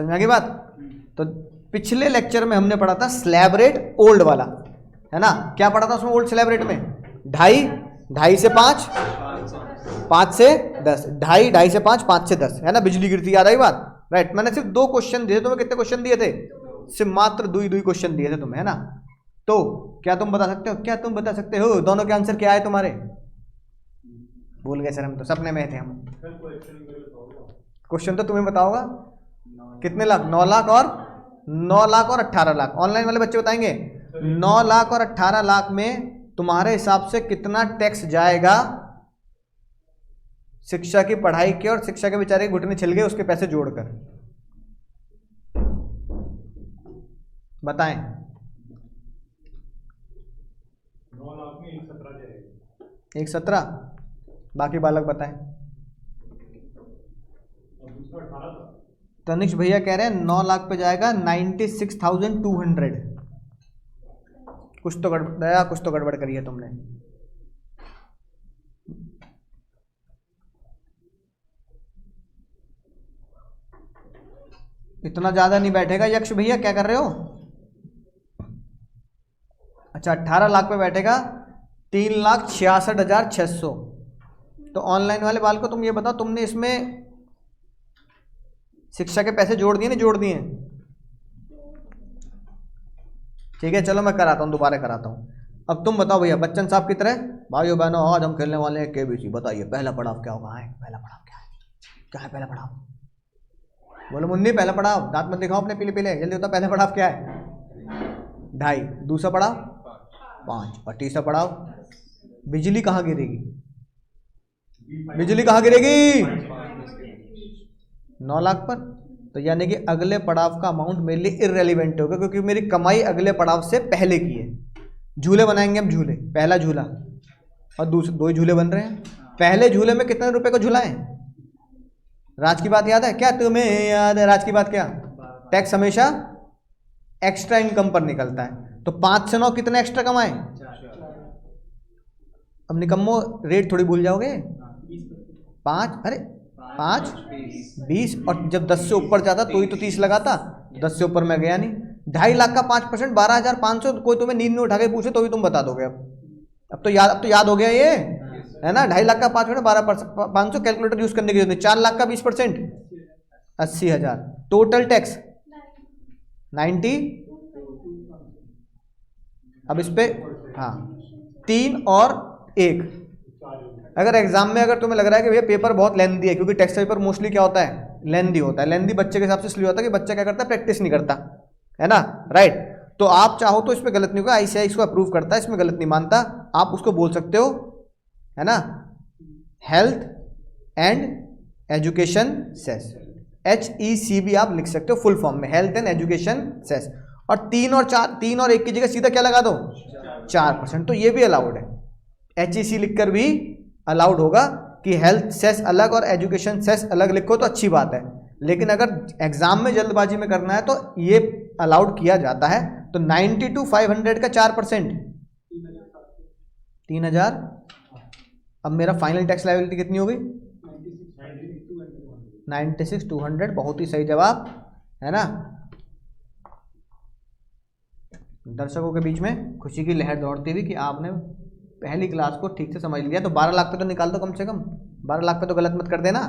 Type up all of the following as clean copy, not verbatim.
समझ में आ गई बात? तो पिछले लेक्चर में हमने पढ़ा था स्लैब रेट ओल्ड वाला, है ना? क्या पढ़ा था उसमें ओल्ड स्लैब रेट में? 2.5, 2.5 से 5, 5 से 10, 2.5, 2.5 से 5, 5 से 10, है ना? बिजली गिरती, याद आई बात? राइट। मैंने सिर्फ 2 क्वेश्चन दिए थे तुम्हें। कितने क्वेश्चन दिए थे? सिर्फ मात्र 2 क्वेश्चन दिए थे तुम्हें, है ना? तो क्या तुम बता सकते हो? क्या तुम बता सकते हो दोनों के आंसर क्या है तुम्हारे? भूल गए सर, हम तो सपने में थे हम। क्वेश्चन तो तुम्हें बताओगा। कितने लाख? 9 लाख और 9 लाख और 18 लाख। ऑनलाइन वाले बच्चे बताएंगे 9 लाख और 18 लाख में तुम्हारे हिसाब से कितना टैक्स जाएगा शिक्षा की पढ़ाई के, और शिक्षा के बेचारे के घुटने छिल गए उसके पैसे जोड़कर? बताएं। 9 लाख में 1.17 जाएगा। 1.17। बाकी बालक बताएं। तनिष भैया कह रहे हैं 9 लाख पे जाएगा 96,200। कुछ तो गड़बड़, कुछ तो गड़बड़ करी है तुमने। इतना ज्यादा नहीं बैठेगा यक्ष भैया, क्या कर रहे हो? अच्छा 18 लाख पे बैठेगा 3,66,600। तो ऑनलाइन वाले बाल को तुम ये बताओ, तुमने इसमें शिक्षा के पैसे जोड़ दिए नहीं जोड़ दिए? ठीक है चलो मैं कराता हूँ, दोबारा कराता हूँ। अब तुम बताओ भैया बच्चन साहब की तरह, भाइयों बहनों आज हम खेलने वाले हैं केबीसी। बताइए पहला पड़ाव क्या होगा? पहला पड़ाव क्या है? क्या है पहला पड़ाव? बोलो मुन्नी पहला पड़ाव, दांत मत दिखाओ अपने पीले पीले, जल्दी बताओ पहला पड़ाव क्या है? 2.5। दूसरा पड़ाव 5। और तीसरा पड़ाव बिजली कहाँ गिरेगी? बिजली कहाँ गिरेगी? 9 लाख पर। तो यानी कि अगले पड़ाव का अमाउंट मेरे लिए इररेलेवेंट होगा, क्योंकि मेरी कमाई अगले पड़ाव से पहले की है। झूले बनाएंगे हम, झूले, पहला झूला और दूसरे 2 झूले बन रहे हैं। पहले झूले में कितने रुपए को झूलाएं? राज की बात याद है क्या तुम्हें? याद है राज की बात? क्या टैक्स हमेशा एक्स्ट्रा इनकम पर निकलता है। तो 5 से 9 कितने एक्स्ट्रा कमाए? अब निकम्मो रेट थोड़ी भूल जाओगे। 5, अरे 5 20, और जब 10 से ऊपर जाता तो ही तो 30 लगाता। 10 से ऊपर मैं गया नहीं। 2.5 लाख का 5% 12,500। कोई तुम्हें नींद में उठा के पूछे तो भी तुम बता दोगे। अब तो याद हो गया ये, है ना? 2.5 लाख का 5%, 12,500। कैलकुलेटर यूज करने की जरूरत नहीं। 4 लाख का 20%, 80,000। Total tax 90। अब इस पे हाँ 3 और 1। अगर एग्जाम में अगर तुम्हें लग रहा है कि भैया पेपर बहुत लेंदी है, क्योंकि टेक्स्ट पेपर मोस्टली क्या होता है? लेंदी होता है। लेंदी बच्चे के हिसाब से इसलिए होता है कि बच्चा क्या करता है? प्रैक्टिस नहीं करता, है ना? राइट। तो आप चाहो तो इसमें गलत नहीं होगा, आईसीआई इसको अप्रूव करता है, इसमें गलत नहीं मानता। आप उसको बोल सकते हो, है ना, health and education cess, HECB आप लिख सकते हो फुल फॉर्म में, हेल्थ एंड एजुकेशन सेस। और 3 और 1 की जगह सीधा क्या लगा दो? 4%। तो ये भी अलाउड है। HEC लिखकर भी अलाउड होगा कि हेल्थ सेस अलग और एजुकेशन सेस अलग लिखो तो अच्छी बात है। लेकिन अगर एग्जाम में जल्दबाजी में करना है तो ये अलाउड किया जाता है। तो 92,500 का 4%, 3,000। अब मेरा फाइनल टैक्स लायबिलिटी कितनी होगी? 96,200। बहुत ही सही जवाब, है ना? दर्शकों के बीच में खुशी की लहर दौड़ती हुई कि आपने पहली क्लास को ठीक से समझ लिया। तो 12 लाख पे तो निकाल दो कम से कम। 12 लाख पे तो गलत मत कर देना।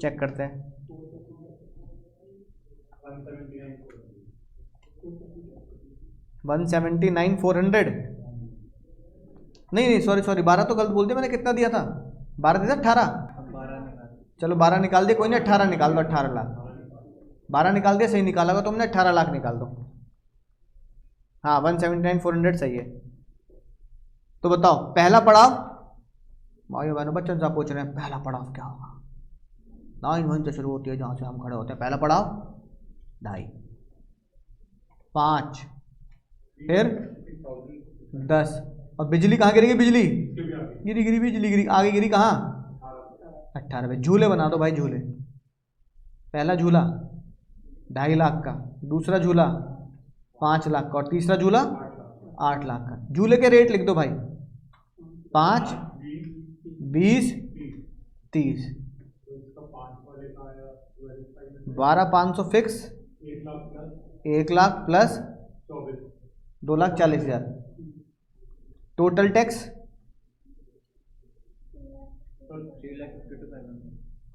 चेक करते हैं। 179,400। नहीं सॉरी 12 तो गलत बोल दिया मैंने। कितना दिया था? 12 दिया था? 18। चलो 12 निकाल दिया, कोई नहीं 18 निकाल दो। 18 लाख 12 निकाल दिया, सही निकाला होगा तुमने। 18 लाख निकाल दो। हाँ 179,400 सही है। तो बताओ पहला पड़ाव, भाइयों बहनों बच्चों साहब पूछ रहे हैं पहला पड़ाव क्या होगा? 9 वहीं से शुरू होती है जहाँ से हम खड़े होते हैं। पहला पड़ाव 2.5, 5, फिर 10। और बिजली कहाँ गिरेगी? बिजली गिरी, आगे गिरी कहाँ? 18 पे। झूले बना दो भाई, झूले। पहला झूला 2.5 लाख का, दूसरा झूला 5 लाख का और तीसरा झूला 8 लाख का। झूले के रेट लिख दो भाई, 5, 20, 30। 12,500 fix, 1 lakh plus 2,40,000। Total tax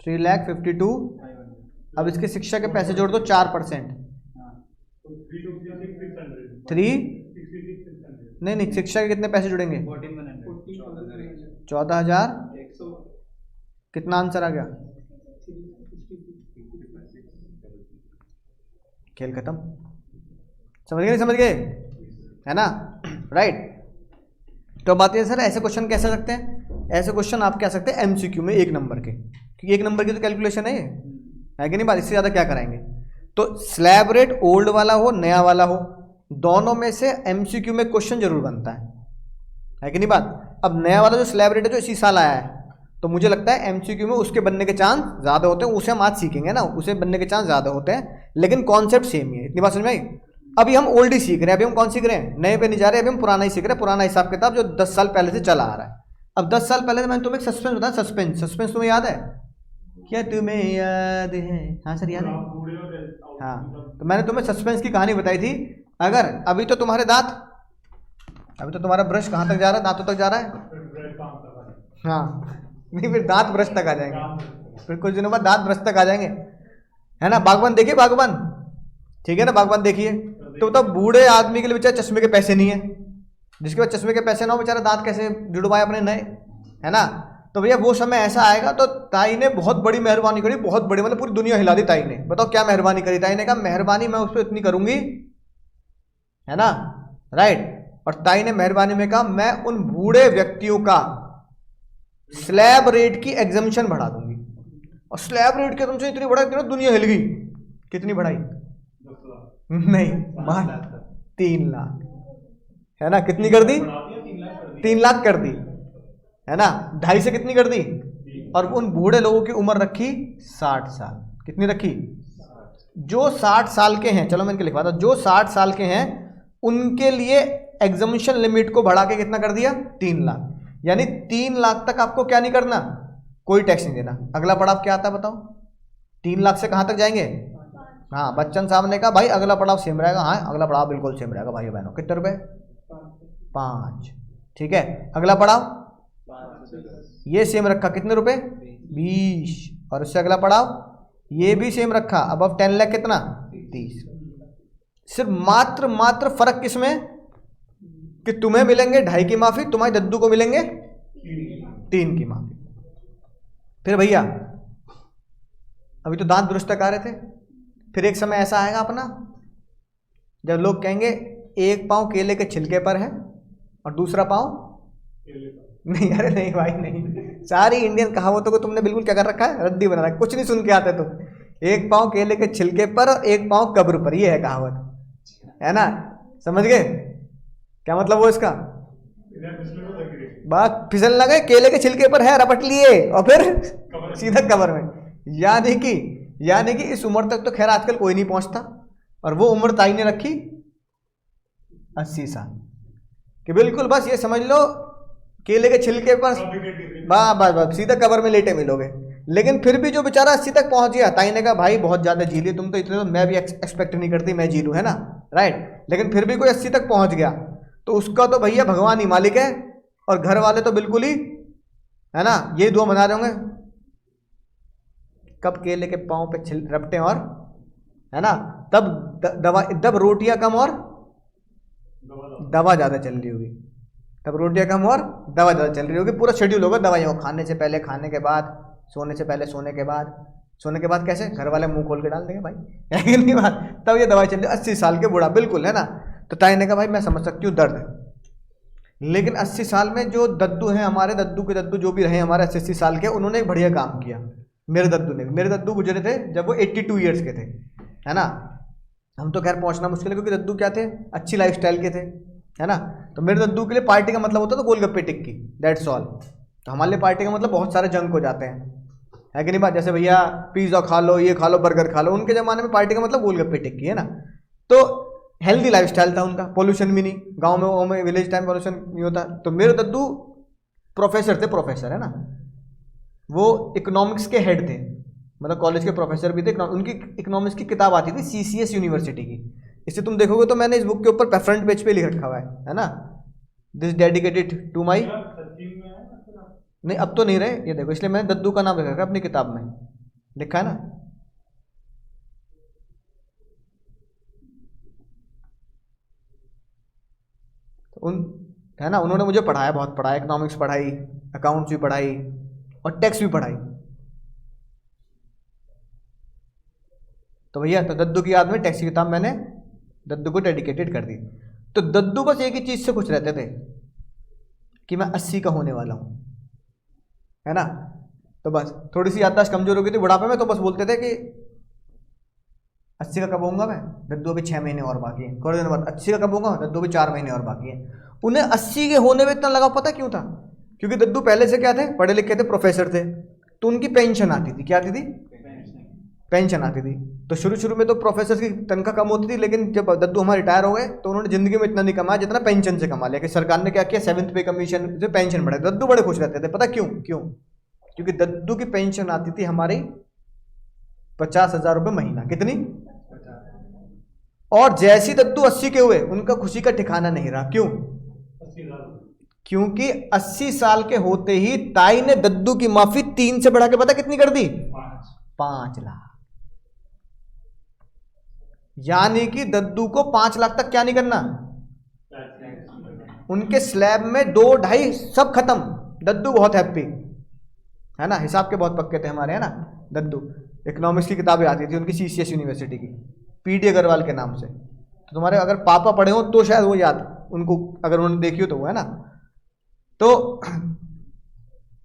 3,52,500। अब इसके शिक्षा के पैसे जोड़ दो 4%। 3 नहीं, शिक्षा के कितने पैसे जुड़ेंगे? 14,000। कितना आंसर आ गया? खेल खत्म। समझ गए? नहीं समझ गए? है ना? राइट। तो बात ये सर ऐसे क्वेश्चन कैसे सकते हैं? ऐसे क्वेश्चन आप कह सकते हैं एमसीक्यू में 1 नंबर के, क्योंकि 1 नंबर की तो कैलकुलेशन है ये, है कि नहीं बात? इससे ज़्यादा क्या कराएंगे? तो स्लैब रेट ओल्ड वाला हो नया वाला हो, दोनों में से एमसीक्यू में क्वेश्चन जरूर बनता है कि नहीं बात? अब नया वाला जो स्लैब रेट है जो इसी साल आया है, तो मुझे लगता है एमसीक्यू में उसके बनने के चांस ज़्यादा होते हैं। उसे हम आज सीखेंगे ना, उसे बनने के चांस ज़्यादा होते हैं, लेकिन कॉन्सेप्ट सेम ही है। इतनी बात समझ में आई? अभी हम ओल्ड ही सीख रहे हैं, अभी हम कौन सीख रहे हैं? नए पे नहीं जा रहे, अभी हम पुराना ही सीख रहे हैं, पुराना हिसाब किताब जो 10 साल पहले से चला आ रहा है। अब 10 साल पहले मैंने तुम्हें एक सस्पेंस बताया, सस्पेंस तुम्हें याद है? क्या तुम्हें याद है? हाँ सर याद है। हाँ, तो मैंने तुम्हें सस्पेंस की कहानी बताई थी। अगर अभी तो तुम्हारे दांत, अभी तो तुम्हारा ब्रश कहाँ तक जा रहा है? दांतों तक जा रहा है। हाँ नहीं, फिर दांत ब्रश तक आ जाएंगे, फिर कुछ दिनों बाद दांत ब्रश तक आ जाएंगे, है ना? बागबान देखिए, बागबान, ठीक है ना? बागबान देखिए। तो तब बूढ़े आदमी के लिए बेचारा चश्मे के पैसे नहीं है, जिसके पास चश्मे के पैसे ना हो बेचारा दांत कैसे जुड़वाए अपने नए, है ना? तो भैया वो समय ऐसा आएगा। तो ताई ने बहुत बड़ी मेहरबानी करी, बहुत बड़ी, मतलब पूरी दुनिया हिला दी ताई ने। बताओ क्या मेहरबानी करी ताई ने? कहा मेहरबानी मैं उस पर इतनी करूंगी, है ना? राइट। और ताई ने मेहरबानी में कहा मैं उन बूढ़े व्यक्तियों का स्लैब रेट की एग्जम्पशन बढ़ा दूंगी। और स्लैब रेट की एग्जम्पशन इतनी बढ़ाई कि दुनिया हिल गई। कितनी बढ़ाई? नहीं, 3 लाख, है ना? कितनी कर दी? 3 लाख कर दी, है ना? 2.5 से कितनी कर दी? और उन बूढ़े लोगों की उम्र रखी 60 साल। कितनी रखी? जो 60 साल के हैं, चलो मैं इनके लिखवाता, जो 60 साल के हैं उनके लिए एग्जम्पशन लिमिट को बढ़ा के कितना कर दिया? 3 लाख। यानी 3 लाख तक आपको क्या नहीं करना? कोई टैक्स नहीं देना। अगला पड़ाव क्या आता है बताओ? 3 लाख से कहां तक जाएंगे? हाँ, बच्चन साहब ने कहा भाई अगला पड़ाव सेम रहेगा। हाँ, अगला पड़ाव बिल्कुल सेम रहेगा भाई बहनों। कितने रुपए? 5। ठीक है, अगला पड़ाव ये सेम रखा, कितने रुपए? 20। और उससे अगला पड़ाव ये भी सेम रखा, अब 10 लाख कितना? 30। सिर्फ मात्र फर्क किसमें? कि तुम्हें मिलेंगे 2.5 की माफी, तुम्हारे दद्दू को मिलेंगे 3 की माफी। फिर भैया अभी तो दांत दुरुस्त तक आ रहे थे, फिर एक समय ऐसा आएगा अपना जब लोग कहेंगे एक पांव केले के छिलके पर है और दूसरा पांव नहीं। अरे नहीं भाई नहीं, सारी इंडियन कहावतों को तुमने बिल्कुल क्या कर रखा है? रद्दी बना रखा है, कुछ नहीं सुन के आते तुम। एक पांव केले के छिलके पर और एक पांव कब्र पर, ये है कहावत, है ना? समझ गए क्या मतलब वो इसका? बात फिसल लगे, केले के छिलके पर है, रपट लिए और फिर सीधा कब्र में। यानी कि इस उम्र तक तो खैर आजकल कोई नहीं पहुंचता, और वो उम्र ताई ने रखी 80 साल कि बिल्कुल बस ये समझ लो केले के छिलके पर बस सीधा कब्र में लेटे मिलोगे। लेकिन फिर भी जो बेचारा 80 तक पहुंच गया, ताई ने कहा भाई बहुत ज्यादा जी लिए तुम तो, इतने तो मैं भी एक्सपेक्ट नहीं करती मैं जी लूं, है ना? राइट। लेकिन फिर भी कोई 80 तक पहुंच गया तो उसका तो भैया भगवान ही मालिक है, और घर वाले तो बिल्कुल ही, है ना, ये दुआ बना रहे होंगे कब केले के पांव पे रपटे, और है ना तब रोटियां कम और दवा ज्यादा चल रही होगी, तब रोटियां कम और दवा ज्यादा चल रही होगी। पूरा शेड्यूल होगा दवाइयों, खाने से पहले, खाने के बाद, सोने से पहले, सोने के बाद, सोने के बाद कैसे घर वाले मुंह खोल के डाल देंगे भाई, है नहीं बात? तब ये दवाई चल रही है। 80 साल के बूढ़ा, बिल्कुल, है ना? तो ताई ने कहा भाई मैं समझ सकती हूँ दर्द, लेकिन 80 साल में जो दद्दू हैं हमारे, दद्दू के दद्दू जो भी रहे हमारे 80 साल के, उन्होंने एक बढ़िया काम किया। मेरे दद्दू गुजरे थे जब वो 82 ईयर्स के थे, है ना? हम तो खैर पहुंचना मुश्किल है क्योंकि दद्दू क्या थे, अच्छी लाइफस्टाइल के थे, है ना? तो मेरे दद्दू के लिए पार्टी का मतलब होता था गोलगप्पे टिक्की, दैट्स ऑल। तो हमारे लिए पार्टी का मतलब बहुत सारे जंक हो जाते हैं, है कि नहीं बात। जैसे भैया पिज्जा खा लो, ये खा लो, बर्गर खा लो, उनके जमाने में पार्टी का मतलब गोलगप्पे टिक्की है ना। तो हेल्दी लाइफस्टाइल था उनका, पोल्यूशन भी नहीं, गांव में विलेज टाइम पोल्यूशन नहीं होता। तो मेरे दद्दू प्रोफेसर थे, प्रोफेसर है ना, वो इकोनॉमिक्स के हेड थे, मतलब कॉलेज के प्रोफेसर भी थे। उनकी इकोनॉमिक्स की किताब आती थी CCS यूनिवर्सिटी की। इससे तुम देखोगे तो मैंने इस बुक के ऊपर फ्रंट पेज पे लिख रखा हुआ है ना, दिस डेडिकेटेड टू माई। नहीं अब तो नहीं रहे, ये देखो, इसलिए मैंने दद्दू का नाम लिखा है अपनी किताब में, लिखा है ना। उन है ना, उन्होंने मुझे पढ़ाया, बहुत पढ़ाया, इकोनॉमिक्स पढ़ाई, अकाउंट्स भी पढ़ाई और टैक्स भी पढ़ाई। तो भैया तो दद्दू की याद में टैक्स की किताब मैंने दद्दू को डेडिकेटेड कर दी। तो दद्दू बस एक ही चीज से खुश रहते थे कि मैं 80 का होने वाला हूं, है ना। तो बस थोड़ी सी याददाश्त कमजोर हो गई थी बुढ़ापे में, तो बस बोलते थे कि 80 का कब होऊंगा मैं, दद्दू अभी 6 महीने और बाकी है। थोड़े दिन बाद 80 का कब होऊंगा, दद्दू अभी 4 महीने और बाकी है। उन्हें 80 के होने में इतना लगा, पता क्यों था? क्योंकि दद्दू पहले से क्या थे, पढ़े लिखे थे, प्रोफेसर थे, तो उनकी पेंशन आती थी। क्या आती थी? पेंशन आती थी। तो शुरू में तो प्रोफेसर की तनख्वाह कम होती थी, लेकिन जब दद्दू हमारे रिटायर हो गए तो उन्होंने जिंदगी में इतना नहीं कमाया जितना पेंशन से कमा लिया। कि सरकार ने क्या किया, 7th पे कमीशन से पेंशन बढ़ाई। दद्दू बड़े खुश रहते थे, पता क्यों? क्योंकि दद्दू की पेंशन आती थी हमारी 50,000 रुपये महीना। कितनी? और जैसी दद्दू 80 के हुए, उनका खुशी का ठिकाना नहीं रहा। क्यों? क्योंकि 80 साल के होते ही ताई ने दद्दू की माफी 3 से बढ़ा के पता कितनी कर दी? 5 लाख। यानी कि दद्दू को 5 लाख तक क्या नहीं करना, उनके स्लैब में 2-2.5 सब खत्म। दद्दू बहुत हैप्पी, है ना, हिसाब के बहुत पक्के थे हमारे, है ना दद्दू। इकोनॉमिक्स की किताबें आती थी उनकी CCS यूनिवर्सिटी की, PD अग्रवाल के नाम से। तो तुम्हारे अगर पापा पढ़े हो तो शायद वो याद उनको, अगर उन्होंने देखी हो तो वो, है ना। तो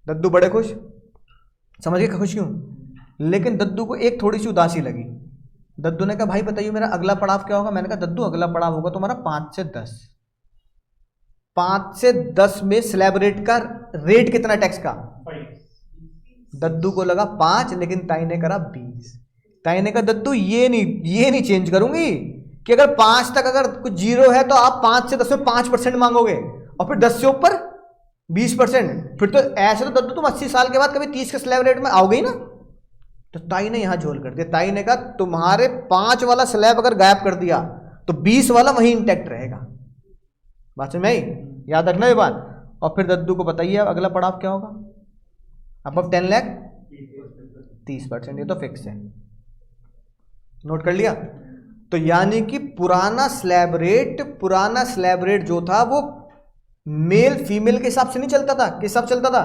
दद्दू बड़े खुश, समझिए खुश क्यों। लेकिन दद्दू को एक थोड़ी सी उदासी लगी। दद्दू ने कहा भाई बताइए मेरा अगला पड़ाव क्या होगा। मैंने कहा दद्दू अगला पड़ाव होगा तुम्हारा 5 से 10। 5 से 10 में स्लैब रेट का रेट कितना टैक्स का? दद्दू को लगा 5, लेकिन ताई ने करा 20। ताई ने कहा दद्दू ये नहीं चेंज करूंगी कि अगर 5 तक अगर कुछ जीरो है तो आप 5 से 10 में 5% मांगोगे, और फिर 10 से ऊपर 20%। फिर तो ऐसे तो दद्दू तुम 80 साल के बाद कभी 30 के स्लैब रेट में आओगे ही ना। तो ताई ने यहां झोल कर दिया। ताई ने कहा तुम्हारे 5 वाला स्लैब अगर गायब कर दिया तो 20 वाला वहीं इंटैक्ट रहेगा। बात समझ में आई? याद रखना ये बात। और फिर दद्दू को बताइए अगला पड़ाव क्या होगा। अब 10 लाख 30%, ये तो फिक्स है, नोट कर लिया। तो यानी कि पुराना स्लैब रेट जो था वो मेल फीमेल के हिसाब से नहीं चलता था। किस हिसाब चलता था?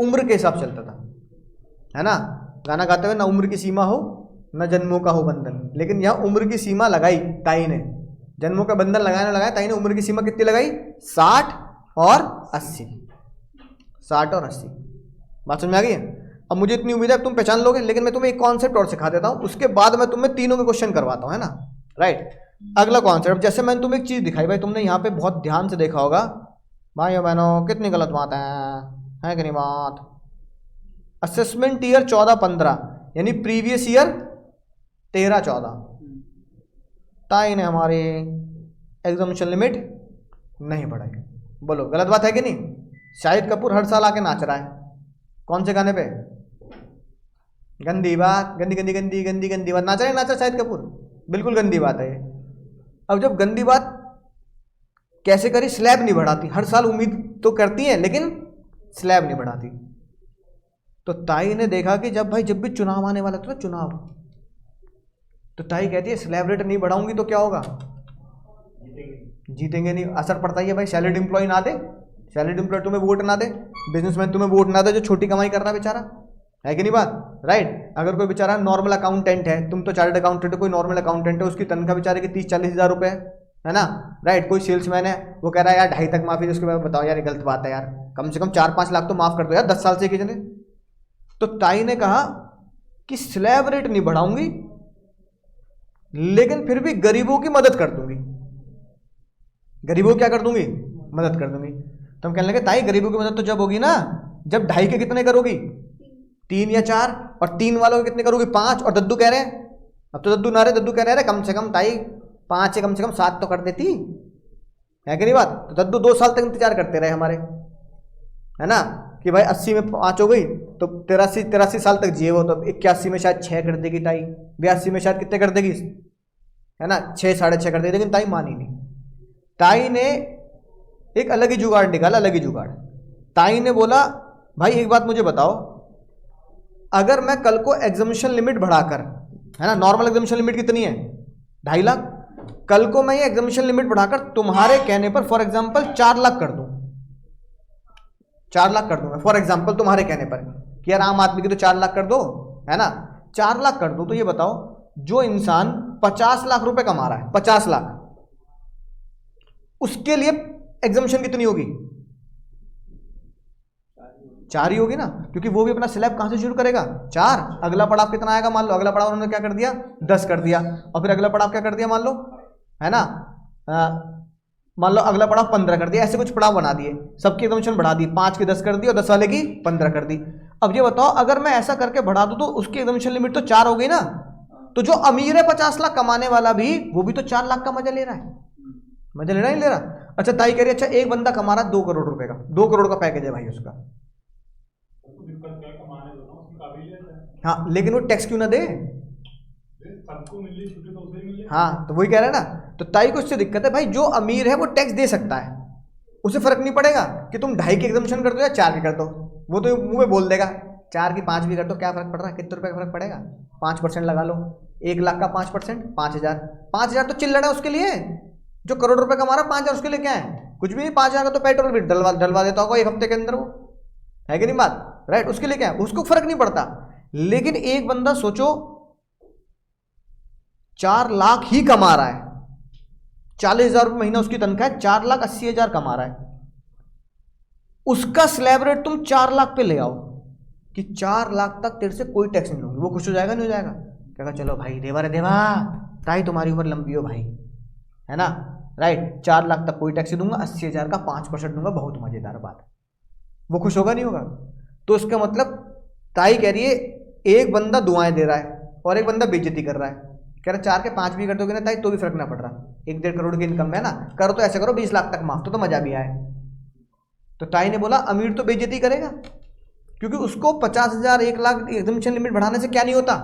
उम्र के हिसाब चलता था, है ना। गाना गाते हुए ना उम्र की सीमा हो न जन्मों का हो बंधन, लेकिन यहां उम्र की सीमा लगाई ताई ने। जन्मों का बंधन लगाया ताई ने, उम्र की सीमा कितनी लगाई? 60 और 80। 60 और 80। बात समझ में आ गई है? अब मुझे इतनी उम्मीद है तुम पहचान लोगे, लेकिन मैं तुम्हें एक कॉन्सेप्ट और सिखा देता हूं, उसके बाद मैं तुम्हें तीनों के क्वेश्चन करवाता हूं, है ना। राइट, अगला कॉन्सेप्ट, जैसे मैंने तुम्हें एक चीज दिखाई भाई, तुमने यहाँ पे बहुत ध्यान से देखा होगा भाइयों बहनों, कितनी गलत बात है कि नहीं बात। असेसमेंट ईयर 14-15 यानी प्रीवियस ईयर 13-14, ताई ने हमारी एग्जामिनेशन लिमिट नहीं बढ़ाई। बोलो गलत बात है कि नहीं? शाहिद कपूर हर साल आके नाच रहा है, कौन से गाने पे? गंदी बात, गंदी बात नाच रहा शाहिद कपूर, बिल्कुल गंदी बात है ये। अब जब गंदी बात कैसे करी? स्लैब नहीं बढ़ाती। हर साल उम्मीद तो करती है लेकिन स्लैब नहीं बढ़ाती। तो ताई ने देखा कि जब भी चुनाव आने वाला था, चुनाव, तो ताई कहती है स्लैब रेट नहीं बढ़ाऊंगी तो क्या होगा? जीतेंगे नहीं। असर पड़ता ही है भाई, सैलरीड एम्प्लॉय ना दे, सैलरीड एम्प्लॉय तुम्हें वोट ना दे, बिजनेसमैन तुम्हें वोट ना दे जो छोटी कमाई कर रहा है बेचारा, है कि नहीं बात। राइट, अगर कोई बेचारा नॉर्मल अकाउंटेंट है, तुम तो चार्टर्ड अकाउंटेंट हो, कोई नॉर्मल अकाउंटेंट है, उसकी तनख्वाह बेचारे की 30-40 हज़ार रुपये है ना। राइट, कोई सेल्समैन है, वो कह रहा है यार 2.5 तक माफी, उसके बाद बताओ यार ये गलत बात है यार, कम से कम 4-5 लाख तो माफ कर दो यार 10 साल से किसी ने। तो ताई ने कहा कि स्लैब रेट नहीं बढ़ाऊंगी लेकिन फिर भी गरीबों की मदद कर दूंगी। गरीबों क्या कर दूंगी? मदद कर दूंगी। तो हम कहने लगे ताई गरीबों की मदद तो जब होगी ना जब 2.5 के कितने करोगी? 3 या 4, और 3 वालों के कितने करोगे 5, और दद्दू कह रहे हैं, अब तो दद्दू ना रहे, दद्दू कह रहे हैं कम से कम ताई 5 से कम से कम 7 तो कर देती है कि नहीं बात। तो दद्दू 2 साल तक इंतजार करते रहे हमारे, है ना, कि भाई 80 में 5 हो गई तो 83 साल तक जिए वो, तो 81 में शायद 6 कर देगी ताई, 82 में शायद कितने कर देगी, है ना, 6 साढ़े 6 कर देगी, लेकिन ताई मानी नहीं। ताई ने एक अलग ही जुगाड़ निकाला, अलग ही जुगाड़। ताई ने बोला भाई एक बात मुझे बताओ, अगर मैं कल को एग्जामिशन लिमिट बढ़ाकर, है ना, नॉर्मल एग्जामिशन लिमिट कितनी है 2.5 लाख, कल को मैं ये एग्जामिशन लिमिट बढ़ाकर तुम्हारे कहने पर फॉर एग्जांपल 4 लाख कर दूं, 4 लाख कर दूं मैं फॉर एग्जांपल तुम्हारे कहने पर, कि यार आम आदमी की तो 4 लाख कर दो, है ना, 4 लाख कर दो, तो ये बताओ जो इंसान 50 लाख रुपए कमा रहा है, 50 लाख, उसके लिए एग्जामिशन कितनी होगी, 4 ही होगी ना, क्योंकि वो भी अपना स्लैब कहां से शुरू करेगा 4, अगला पड़ाव कितना आएगा मान लो, अगला पड़ाव उन्होंने क्या कर दिया 10 कर दिया, और फिर अगला पड़ाव क्या कर दिया मान लो, है ना, मान लो अगला पड़ाव 15 कर दिया, ऐसे कुछ पड़ाव बना दिए, सबकी एग्जामिशन बढ़ा दी, 5 की 10 कर दी और 10 वाले की 15 कर दी। अब ये बताओ अगर मैं ऐसा करके बढ़ा दूं तो उसकी एग्जामिशन लिमिट तो 4 हो गई ना, तो जो अमीर है 50 लाख कमाने वाला भी, वो भी तो 4 लाख का मजा ले रहा है, मजा ले रहा है नहीं ले रहा। अच्छा ताई कह रही अच्छा एक बंदा कमा रहा 2 करोड़ रुपए का, 2 करोड़ का पैकेज है भाई उसका, हाँ लेकिन वो टैक्स क्यों ना दे, सबको मिले छुट्टी तो उसे मिले। हाँ तो वही कह रहा है ना, तो ताई को इससे दिक्कत है भाई, जो अमीर है वो टैक्स दे सकता है, उसे फर्क नहीं पड़ेगा कि तुम 2.5 की एग्जामिशन कर दो या 4 की कर दो, वो तो मुंह में बोल देगा 4 की 5 भी कर दो, क्या फर्क पड़ रहा है, कितने रुपए का फर्क पड़ेगा, 5% लगा लो, 1 लाख का 5%, 5,000 तो चिल्लड़ है उसके लिए, जो करोड़ रुपए कमा रहा 5,000 उसके लिए क्या है, कुछ भी नहीं, 5,000 का तो पेट्रोल भी डलवा देता होगा 1 हफ्ते के अंदर, वो है कि नहीं बात, राइट, उसके लिए क्या है, उसको फर्क नहीं पड़ता। लेकिन एक बंदा सोचो 4 लाख ही कमा रहा है, 40,000 रुपये महीना उसकी तनख्वाह है, 4,80,000 कमा रहा है, उसका स्लैब रेट तुम 4 लाख पे ले आओ कि 4 लाख तक तेरे से कोई टैक्स नहीं होगी, वो खुश हो जाएगा नहीं हो जाएगा, कहेगा चलो भाई देवा रे देवा, ताई तुम्हारी उम्र लंबी हो भाई, है ना, राइट, 4 लाख तक कोई टैक्स नहीं दूंगा, 80,000 का 5% दूंगा, बहुत मजेदार बात, वो खुश होगा नहीं होगा। तो इसका मतलब ताई कह रही है एक बंदा दुआएं दे रहा है और एक बंदा बेइज्जती कर रहा है, कह रहा 4 के 5 भी कर दोगे ना ताई तो भी फर्क ना पड़ रहा, 1-1.5 करोड़ की इनकम है ना, करो तो ऐसे करो 20 लाख तक माफ, तो मजा भी आए। तो ताई ने बोला अमीर तो बेइज्जती करेगा, क्योंकि उसको 50,000 1 लाख एग्जामिशन लिमिट बढ़ाने से क्या नहीं होता,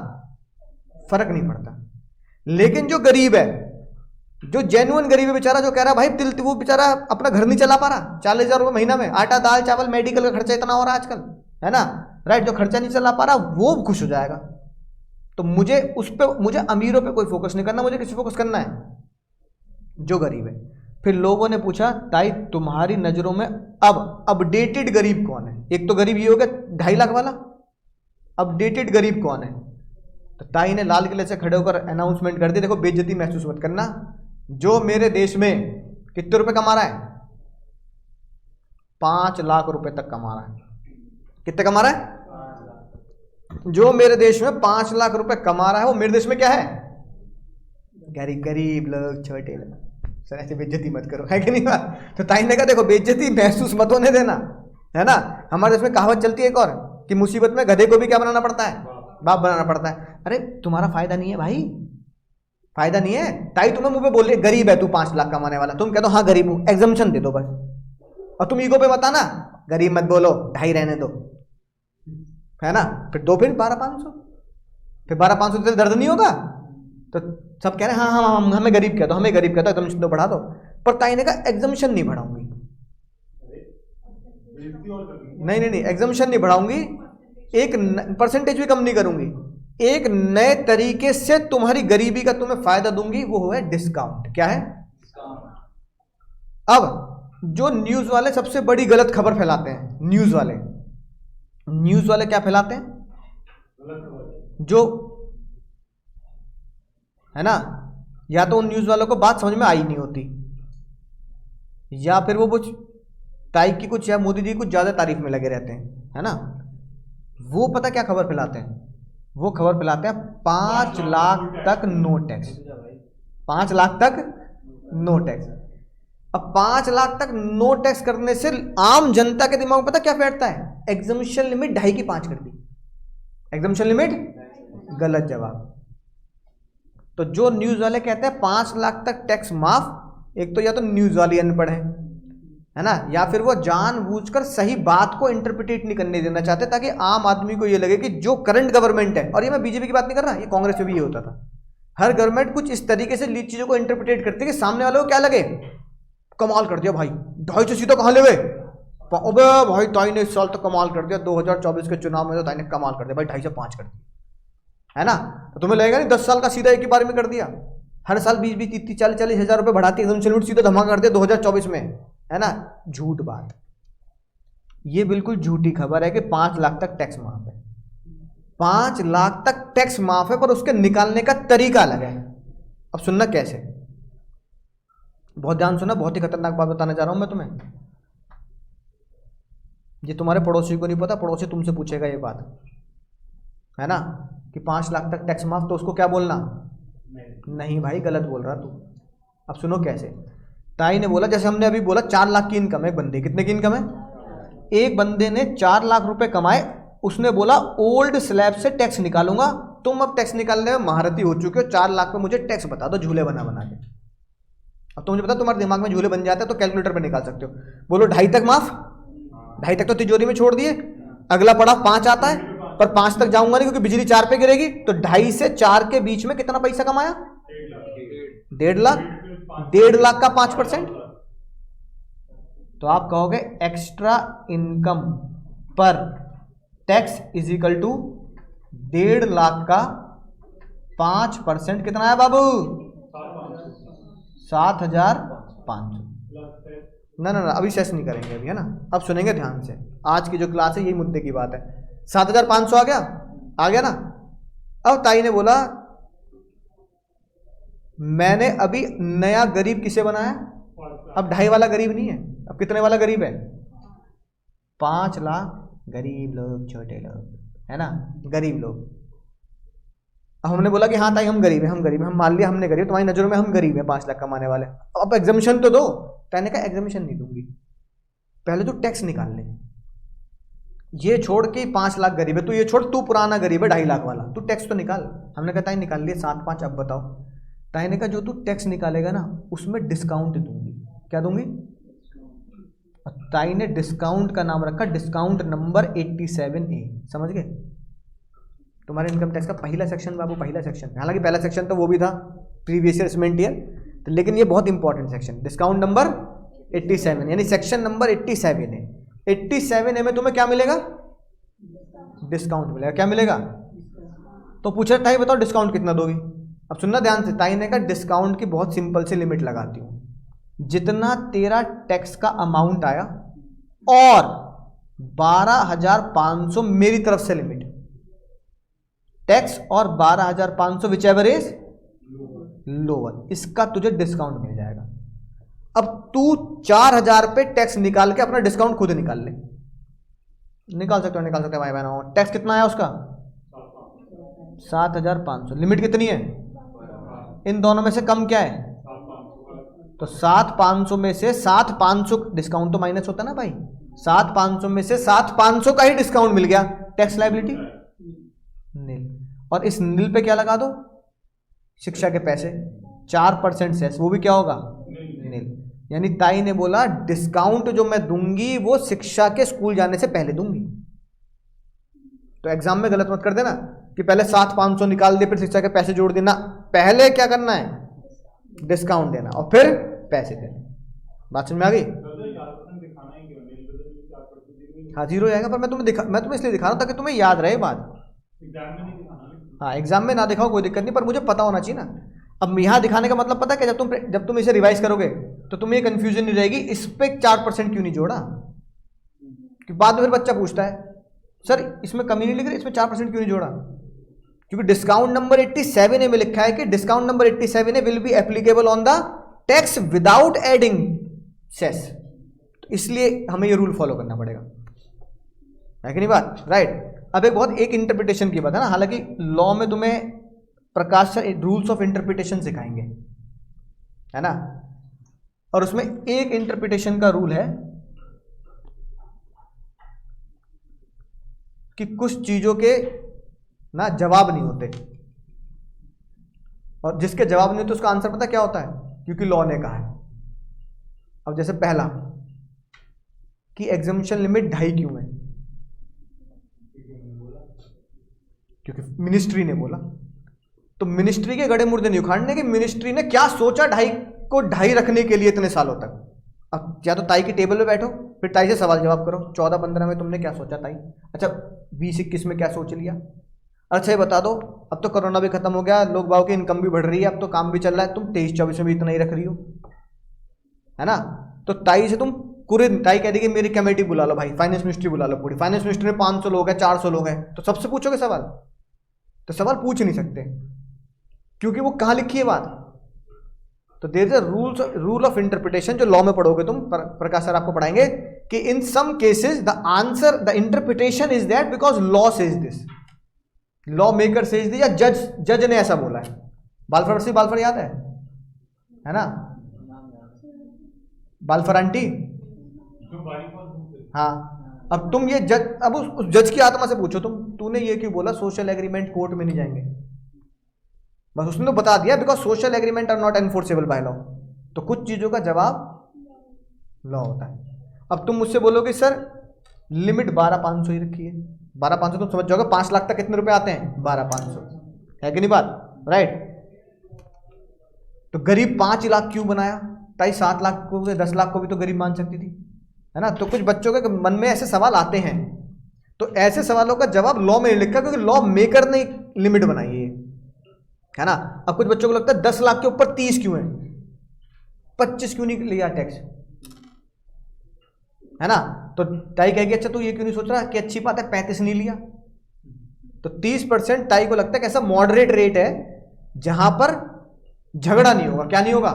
फर्क नहीं पड़ता। लेकिन जो गरीब है, जो जेन्युइन गरीब है बेचारा, जो कह रहा भाई तिल, वो बेचारा अपना घर नहीं चला पा रहा, 40,000 रुपये महीना में, आटा दाल चावल मेडिकल का खर्चा इतना हो रहा है आजकल, है ना, राइट, जो खर्चा नहीं चला पा रहा वो खुश हो जाएगा। तो मुझे उस पे, मुझे अमीरों पे कोई फोकस नहीं करना, मुझे किसी फोकस करना है जो गरीब है। फिर लोगों ने पूछा ताई तुम्हारी नजरों में अब अपडेटेड गरीब कौन है, एक तो गरीब ये हो गया 2.5 लाख वाला, अपडेटेड गरीब कौन है। तो ताई ने लाल किले से खड़े होकर अनाउंसमेंट कर दी, देखो बेइज्जती महसूस मत करना, जो मेरे देश में कितने रुपए कमा रहा है, 5 लाख रुपए तक कमा रहा है, कितने कमा रहा है, जो मेरे देश में 5 लाख रुपए कमा रहा है वो मेरे देश में क्या है, गरीब लोग, छोटे लोग, सर ऐसे बेइज्जती मत करो, है कि नहीं बात। तो ताई ने कहा देखो बेइज्जती महसूस मत होने देना, है ना, हमारे देश में कहावत चलती है एक और, कि मुसीबत में गधे को भी क्या बनाना पड़ता है, बाप बनाना पड़ता है। अरे तुम्हारा फायदा नहीं है भाई, फायदा नहीं है। ताई तुम्हें मुंह पे बोल रही है गरीब है तू 5 लाख कमाने वाला, तुम कह दो हाँ गरीब हूं, एग्जामिशन दे दो बस, और तुम ईगो पे बताना गरीब मत बोलो, 2.5 रहने दो, है ना, फिर दो, फिर 12,500, फिर 12,500 से दर्द नहीं होगा। तो सब कह रहे हैं हाँ हाँ हम हमें गरीब कह दो, हमें गरीब कह दो, एग्जामिशन तो बढ़ा दो। पर ताई ने कहा एग्जामिशन नहीं बढ़ाऊंगी, नहीं एग्जामिशन नहीं बढ़ाऊंगी, एक परसेंटेज भी कम नहीं करूंगी, एक नए तरीके से तुम्हारी गरीबी का तुम्हें फायदा दूंगी, वो है डिस्काउंट। क्या है? अब जो न्यूज वाले सबसे बड़ी गलत खबर फैलाते हैं, न्यूज वाले क्या फैलाते हैं, जो है ना, या तो उन न्यूज वालों को बात समझ में आई नहीं होती, या फिर वो कुछ ताई की कुछ या मोदी जी कुछ ज्यादा तारीफ में लगे रहते हैं, है ना। वो पता क्या खबर फैलाते हैं, वो खबर फैलाते हैं 5 लाख तक नो टैक्स, 5 लाख तक नो टैक्स। अब 5 लाख तक नो टैक्स करने से आम जनता के दिमाग में पता क्या बैठता है, एग्जामिशन लिमिट 2.5 की 5 कर दी, एग्जम्पशन लिमिट गलत जवाब। तो जो न्यूज वाले कहते हैं 5 लाख तक टैक्स माफ, एक तो या तो न्यूज वाली अनपढ़ है ना, या फिर वो जानबूझकर सही बात को इंटरप्रिटेट नहीं करने देना चाहते ताकि आम आदमी को ये लगे कि जो करंट गवर्नमेंट है, और ये मैं बीजेपी की बात नहीं कर रहा, ये कांग्रेस में भी ये होता था, हर गवर्नमेंट कुछ इस तरीके से चीजों को इंटरप्रिटेट करती है कि सामने वाले को क्या लगे, कमाल कर दिया भाई, 250 सीटों कहां ले गए, अबे भाई ताई ने इस साल तो कमाल कर दिया, 2024 के चुनाव में तो ताई ने कमाल कर दिया भाई, 2.5 से 5 कर दिया, है ना। तो तुम्हें लगेगा नहीं 10 साल का सीधा एक ही बार में कर दिया, हर साल 20-20, 30-30, 40-40 हजार रुपए बढ़ाती है, एकदम सीधा धमाका कर दिया 2024 में, है ना। झूठ बात, ये बिल्कुल झूठी खबर है कि 5 लाख तक टैक्स माफ है। 5 लाख तक टैक्स माफ है, पर उसके निकालने का तरीका अलग है। अब सुनना कैसे, बहुत ध्यान सुना, बहुत ही खतरनाक बात बताने जा रहा हूं मैं तुम्हें। ये तुम्हारे पड़ोसी को नहीं पता, पड़ोसी तुमसे पूछेगा ये बात, है ना, कि 5 लाख तक टैक्स माफ, तो उसको क्या बोलना, नहीं भाई गलत बोल रहा तू। अब सुनो कैसे, ताई ने बोला, जैसे हमने अभी बोला 4 लाख की इनकम है, बंदे कितने की इनकम है, एक बंदे ने 4 लाख रुपए कमाए, उसने बोला ओल्ड स्लैब से टैक्स निकालूंगा। तुम अब टैक्स निकालने में महारथी हो चुके हो, 4 लाख पे मुझे टैक्स बता दो झूले बना बना के। अब तो मुझे पता तुम्हारे दिमाग में झूले बन जाते हैं, तो कैलकुलेटर पे निकाल सकते हो। बोलो 2.5 तक माफ, 2.5 तक तो तिजोरी में छोड़ दिए, अगला पड़ा 5 आता है, पर 5 तक जाऊंगा नहीं क्योंकि बिजली 4 पे गिरेगी, तो 2.5 से 4 के बीच में कितना पैसा कमाया, 1.5 लाख, 1.5 लाख का 5%, तो आप कहोगे एक्स्ट्रा इनकम पर tax is equal to 1.5 lakh का 5%, कितना है बाबू, 7,500। ना ना ना, अभी सेस नहीं करेंगे अभी, है ना, अब सुनेंगे ध्यान से, आज की जो क्लास है यही मुद्दे की बात है। 7,500 आ गया ना। अब ताई ने बोला मैंने अभी नया गरीब किसे बनाया, अब 2.5 वाला गरीब नहीं है, अब कितने वाला गरीब है, 5 लाख गरीब लोग, छोटे लोग, है ना, गरीब लोग। अब हमने बोला कि हाँ ताई हम गरीब हैं, हम मान लिया हमने गरीब, तुम्हारी नजरों में हम गरीब हैं 5 लाख कमाने वाले, अब एग्जामिशन तो दो। ताई ने कहा एग्जामिशन नहीं दूंगी, पहले तो टैक्स निकाल ले, ये छोड़ के 5 लाख गरीब है, तू ये छोड़, तू पुराना गरीब है 2.5 लाख वाला, तू टैक्स तो निकाल। हमने कहा ताई निकाल लिए 7-5, अब बताओ। ताई ने कहा जो तू टैक्स निकालेगा ना उसमें डिस्काउंट दूंगी। क्या दूंगी, ताई ने डिस्काउंट का नाम रखा डिस्काउंट नंबर 87A, समझ गए, तुम्हारे इनकम टैक्स का पहला सेक्शन बाबू, पहला सेक्शन, हालांकि पहला सेक्शन तो वो भी था प्रीवियस ईयर सीमेंट ईयर, तो लेकिन ये बहुत इंपॉर्टेंट सेक्शन, डिस्काउंट नंबर 87, यानी सेक्शन नंबर 87 है। 87A में तुम्हें क्या मिलेगा, डिस्काउंट मिलेगा। क्या मिलेगा, तो पूछा ताई बताओ डिस्काउंट कितना दोगी। अब सुनना ध्यान से, ताई ने कहा डिस्काउंट की बहुत सिंपल सी लिमिट लगाती हूं, जितना तेरा टैक्स का अमाउंट आया और 12,500 मेरी तरफ से लिमिट, टैक्स और 12,500 विच एवर इज लोअर, इसका तुझे डिस्काउंट मिल जाएगा। अब तू 4,000 पे टैक्स निकाल के अपना डिस्काउंट खुद निकाल ले, निकाल सकते हो भाई बहनों। टैक्स कितना आया उसका, 7,500, लिमिट कितनी है, इन दोनों में से कम क्या है, तो 7,500 में से 7,500 डिस्काउंट तो माइनस होता है ना भाई, 7,500 में से 7,500 का ही डिस्काउंट मिल गया, टैक्स लायबिलिटी नील। और इस नील पे क्या लगा दो, शिक्षा के पैसे 4% सेस, वो भी क्या होगा, नील। यानी ताई ने बोला डिस्काउंट जो मैं दूंगी वो शिक्षा के स्कूल जाने से पहले दूंगी। तो एग्जाम में गलत मत कर देना कि पहले 7,500 निकाल दे फिर शिक्षा के पैसे जोड़ देना, पहले क्या करना है, डिस्काउंट देना और फिर पैसे देना। बात समझ में आ गई, हाँ 0 आएगा, पर मैं तुम्हें इसलिए दिखा रहा हूं ताकि तुम्हें याद रहे बात। हाँ एग्जाम में ना दिखाओ कोई दिक्कत नहीं, पर मुझे पता होना चाहिए ना। अब यहाँ दिखाने का मतलब पता है क्या, जब तुम इसे रिवाइज करोगे तो तुम्हें कंफ्यूजन नहीं रहेगी इस पे 4% क्यों नहीं जोड़ा, कि बाद में फिर बच्चा पूछता है सर इसमें कमी नहीं लिख रही, इसमें 4% क्यों नहीं जोड़ा, क्योंकि डिस्काउंट नंबर 87A में लिखा है कि discount number 87A will be applicable on the tax without adding cess, तो इसलिए हमें ये रूल फॉलो करना पड़ेगा, है कि नहीं बात, राइट। अब एक इंटरप्रिटेशन की बात है ना, हालांकि लॉ में तुम्हें प्रकाश सर रूल्स ऑफ इंटरप्रिटेशन सिखाएंगे, है ना, और उसमें एक इंटरप्रिटेशन का रूल है कि कुछ चीजों के ना, जवाब नहीं होते। और जिसके जवाब नहीं होते उसका आंसर पता क्या होता है, क्योंकि लॉ ने कहा है। अब जैसे पहला कि एग्जम्पशन लिमिट 2.5 क्यों है, क्योंकि मिनिस्ट्री ने बोला। तो मिनिस्ट्री के गड़े मुर्दे नहीं उखाड़ने कि मिनिस्ट्री ने क्या सोचा 2.5 को 2.5 रखने के लिए इतने सालों तक। अब या तो ताई की टेबल पे बैठो, फिर ताई से सवाल जवाब करो, 14-15 में तुमने क्या सोचा ताई, अच्छा 20-21 में क्या सोच लिया, अच्छा ये बता दो, अब तो कोरोना भी खत्म हो गया, लोग बाग की इनकम भी बढ़ रही है, अब तो काम भी चल रहा है, तुम 23-24 में भी इतना ही रख रही हो, है ना। तो ताई से तुम पूरे, ताई कह देगी मेरी कमेटी बुला लो भाई, फाइनेंस मिनिस्ट्री बुला लो पूरी, फाइनेंस मिनिस्ट्री में 500 लोग हैं, 400 लोग हैं, तो सबसे पूछोगे सवाल, तो सवाल पूछ नहीं सकते, क्योंकि वो कहाँ लिखी है बात। तो there is a rule of interpretation, जो लॉ में पढ़ोगे तुम, प्रकाश सर आपको पढ़ाएंगे कि in some cases the answer, the interpretation is that because law says this, law maker says this, या जज ने ऐसा बोला है। बालफर से बालफर याद है ना, बालफर आंटी, हाँ। अब तुम ये जज, अब उस जज की आत्मा से पूछो तुम, तूने ये क्यों बोला सोशल एग्रीमेंट कोर्ट में नहीं जाएंगे, बस उसने तो बता दिया because social agreement are not enforceable by law. तो कुछ चीजों का जवाब लॉ होता है। अब तुम मुझसे बोलोगे सर लिमिट 12,500 ही रखी है, 12,500 तुम समझ जाओगे 5 लाख तक कितने रुपए आते हैं, 12,500, है कि नहीं बात, राइट। तो गरीब 5 लाख क्यों बनाया, ताई 7 लाख को 10 लाख को भी तो गरीब मान सकती थी, है ना। तो कुछ बच्चों के मन में ऐसे सवाल आते हैं, तो ऐसे सवालों का जवाब लॉ में लिखा, क्योंकि लॉ मेकर ने लिमिट बनाई है ना। अब कुछ बच्चों को लगता है 10 लाख के ऊपर 30 क्यों है, 25 क्यों नहीं लिया टैक्स, है ना। तो ताई कहेगी अच्छा तू ये क्यों नहीं सोच रहा कि अच्छी बात है 35 नहीं लिया। तो 30% ताई को लगता है कि ऐसा मॉडरेट रेट है जहां पर झगड़ा नहीं होगा, क्या नहीं होगा,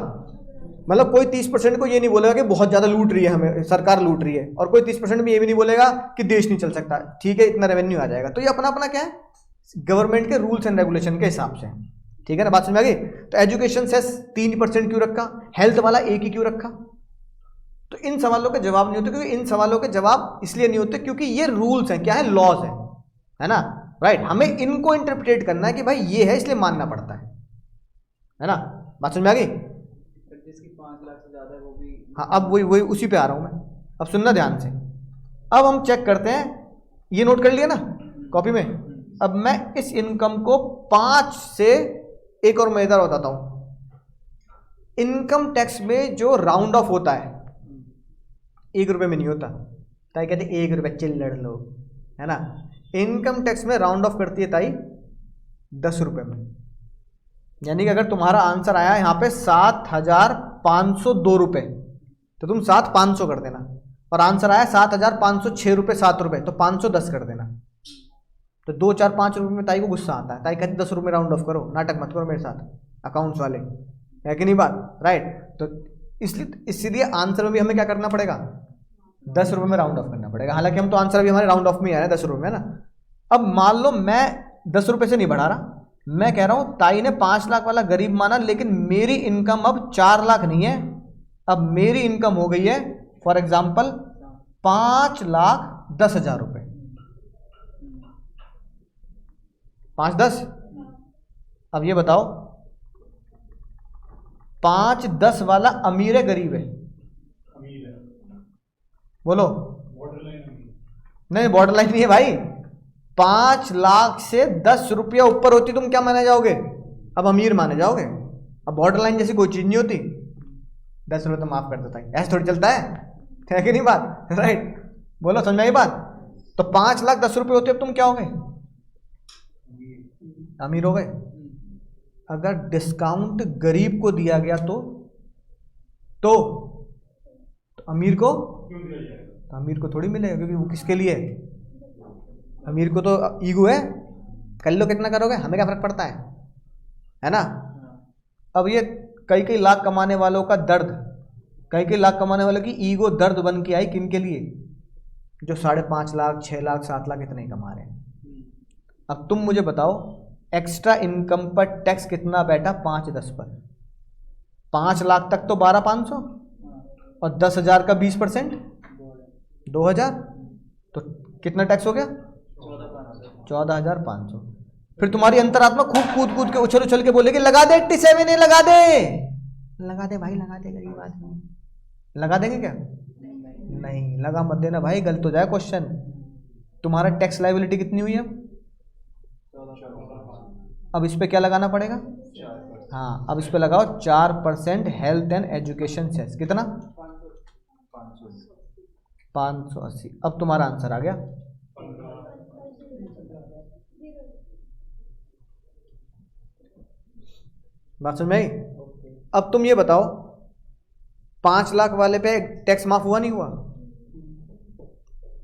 मतलब कोई 30% को ये नहीं बोलेगा कि बहुत ज्यादा लूट रही है हमें, सरकार लूट रही है, और कोई 30% में ये भी नहीं बोलेगा कि देश नहीं चल सकता, ठीक है इतना रेवेन्यू आ जाएगा। तो ये अपना अपना क्या है, गवर्नमेंट के रूल्स एंड रेगुलेशन के हिसाब से, ठीक है ना, बात समझ में आ गई। तो एजुकेशन सेस 3% क्यों रखा, हेल्थ वाला 1 ही क्यों रखा। तो इन सवालों के जवाब नहीं होते, क्योंकि इन सवालों के जवाब इसलिए नहीं होते क्योंकि ये रूल्स हैं, क्या है, लॉज है ना, राइट। हमें इनको इंटरप्रिटेट करना है कि भाई ये है इसलिए मानना पड़ता है ना, बात समझ में आ गई। जिसकी 5 लाख से ज्यादा है वो भी, हाँ अब वही उसी पे आ रहा हूं मैं, अब सुनना ध्यान से। अब हम चेक करते हैं, ये नोट कर लिया ना कॉपी में। अब मैं इस इनकम को 5 से, एक और मैं इधर बताता हूं, इनकम टैक्स में जो राउंड ऑफ होता है 1 रुपए में नहीं होता, ताई कहते 1 रुपए चिल्लड़ लो, है ना। इनकम टैक्स में राउंड ऑफ करती है ताई 10 रुपए में, यानी कि अगर तुम्हारा आंसर आया यहाँ पे 7,502 रुपए, तो तुम 7,500 कर देना, और आंसर आया 7,506 रुपए 7 रुपए, तो 510 कर देना। तो 2, 4, 5 रुपए में ताई को गुस्सा आता है, ताई कहती 10 रुपए राउंड ऑफ करो, नाटक मत करो मेरे साथ अकाउंट्स वाले, है कि नहीं बात, राइट। तो इसलिए आंसर में भी हमें क्या करना पड़ेगा, 10 रुपए में राउंड ऑफ करना पड़ेगा। हालांकि हम तो आंसर अभी हमारे राउंड ऑफ में आ रहा है 10 रुपए में ना। अब मान लो मैं 10 रुपए से नहीं बढ़ा रहा, मैं कह रहा हूं ताई ने 5 लाख वाला गरीब माना, लेकिन मेरी इनकम अब 4 लाख नहीं है, अब मेरी इनकम हो गई है फॉर एग्जाम्पल 5,10,000 रुपए, 5-10। अब ये बताओ 5-10 वाला अमीर है गरीब है, अमीर है, बोलो। बॉर्डर लाइन अमीर, नहीं बॉर्डर लाइन नहीं है भाई, 5 लाख से 10 रुपया ऊपर होती तुम क्या माने जाओगे, अब अमीर माने जाओगे। अब बॉर्डर लाइन जैसी कोई चीज नहीं होती, 10 रुपये तो माफ कर देता है, ऐसे थोड़ी चलता है कि नहीं बात, राइट। बोलो समझ में आई बात। तो 5 लाख 10 रुपये होते अब तुम क्या हो गए, अमीर हो गए। अगर डिस्काउंट गरीब को दिया गया तो अमीर को, क्यों दिया जाएगा, तो अमीर को थोड़ी मिलेगा, क्योंकि वो किसके लिए है, अमीर को तो ईगो है, कर लो कितना करोगे हमें क्या फर्क पड़ता है ना। अब ये कई लाख कमाने वालों का दर्द, कई लाख कमाने वालों की ईगो दर्द बन के आई किन के लिए, जो 5.5 लाख 6 लाख 7 लाख इतने ही कमा रहे हैं। अब तुम मुझे बताओ एक्स्ट्रा इनकम पर टैक्स कितना बैठा, 5-10 पर, 5 लाख तक तो 12,500 और 10,000 का 20% 2,000, तो कितना टैक्स हो गया 14,500। फिर तुम्हारी अंतरात्मा खूब कूद कूद के उछल उछल के बोलेगी लगा दे 87 ए, लगा दे भाई, लगा दे, गरीब आदमी। लगा देंगे क्या? नहीं, लगा मत देना भाई, गलत हो जाए क्वेश्चन। तुम्हारा टैक्स लायबिलिटी कितनी हुई है? अब इस पे क्या लगाना पड़ेगा? हाँ, अब इस पे लगाओ 4% हेल्थ एंड एजुकेशन सेस। कितना? 580। अब तुम्हारा आंसर आ गया। बात समझ में आई? अब तुम ये बताओ 5 लाख वाले पे टैक्स माफ हुआ नहीं हुआ?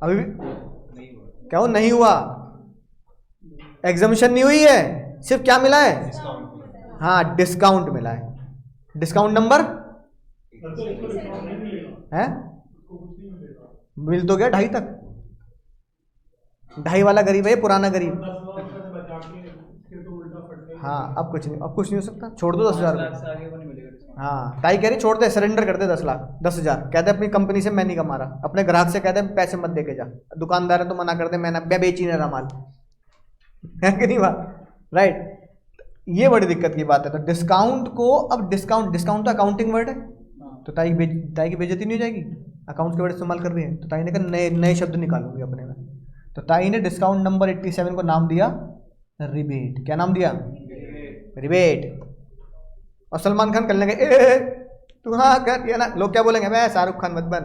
अभी भी क्या हो? नहीं हुआ, एग्जम्पशन नहीं हुई है, सिर्फ क्या मिला है? हाँ, डिस्काउंट मिला है। डिस्काउंट नंबर है, मिल तो गया 2.5 तक। 2.5 वाला गरीब है, पुराना गरीब। हाँ, अब कुछ नहीं, अब कुछ नहीं हो सकता, छोड़ दो 10,000 रुपये। हाँ, ताई कह रही छोड़ दे, सरेंडर कर दे 10,000। कहते अपनी कंपनी से मैं नहीं कमा रहा, अपने ग्राहक से कहते पैसे मत दे के जा। दुकानदार है तो मना कर दे, मैं बेच ही नहीं रहा माल, है कि नहीं बात? राइट, ये बड़ी दिक्कत की बात है। तो डिस्काउंट को, अब डिस्काउंट तो अकाउंटिंग वर्ड है, तो ताई की बेइज्जती नहीं हो जाएगी? अकाउंट्स के वर्ड इस्तेमाल कर रही है, तो ताई ने कहा नए शब्द निकालूंगी अपने में। तो ताई ने डिस्काउंट नंबर 87 को नाम दिया रिबेट। क्या नाम दिया? रिबेट। और सलमान खान करने गए तू हाँ कर, ना लोग क्या बोलेंगे, मैं शाहरुख खान मत बन,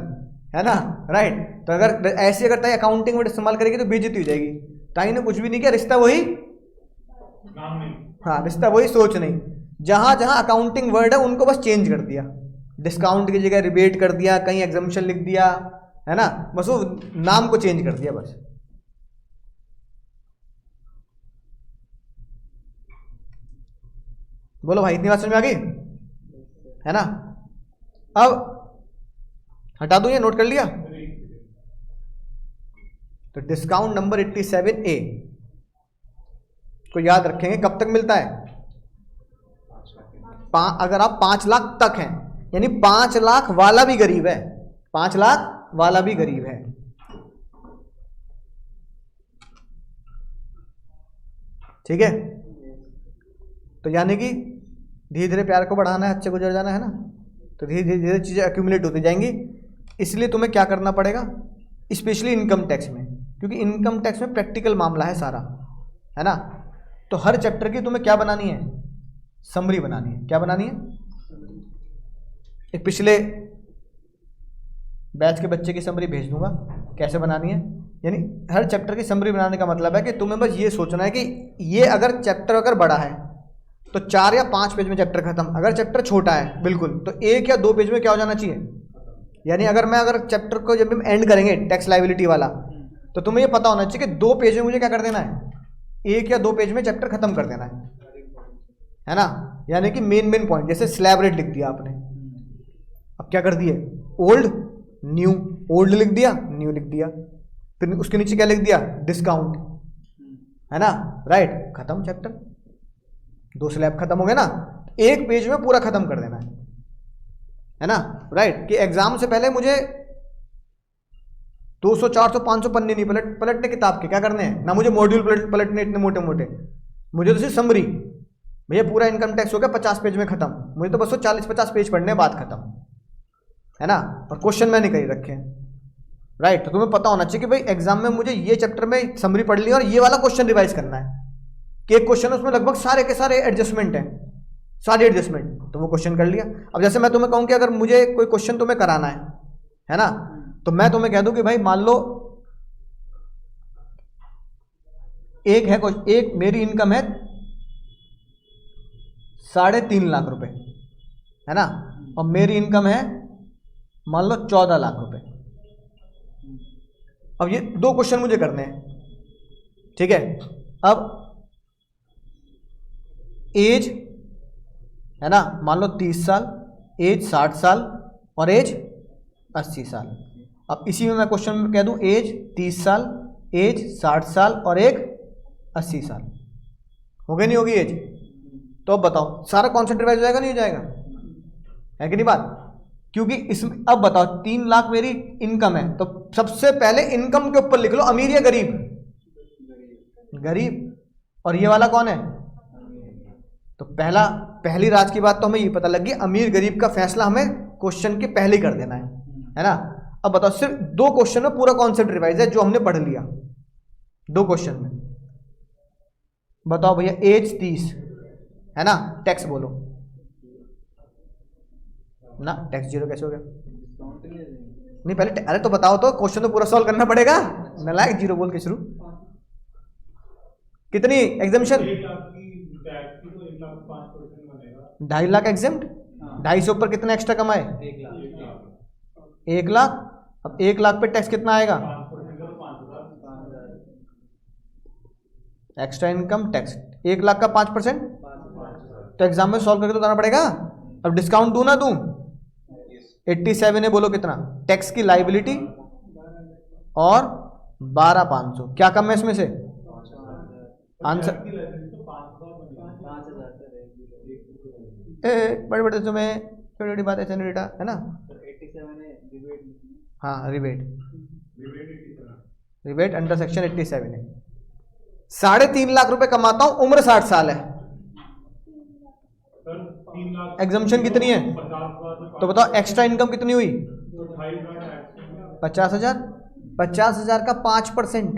है ना? राइट, तो अगर ऐसी ताई अकाउंटिंग वर्ड इस्तेमाल करेगी तो बेइज्जती हो जाएगी। ताई ने कुछ भी नहीं किया, रिश्ता वही, नाम नहीं। हाँ, रिश्ता वही, सोच नहीं। जहां जहां अकाउंटिंग वर्ड है उनको बस चेंज कर दिया, डिस्काउंट की जगह रिबेट कर दिया, कहीं एग्जम्पशन लिख दिया, है ना? बस वो नाम को चेंज कर दिया बस। बोलो भाई, इतनी बात समझ में आ गई, है ना? अब हटा दूं या नोट कर लिया? तो डिस्काउंट नंबर 87A को याद रखेंगे, कब तक मिलता है? अगर आप 5 लाख तक हैं, यानी 5 लाख वाला भी गरीब है, 5 लाख वाला भी गरीब है। ठीक है, तो यानी कि धीरे धीरे प्यार को बढ़ाना है, अच्छे गुजर जाना है ना, तो धीरे धीरे चीजें एक्यूमुलेट होती जाएंगी। इसलिए तुम्हें क्या करना पड़ेगा, स्पेशली इनकम टैक्स में, क्योंकि इनकम टैक्स में प्रैक्टिकल मामला है सारा, है ना? तो हर चैप्टर की तुम्हें क्या बनानी है? समरी बनानी है। क्या बनानी है? एक पिछले बैच के बच्चे की समरी भेज दूंगा, कैसे बनानी है। यानी हर चैप्टर की समरी बनाने का मतलब है कि तुम्हें बस ये सोचना है कि ये अगर चैप्टर अगर बड़ा है तो 4 या 5 पेज में चैप्टर खत्म, अगर चैप्टर छोटा है बिल्कुल तो 1 या 2 पेज में क्या हो जाना चाहिए। यानी अगर चैप्टर को जब हम एंड करेंगे टैक्स लायबिलिटी वाला, तो तुम्हें ये पता होना चाहिए कि 2 पेज में मुझे क्या कर देना है, 1 या 2 पेज में चैप्टर खत्म कर देना है ना? यानी कि मेन पॉइंट, जैसे स्लैब रेट लिख दिया आपने, अब क्या कर दिए, ओल्ड न्यू, ओल्ड लिख दिया, न्यू लिख दिया, फिर उसके नीचे क्या लिख दिया, डिस्काउंट, है ना? राइट, खत्म चैप्टर, 2 स्लैब खत्म हो गए ना, 1 पेज में पूरा खत्म कर देना है ना? राइट, कि एग्जाम से पहले मुझे 200 400 500 पन्ने नहीं पलटने किताब के, क्या करने हैं ना, मुझे मॉड्यूल पलटने इतने मोटे मोटे, मुझे तो सिर्फ समरी, भैया पूरा इनकम टैक्स हो गया 50 पेज में खत्म, मुझे तो बस 40-50 पेज पढ़ने बाद खत्म, है ना? और क्वेश्चन मैंने कहीं रखे हैं। राइट, तो तुम्हें पता होना चाहिए कि भाई एग्जाम में मुझे ये चैप्टर में समरी पढ़ ली और ये वाला क्वेश्चन रिवाइज करना है, कि एक क्वेश्चन उसमें लगभग सारे के सारे एडजस्टमेंट हैं, सारी एडजस्टमेंट, तो वो क्वेश्चन कर लिया। अब जैसे मैं तुम्हें कहूँ कि अगर मुझे कोई क्वेश्चन तुम्हें कराना है ना, तो मैं तुम्हें कह दूं कि भाई मान लो एक मेरी इनकम है 3.5 लाख रुपए, है ना, और मेरी इनकम है मान लो 14 लाख रुपए। अब ये 2 क्वेश्चन मुझे करने हैं, ठीक है? अब एज है ना, मान लो 30 साल, एज 60 साल और एज 80 साल। अब इसी में मैं क्वेश्चन में कह दूं एज 30 साल, एज 60 साल और एक 80 साल, हो गई नहीं होगी एज? तो अब बताओ सारा कॉन्सेप्ट रिवाइज हो जाएगा नहीं हो जाएगा, है कि नहीं बात? क्योंकि इसमें अब बताओ 3 लाख मेरी इनकम है, तो सबसे पहले इनकम के ऊपर लिख लो अमीर या गरीब, गरीब, और ये वाला कौन है? तो पहली राज की बात तो हमें ये पता लगी, अमीर गरीब का फैसला हमें क्वेश्चन के पहले कर देना है ना। अब बताओ, सिर्फ 2 क्वेश्चन में पूरा कॉन्सेप्ट रिवाइज है जो हमने पढ़ लिया, 2 क्वेश्चन में। बताओ भैया, एज 30 है ना, टैक्स बोलो ना, टैक्स 0 कैसे हो गया? डिस्काउंट नहीं देंगे। नहीं पहले अरे तो बताओ, तो क्वेश्चन तो पूरा सॉल्व करना पड़ेगा। नालायक 0 बोल के शुरू। कितनी एग्जामिशन? 1 लाख की टैक्स की तो 1 लाख 5% बनेगा। 2.5 लाख एग्जाम्ड, 2.5 से ऊपर कितना एक्स्ट्रा कमाए? 1 लाख 1 लाख। अब 1 लाख पे टैक्स कितना आएगा? 5% का तो 5,000। 5,000 एक्स्ट्रा इनकम टैक्स 1 लाख का 5%, 5,000 तो एग्जाम में सॉल्व करके तो जाना पड़ेगा। अब डिस्काउंट दूं ना दूं? 87 है, बोलो कितना? टैक्स की लाइबिलिटी और 12,500, क्या कम है इसमें से? आंसर टैक्स की लाइसेंस तो 5,000 बनेगा। 5,000 का बड़े बड़े तुम्हें छोटी छोटी बात ऐसे नहीं बेटा, है ना। 87 है डिबेट में। हाँ रिबेट, रिबेट की तरह। रिबेट अंडर सेक्शन 87 है। 3.5 लाख रुपए कमाता हूं, उम्र 60 साल है, सर 3 लाख एग्जम्पशन कितनी है? 50,000 तो बताओ एक्स्ट्रा इनकम कितनी हुई? तो 2,500 टैक्स होगा। 50,000। 50,000 का 5%,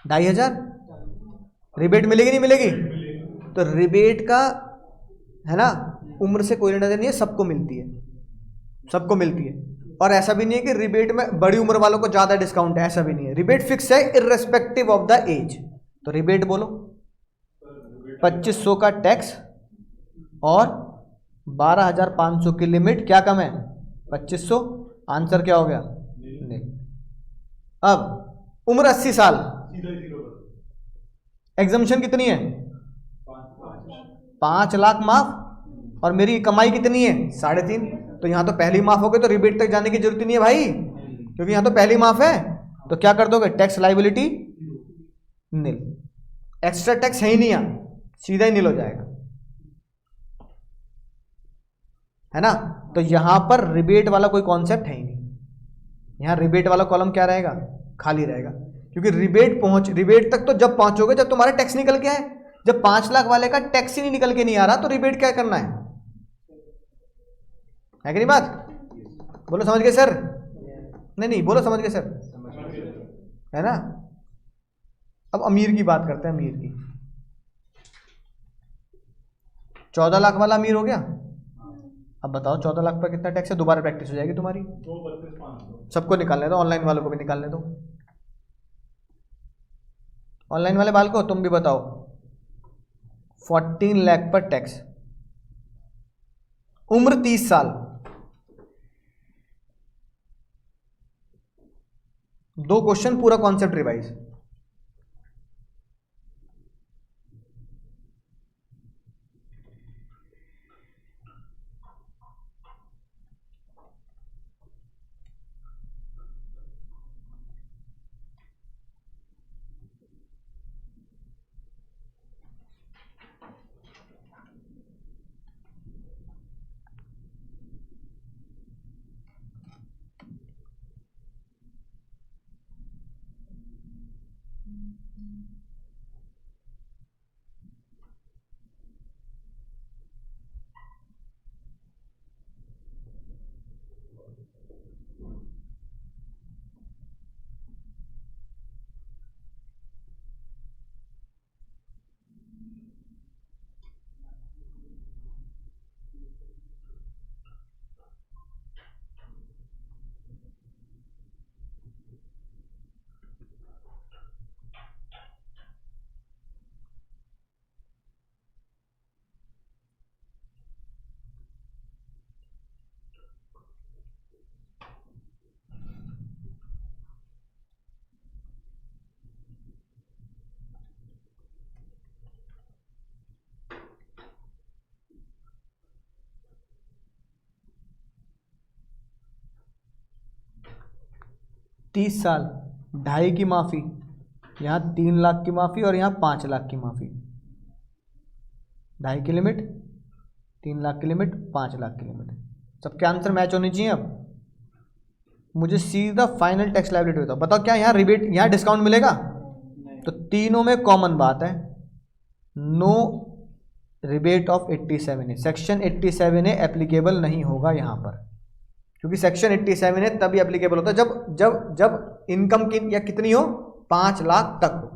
2,500। रिबेट मिलेगी नहीं मिलेगी? तो रिबेट का है ना, उम्र से कोई लेना देना नहीं है, सबको मिलती है, सबको मिलती है। और ऐसा भी नहीं है कि रिबेट में बड़ी उम्र वालों को ज्यादा डिस्काउंट है, ऐसा भी नहीं है। रिबेट फिक्स है इररेस्पेक्टिव ऑफ द एज। तो रिबेट बोलो, 2500 का टैक्स और 12,500 की लिमिट, क्या कम है? 2500। आंसर क्या हो गया? नहीं। अब उम्र 80 साल, सीधा ही 0 कर। एग्जम्पशन कितनी है? 5 लाख माफ, और मेरी कमाई कितनी है? 3.5। तो यहां तो पहली माफ हो गई, तो रिबेट तक जाने की जरूरत ही नहीं है भाई, क्योंकि यहां तो पहली माफ है। तो क्या कर दोगे? टैक्स लाइबिलिटी नील, एक्स्ट्रा टैक्स है ही नहीं, यहां सीधा ही नील हो जाएगा, है ना। तो यहां पर रिबेट वाला कोई कॉन्सेप्ट है ही नहीं, यहां रिबेट वाला कॉलम क्या रहेगा? खाली रहेगा, क्योंकि रिबेट तक तो जब पहुंचोगे जब तुम्हारा टैक्स निकल के आए। जब 5 लाख वाले का टैक्स ही नहीं निकल के नहीं आ रहा, तो रिबेट क्या करना है कि नहीं? बात बोलो, समझ गए सर? नहीं नहीं बोलो, समझ गए सर, है ना। अब अमीर की बात करते हैं, अमीर की। 14 लाख वाला अमीर हो गया। अब बताओ 14 लाख पर कितना टैक्स है? दोबारा प्रैक्टिस हो जाएगी तुम्हारी। 2,32,500। सबको निकालने दो, ऑनलाइन वालों को भी निकालने दो। ऑनलाइन वाले बाल को तुम भी बताओ। 14 लाख पर टैक्स, उम्र 30 साल, 2 क्वेश्चन, पूरा कॉन्सेप्ट रिवाइज। तीस साल, 2.5 की माफ़ी, यहाँ 3 लाख की माफ़ी और यहाँ 5 लाख की माफ़ी। 2.5 की लिमिट, 3 लाख की लिमिट, 5 लाख की लिमिट। सबके आंसर मैच होने चाहिए। अब मुझे सीधा फाइनल टैक्स लायबिलिटी बताओ। बताओ क्या यहाँ रिबेट, यहाँ डिस्काउंट मिलेगा? तो तीनों में कॉमन बात है, no rebate of 87 A, section 87 A applicable नहीं होगा यहाँ पर, क्योंकि सेक्शन 87 ए तभी एप्लीकेबल होता है जब जब जब इनकम की या कितनी हो 5 लाख तक हो,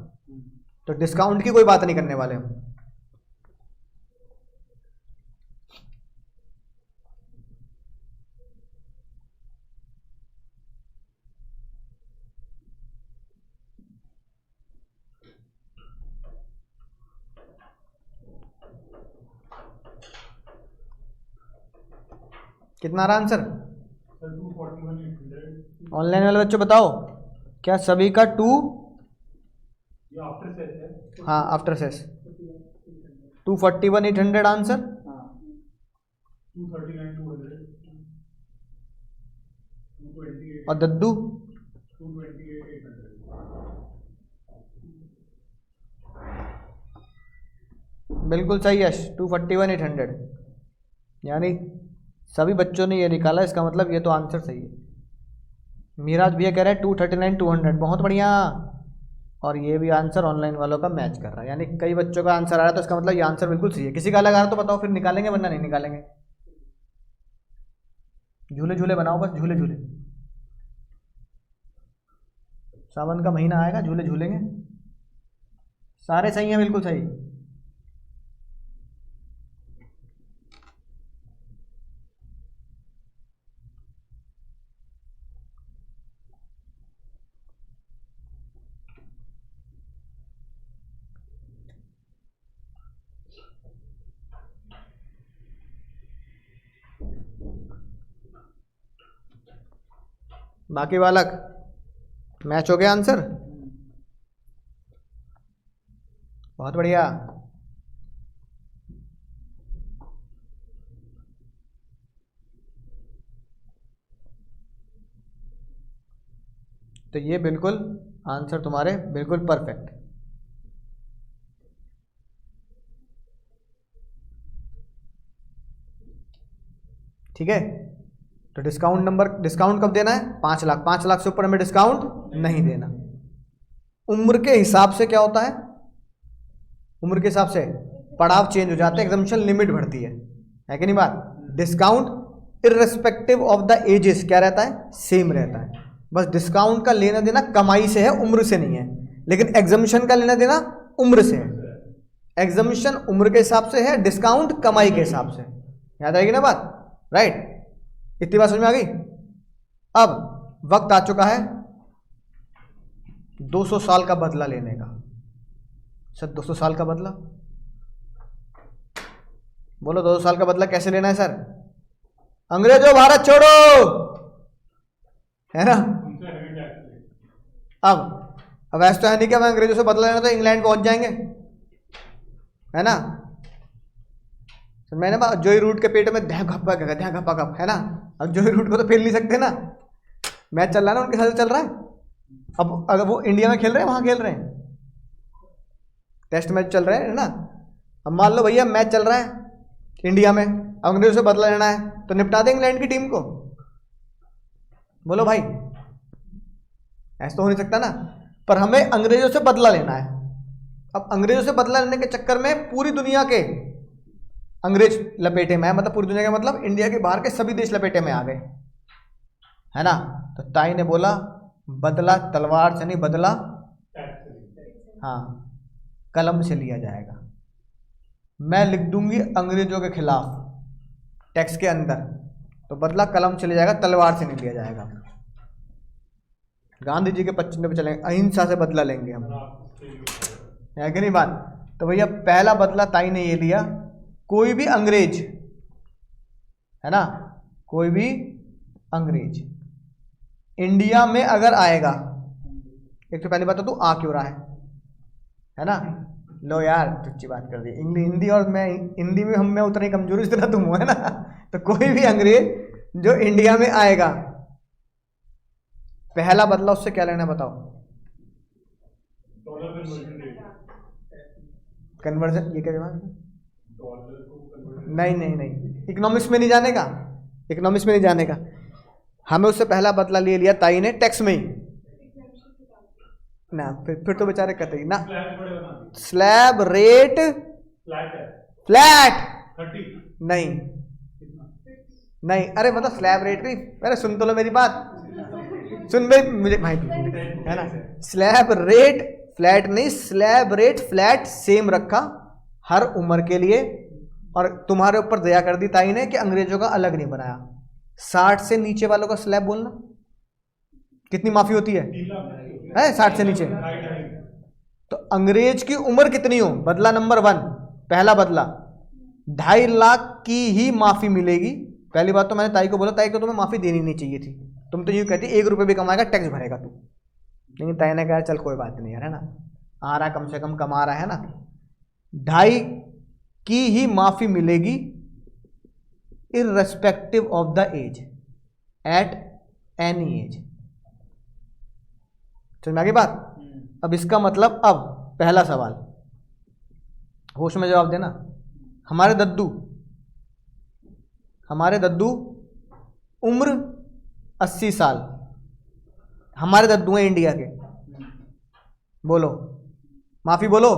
तो डिस्काउंट की कोई बात नहीं करने वाले हम। कितना रहा आंसर? सर 241,800 ऑनलाइन वाले बच्चों बताओ, क्या सभी का 2? ये आफ्टर सेस है। हाँ आफ्टर सेस 241,800 आंसर। हाँ 239,200 228 और दद्दू 228,800 बिल्कुल सही है, 241,800, यानी सभी बच्चों ने ये निकाला, इसका मतलब ये तो आंसर सही है। मीराज भैया कह रहे हैं 239,200, बहुत बढ़िया। और ये भी आंसर ऑनलाइन वालों का मैच कर रहा है, यानी कई बच्चों का आंसर आ रहा है, तो इसका मतलब ये आंसर बिल्कुल सही है। किसी का अलग आ रहा है तो बताओ, फिर निकालेंगे वरना नहीं निकालेंगे। झूले झूले बनाओ बस, झूले झूले, सावन का महीना आएगा, झूले झूलेंगे। सारे सही हैं, बिल्कुल सही। बाकी बालक मैच हो गया आंसर, बहुत बढ़िया। तो ये बिल्कुल आंसर तुम्हारे बिल्कुल परफेक्ट। ठीक है, तो डिस्काउंट कब देना है? 5 लाख। 5 लाख से ऊपर हमें डिस्काउंट नहीं देना। उम्र के हिसाब से क्या होता है? उम्र के हिसाब से पड़ाव चेंज हो जाते हैं, एग्जम्पशन लिमिट बढ़ती है कि नहीं बात? Discount irrespective of the ages क्या रहता है? सेम रहता है। बस डिस्काउंट का लेना देना कमाई से है, उम्र से नहीं है। लेकिन एग्जम्पशन का लेना देना उम्र से है। एग्जम्पशन उम्र के हिसाब से है, डिस्काउंट कमाई के हिसाब से। याद आएगी ना बात? राइट, इतनी बात समझ में आ गई? अब वक्त आ चुका है 200 साल का बदला लेने का। सर 200 साल का बदला बोलो, 200 साल का बदला कैसे लेना है सर? अंग्रेजों भारत छोड़ो, है ना? उनसे हेवी टैक्स अब ऐसा तो है नहीं कि हमें अंग्रेजों से बदला लेना तो इंग्लैंड पहुंच जाएंगे, है ना? तो मैंने जोई रूट के पेट में ध्या घप्पा घप, है ना? अब जोई रूट को तो फेल नहीं सकते ना। मैच चल रहा है ना, उनके साथ चल रहा है। अब अगर वो इंडिया में खेल रहे हैं, वहां खेल रहे हैं, टेस्ट मैच चल रहे हैं, है ना? अब मान लो भैया मैच चल रहा है इंडिया में, अंग्रेजों से बदला लेना है तो निपटा दें इंग्लैंड की टीम को। बोलो भाई, ऐसा तो हो नहीं सकता ना। पर हमें अंग्रेजों से बदला लेना है। अब अंग्रेजों से बदला लेने के चक्कर में पूरी दुनिया के अंग्रेज लपेटे में है, मतलब पूरी दुनिया के मतलब इंडिया के बाहर के सभी देश लपेटे में आ गए, है ना? तो ताई ने बोला बदला तलवार से नहीं, बदला हाँ कलम से लिया जाएगा। मैं लिख दूंगी अंग्रेजों के खिलाफ टैक्स के अंदर, तो बदला कलम से लिया जाएगा, तलवार से नहीं लिया जाएगा। गांधी जी के पच्चीस पे चलेंगे, अहिंसा से बदला लेंगे हम, है कि नहीं बात? तो भैया पहला बदला ताई ने ये लिया, कोई भी अंग्रेज, है ना, कोई भी अंग्रेज इंडिया में अगर आएगा, एक तो पहली बात तो तू आ क्यों रहा है ना? लो यार सच्ची बात कर दी, हिंदी और मैं हिंदी में मैं उतना ही कमजोरी जितना तुम हो, है ना? तो कोई भी अंग्रेज जो इंडिया में आएगा, पहला बदला उससे क्या लेना है बताओ? कन्वर्जन। ये क्या जवाब? नहीं, इकोनॉमिक्स में नहीं जाने का, इकोनॉमिक्स में नहीं जाने का। हमें उससे पहला बदला ले लिया ताई ने टैक्स में ही, ना, फिर तो बेचारे कतई ना। फ्लैट बड़े बना दी, स्लैब रेट फ्लैट है फ्लैट 30 नहीं, कितना नहीं, अरे मतलब स्लैब रेट भी, अरे सुन तो लो मेरी बात, सुन भाई मुझे भाई, है ना। स्लैब रेट फ्लैट नहीं, स्लैब रेट फ्लैट सेम रखा हर उम्र के लिए, और तुम्हारे ऊपर दया कर दी ताई ने कि अंग्रेजों का अलग नहीं बनाया। 60 से नीचे वालों का स्लैब बोलना, कितनी माफी होती है 3 लाख है 60 से नीचे। ढाई तो अंग्रेज की उम्र कितनी हो, बदला नंबर 1, पहला बदला 2.5 लाख की ही माफी मिलेगी। पहली बात तो मैंने ताई को बोला, ताई को तुम्हें माफी देनी नहीं चाहिए थी, तुम तो यूं कहती 1 रुपये भी कमाएगा टैक्स भरेगा तू, लेकिन ताई ने कहा चल कोई बात नहीं यार, है ना, आ रहा कम से कम कमा रहा है ना। 2.5 की ही माफी मिलेगी irrespective of the age, at any age. समझ में आ गई बात। अब इसका मतलब, अब पहला सवाल होश में जवाब देना। हमारे दद्दू उम्र 80 साल, हमारे दद्दू हैं इंडिया के, बोलो माफी बोलो।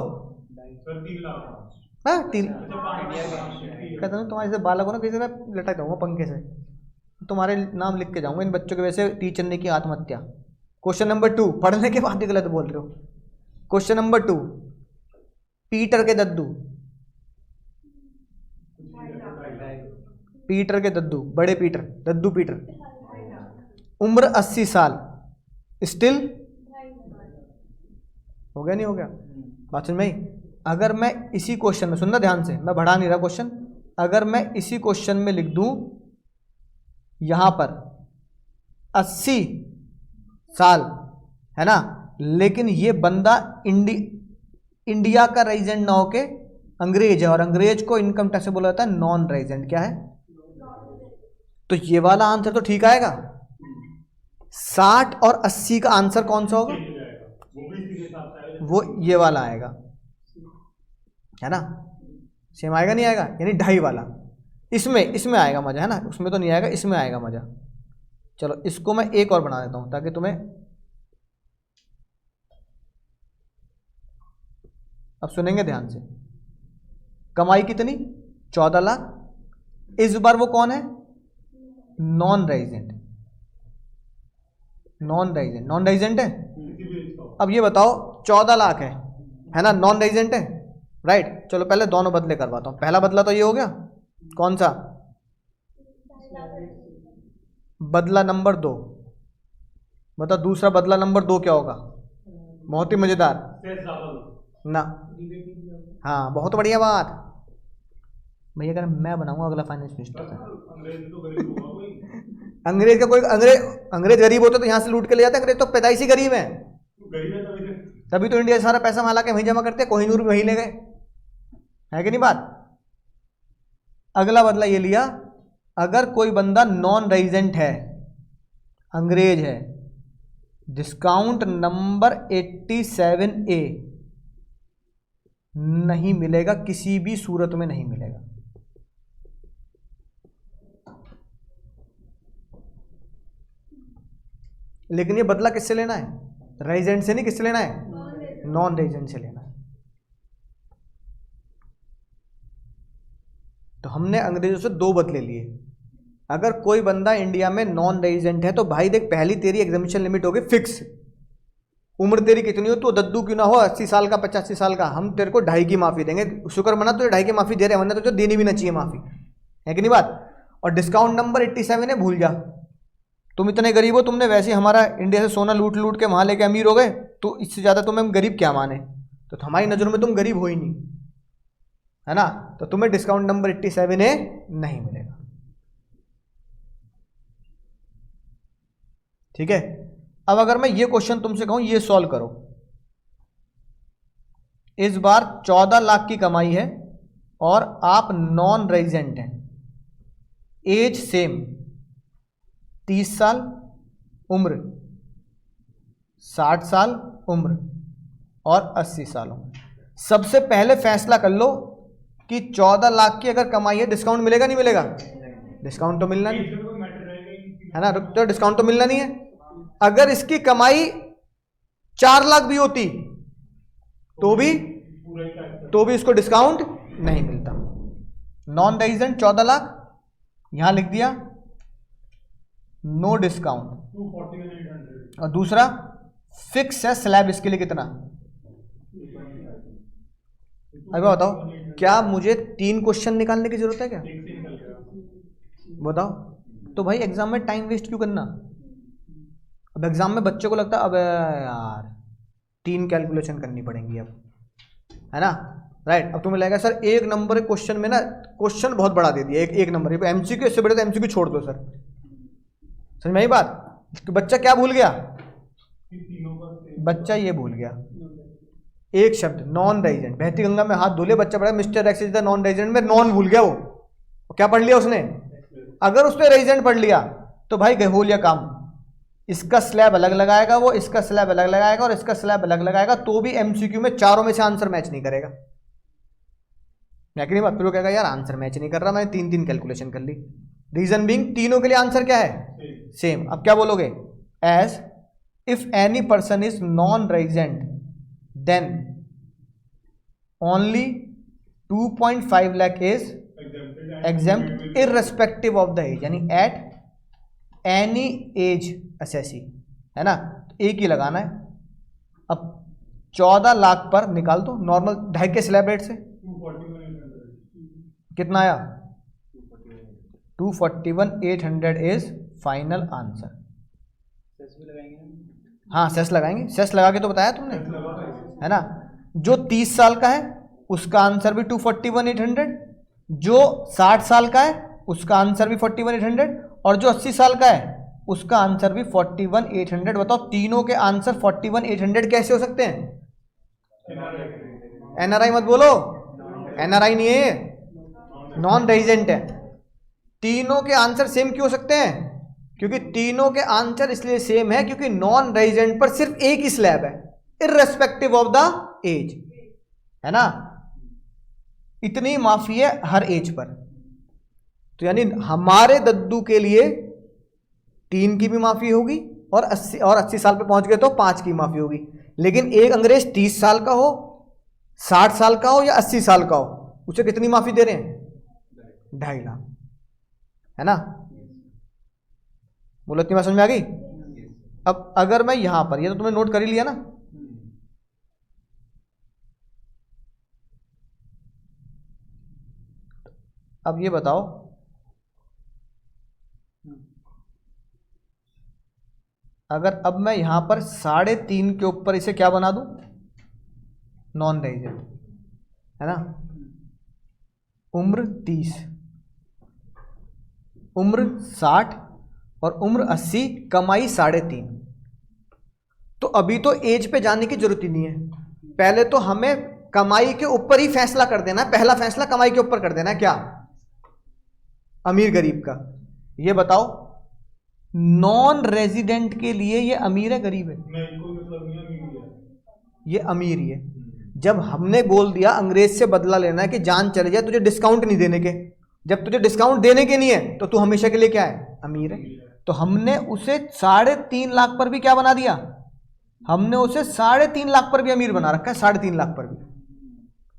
सर 3 लाख हाँ अच्छा 5 लाख कहता हूँ तुम्हारे जैसे बालक हो ना, किसी ने लटक जाऊंगा पंखे से, तुम्हारे नाम लिख के जाऊंगा इन बच्चों के, वैसे टीचर ने की आत्महत्या। क्वेश्चन नंबर 2, पढ़ने के बाद ही गलत बोल रहे हो। क्वेश्चन नंबर 2, पीटर के दद्दू, पीटर के दद्दू, बड़े पीटर, दद्दू पीटर, उम्र 80 साल, स्टिल हो गया नहीं हो गया, बात समझ में आई। अगर मैं इसी क्वेश्चन में, सुनना ध्यान से, मैं बढ़ा नहीं रहा क्वेश्चन, अगर मैं इसी क्वेश्चन में लिख दूं यहां पर 80 साल, है ना, लेकिन ये बंदा इंडिया का रेजिडेंट ना होके अंग्रेज है, और अंग्रेज को इनकम टैक्स से बोला जाता है नॉन रेजिडेंट, क्या है, तो ये वाला आंसर तो ठीक आएगा। 60 और 80 का आंसर कौन सा होगा, वो भी इसी के साथ आएगा, वो ये वाला आएगा, है ना, सेम आएगा नहीं आएगा, यानी 2.5 वाला, इसमें आएगा मजा, है ना, उसमें तो नहीं आएगा, इसमें आएगा मजा। चलो इसको मैं एक और बना देता हूं ताकि तुम्हें, अब सुनेंगे ध्यान से। कमाई कितनी, 14 लाख। इस बार वो कौन है, नॉन रेजिडेंट, नॉन रेजिडेंट है। किसी भी इसका अब ये बताओ 14 लाख है ना, नॉन रेजिडेंट है, राइट। चलो पहले दोनों बदले करवाता हूं। पहला बदला तो ये हो गया, कौन सा, बदला नंबर 2, बताओ दूसरा बदला नंबर 2 क्या होगा, बहुत ही मजेदार से डबल ना, हाँ बहुत बढ़िया बात भैया, अगर मैं बनाऊंगा अगला फाइनेंस मिनिस्टर का। अंग्रेज तो गरीब होगा कोई, अंग्रेज का कोई, अंग्रेज गरीब होते तो यहाँ से लूट के ले जाते, अंग्रेज तो पैदाइशी गरीब है, गरीब है तभी तो इंडिया से सारा पैसा वहां के वहीं जमा करते, कोहिनूर में वहीं ले गए, है कि नहीं बात। अगला बदला ये लिया, अगर कोई बंदा नॉन रेजिडेंट है, अंग्रेज है, डिस्काउंट नंबर 87A नहीं मिलेगा, किसी भी सूरत में नहीं मिलेगा। लेकिन ये बदला किससे लेना है, रेजिडेंट से नहीं, किससे लेना है, नॉन रेजिडेंट से लेना है। तो हमने अंग्रेजों से 2 बदले लिए। अगर कोई बंदा इंडिया में नॉन रेजिडेंट है तो भाई देख, पहली तेरी एग्जामिशन लिमिट होगी फिक्स, उम्र तेरी कितनी हो, तो दद्दू क्यों ना हो, 80 साल का 85 साल का, हम तेरे को 2.5 की माफी देंगे। शुक्र मना तो 2.5 की माफी दे रहे हैं, वरना तो देनी भी ना चाहिए माफी, है कि नहीं बात। और डिस्काउंट नंबर 87 है, भूल जा, तुम इतने गरीब हो, तुमने वैसे हमारा इंडिया से सोना लूट लूट के वहां लेके अमीर हो गए, तो इससे ज्यादा तुम्हें हम गरीब क्या माने, तो हमारी नजरों में तुम गरीब हो ही नहीं, है ना, तो तुम्हें डिस्काउंट नंबर 87A नहीं मिलेगा। ठीक है। अब अगर मैं ये क्वेश्चन तुमसे कहूं, ये सॉल्व करो, इस बार 14 लाख की कमाई है और आप नॉन रेजिडेंट हैं, एज सेम, 30 साल उम्र, 60 साल उम्र और 80 साल उम्र। सबसे पहले फैसला कर लो कि 14 लाख की अगर कमाई है, डिस्काउंट मिलेगा नहीं मिलेगा, डिस्काउंट तो मिलना नहीं मैटर रहेगा है ना, तो डिस्काउंट तो मिलना नहीं है। अगर इसकी कमाई 4 लाख भी होती तो भी पूरा ही टैक्स तो भी उसको डिस्काउंट नहीं मिलता। नॉन रेजिडेंट 14 लाख, यहां लिख दिया नो डिस्काउंट। 241,800 और दूसरा फिक्स है स्लैब, इसके लिए कितना? अभी बताओ, क्या मुझे 3 क्वेश्चन निकालने की जरूरत है क्या? एक से निकल गया। बताओ। तो भाई एग्जाम में टाइम वेस्ट क्यों करना? अब एग्जाम में बच्चों को लगता है अब यार 3 कैलकुलेशन करनी पड़ेंगी अब, है ना, राइट। अब तुम्हें लगेगा सर 1 नंबर के क्वेश्चन में ना क्वेश्चन बहुत बड़ा दे दिया, एक नंबर एमसीक्यू, इससे बड़े तो एमसीक्यू छोड़ दो सर। समझ में आई बात? तो बच्चा क्या भूल गया? तीनों का same। बच्चा ये भूल गया एक शब्द नॉन रेजिडेंट। बहती गंगा में हाथ धोले, बच्चा पढ़ा mister x is the non resident में नॉन भूल गया वो क्या पढ़ लिया उसने? अगर उसने रेजिडेंट पढ़ लिया तो भाई हो लिया काम। इसका स्लैब अलग लगाएगा वो, इसका स्लैब अलग लगाएगा और इसका स्लैब अलग लगाएगा, तो भी एमसीक्यू में चारों में से आंसर मैच नहीं करेगा। मैं नहीं बात, फिर वो कहेगा यार आंसर मैच नहीं कर रहा, मैंने 3 कैलकुलेशन कर ली। रीजन बीइंग तीनों के लिए आंसर क्या है? सेम। अब क्या बोलोगे? As if any person is non resident then only 2.5 lakh is exempt irrespective of the age, यानी एट एनी एज असेसी, है ना। तो एक ही लगाना है। अब 14 लाख पर निकाल दो नॉर्मल 2.5 के स्लैब रेट से, 241,800 कितना आया? 241,800 इज फाइनल आंसर। सेस भी लगाएंगे ना? हाँ सेस लगाएंगे, सेस लगा के तो बताया तुमने, है ना। जो 30 साल का है उसका आंसर भी 241,800, जो 60 साल का है उसका आंसर भी 41,800, और जो 80 साल का है उसका आंसर भी 41,800। बताओ तीनों के आंसर 41,800 कैसे हो सकते हैं? एनआरआई मत बोलो, एनआरआई नहीं है, नॉन रेजिडेंट है। तीनों के आंसर सेम क्यों हो सकते हैं? क्योंकि तीनों के आंसर इसलिए सेम है क्योंकि नॉन रेजिडेंट पर सिर्फ एक ही स्लैब है, इररेस्पेक्टिव ऑफ द एज, है ना। इतनी माफी है हर एज पर। तो यानी हमारे दद्दू के लिए 3 की भी माफी होगी, और 80 साल पे पहुंच गए तो 5 की माफी होगी। लेकिन एक अंग्रेज 30 साल का हो, 60 साल का हो या 80 साल का हो, उसे कितनी माफी दे रहे हैं? 2.5 लाख, है ना। बोलो इतनी बात समझ में आ गई? अब अगर मैं यहां पर, ये तो तुमने नोट कर ही लिया ना, अब ये बताओ अगर अब मैं यहां पर 3.5 के ऊपर इसे क्या बना दूं? नॉन रेजिडेंट, है ना। उम्र 30, उम्र 60 और उम्र 80, कमाई 3.5। तो अभी तो एज पे जाने की जरूरत ही नहीं है, पहले तो हमें कमाई के ऊपर ही फैसला कर देना है। पहला फैसला कमाई के ऊपर कर देना है, क्या? अमीर गरीब का। ये बताओ नॉन रेजिडेंट के लिए ये अमीर है गरीब है? नहीं, कोई मतलब नहीं, अमीर है। ये अमीर ही है। जब हमने बोल दिया अंग्रेज से बदला लेना है कि जान चले जाए, तुझे डिस्काउंट नहीं देने के, जब तुझे डिस्काउंट देने के नहीं है तो तू हमेशा के लिए क्या है? अमीर है। तो हमने उसे 3.5 लाख पर भी क्या बना दिया? हमने उसे 3.5 लाख पर भी अमीर बना रखा है, 3.5 लाख पर भी।